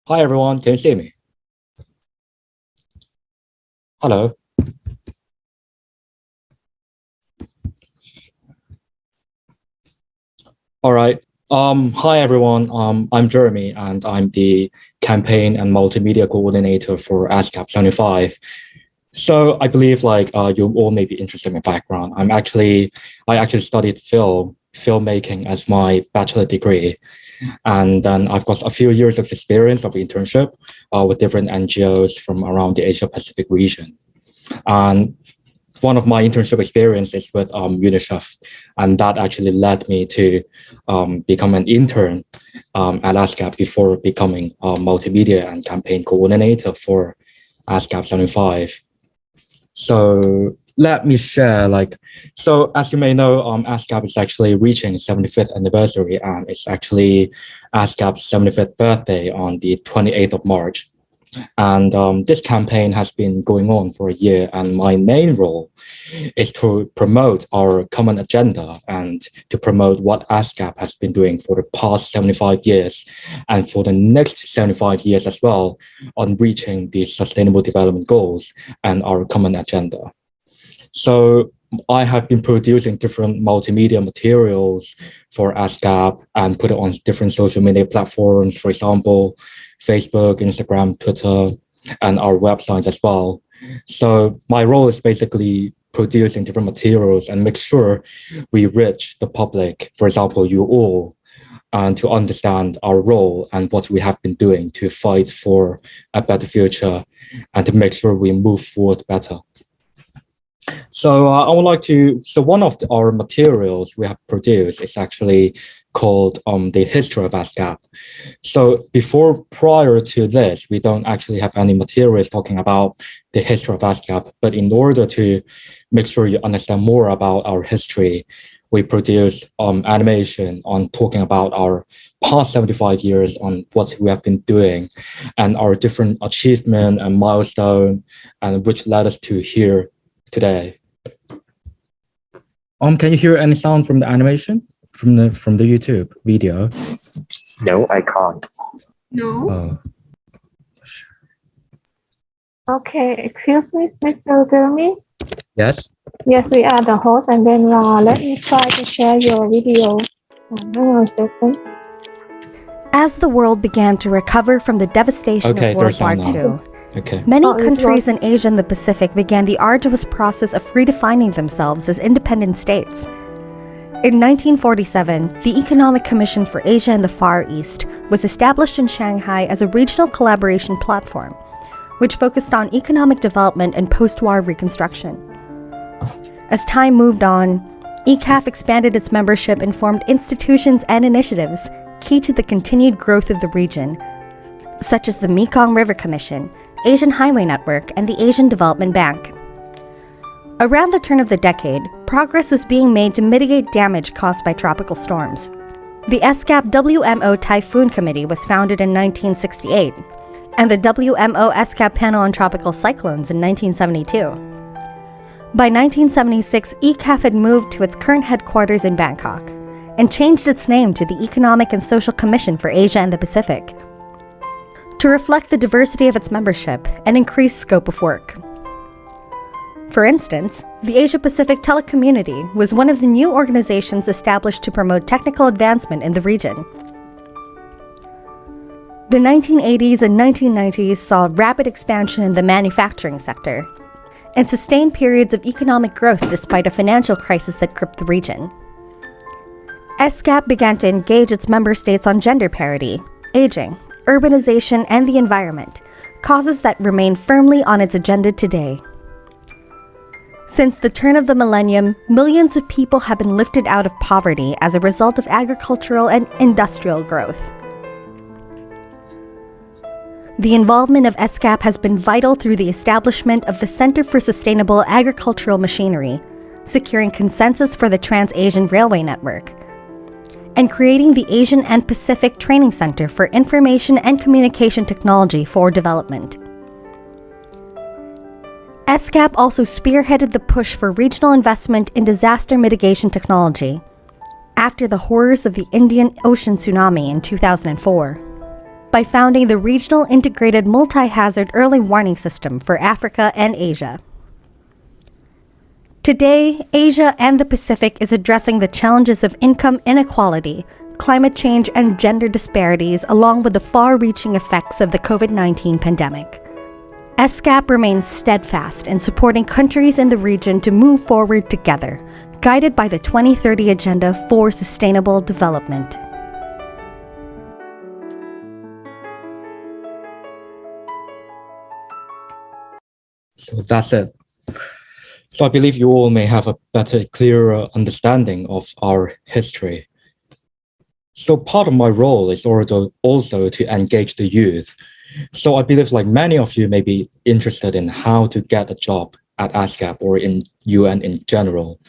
Hi everyone, can you see me? Hello. All right. Hi everyone. I'm Jeremy and I'm the campaign and multimedia coordinator for ESCAP75. So I believe you all may be interested in my background. I actually studied filmmaking as my bachelor degree. And then I've got a few years of experience of internship with different NGOs from around the Asia Pacific region. And one of my internship experiences with UNICEF, and that actually led me to become an intern at ESCAP before becoming a multimedia and campaign coordinator for ESCAP75. So let me share, so as you may know, ESCAP is actually reaching 75th anniversary, and it's actually ESCAP's 75th birthday on the 28th of March. And this campaign has been going on for a year, and my main role is to promote our common agenda and to promote what ESCAP has been doing for the past 75 years and for the next 75 years as well on reaching the Sustainable Development Goals and our common agenda. So I have been producing different multimedia materials for ESCAP and put it on different social media platforms, for example, Facebook, Instagram, Twitter, and our websites as well. So my role is basically producing different materials and make sure we reach the public, for example, you all, and to understand our role and what we have been doing to fight for a better future and to make sure we move forward better. So I would like to, so one of our materials we have produced is actually called the History of Ascap. So prior to this, we don't actually have any materials talking about the history of Ascap, but in order to make sure you understand more about our history, we produce animation on talking about our past 75 years on what we have been doing and our different achievement and milestone, and which led us to here today. Can you hear any sound from the animation? From the YouTube video? No, I can't. No. Okay, excuse me, Mr. Jeremy. Yes. Yes, we are the host, and then let me try to share your video. Hang on a second. As the world began to recover from the devastation of World War II, many countries in Asia and the Pacific began the arduous process of redefining themselves as independent states. In 1947, the Economic Commission for Asia and the Far East was established in Shanghai as a regional collaboration platform, which focused on economic development and post-war reconstruction. As time moved on, ECAF expanded its membership and formed institutions and initiatives key to the continued growth of the region, such as the Mekong River Commission, Asian Highway Network, and the Asian Development Bank. Around the turn of the decade, progress was being made to mitigate damage caused by tropical storms. The ESCAP WMO Typhoon Committee was founded in 1968, and the WMO ESCAP Panel on Tropical Cyclones in 1972. By 1976, ECAF had moved to its current headquarters in Bangkok and changed its name to the Economic and Social Commission for Asia and the Pacific to reflect the diversity of its membership and increased scope of work. For instance, the Asia-Pacific Telecommunity was one of the new organizations established to promote technical advancement in the region. The 1980s and 1990s saw rapid expansion in the manufacturing sector and sustained periods of economic growth despite a financial crisis that gripped the region. ESCAP began to engage its member states on gender parity, aging, urbanization, and the environment, causes that remain firmly on its agenda today. Since the turn of the millennium, millions of people have been lifted out of poverty as a result of agricultural and industrial growth. The involvement of ESCAP has been vital through the establishment of the Center for Sustainable Agricultural Machinery, securing consensus for the Trans-Asian Railway Network, and creating the Asian and Pacific Training Center for Information and Communication Technology for Development. ESCAP also spearheaded the push for regional investment in disaster mitigation technology after the horrors of the Indian Ocean tsunami in 2004. By founding the Regional Integrated Multi-Hazard Early Warning System for Africa and Asia. Today, Asia and the Pacific is addressing the challenges of income inequality, climate change, and gender disparities, along with the far-reaching effects of the COVID-19 pandemic. ESCAP remains steadfast in supporting countries in the region to move forward together, guided by the 2030 Agenda for Sustainable Development. So that's it. So I believe you all may have a better, clearer understanding of our history. So part of my role is also to engage the youth. So I believe like many of you may be interested in how to get a job at ASCAP or in UN in general.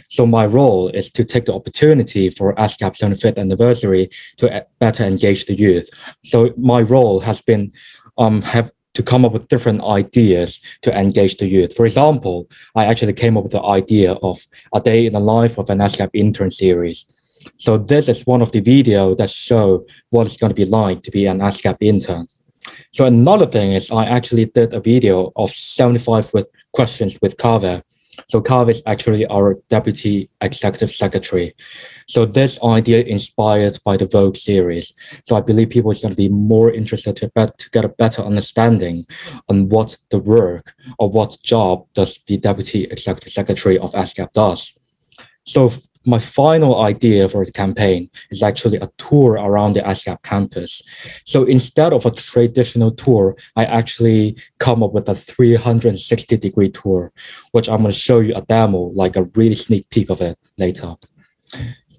So my role is to take the opportunity for ASCAP 75th anniversary to better engage the youth. So my role has been to come up with different ideas to engage the youth. For example, I actually came up with the idea of a day in the life of an ASCAP intern series. So this is one of the videos that show what it's going to be like to be an ASCAP intern. So another thing is I actually did a video of 75 questions with Kaveh. So Kaveh is actually our Deputy Executive Secretary. So this idea inspired by the Vogue series. So I believe people are going to be more interested to get a better understanding on what the work or what job does the Deputy Executive Secretary of ASCAP does. So my final idea for the campaign is actually a tour around the ASCAP campus. So instead of a traditional tour, I actually come up with a 360-degree tour, which I'm going to show you a demo, like a really sneak peek of it later.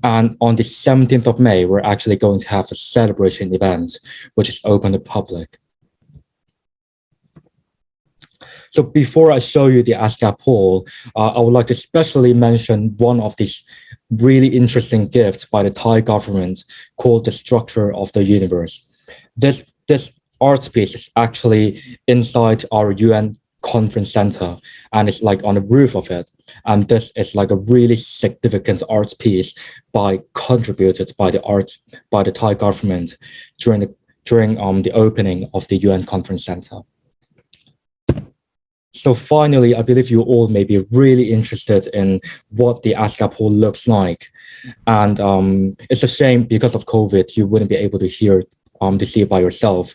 And on the 17th of May, we're actually going to have a celebration event, which is open to public. So before I show you the ASCAP hall, I would like to especially mention one of these really interesting gifts by the Thai government called The Structure of the Universe. This art piece is actually inside our UN conference center, and it's like on the roof of it. And this is like a really significant art piece contributed by the Thai government during the opening of the UN conference center. So finally, I believe you all may be really interested in what the ASCAP hall looks like. And it's a shame because of COVID, you wouldn't be able to see it by yourself,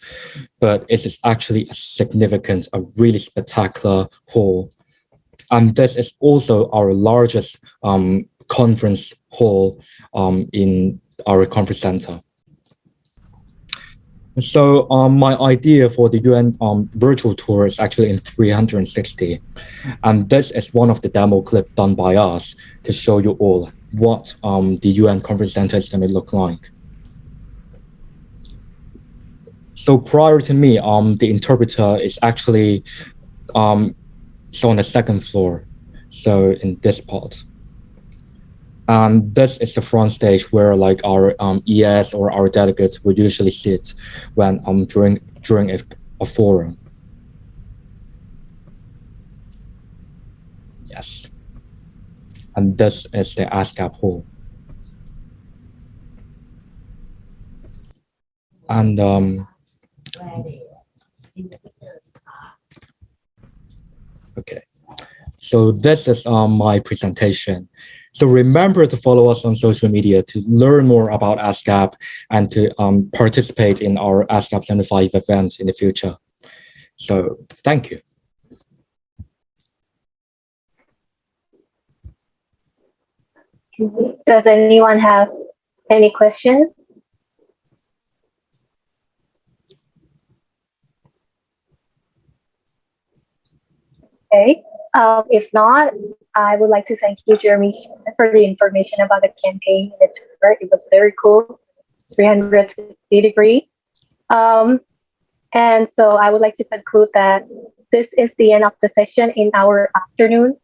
but it is actually a really spectacular hall. And this is also our largest conference hall in our conference center. So my idea for the UN virtual tour is actually in 360. And this is one of the demo clips done by us to show you all what the UN conference center is going to look like. So prior to me, the interpreter is actually on the second floor, so in this part. And this is the front stage where like our ES or our delegates would usually sit when during a forum. Yes. And this is the ASCAP hall. And okay. So this is my presentation. So remember to follow us on social media to learn more about ASCAP and to participate in our ASCAP75 events in the future. So thank you. Does anyone have any questions? Okay. If not, I would like to thank you, Jeremy, for the information about the campaign and the tour. It was very cool, 360-degree. And so I would like to conclude that this is the end of the session in our afternoon.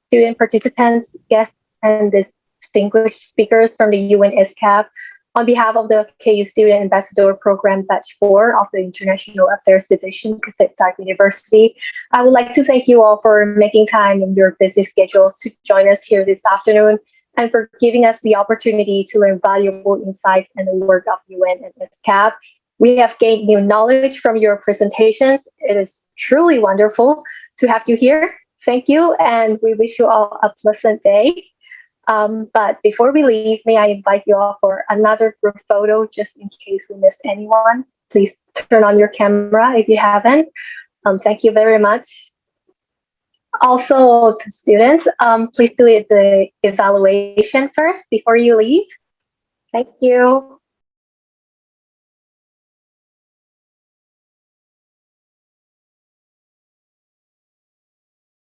Student participants, guests, and distinguished speakers from the UNESCAP, on behalf of the KU Student Ambassador Program Batch 4 of the International Affairs Division, KUSAm University, I would like to thank you all for making time in your busy schedules to join us here this afternoon and for giving us the opportunity to learn valuable insights in the work of UN and ESCAP. We have gained new knowledge from your presentations. It is truly wonderful to have you here. Thank you, and we wish you all a pleasant day. But before we leave, may I invite you all for another group photo, just in case we miss anyone. Please turn on your camera if you haven't. Thank you very much. Also, students, please do the evaluation first before you leave. Thank you.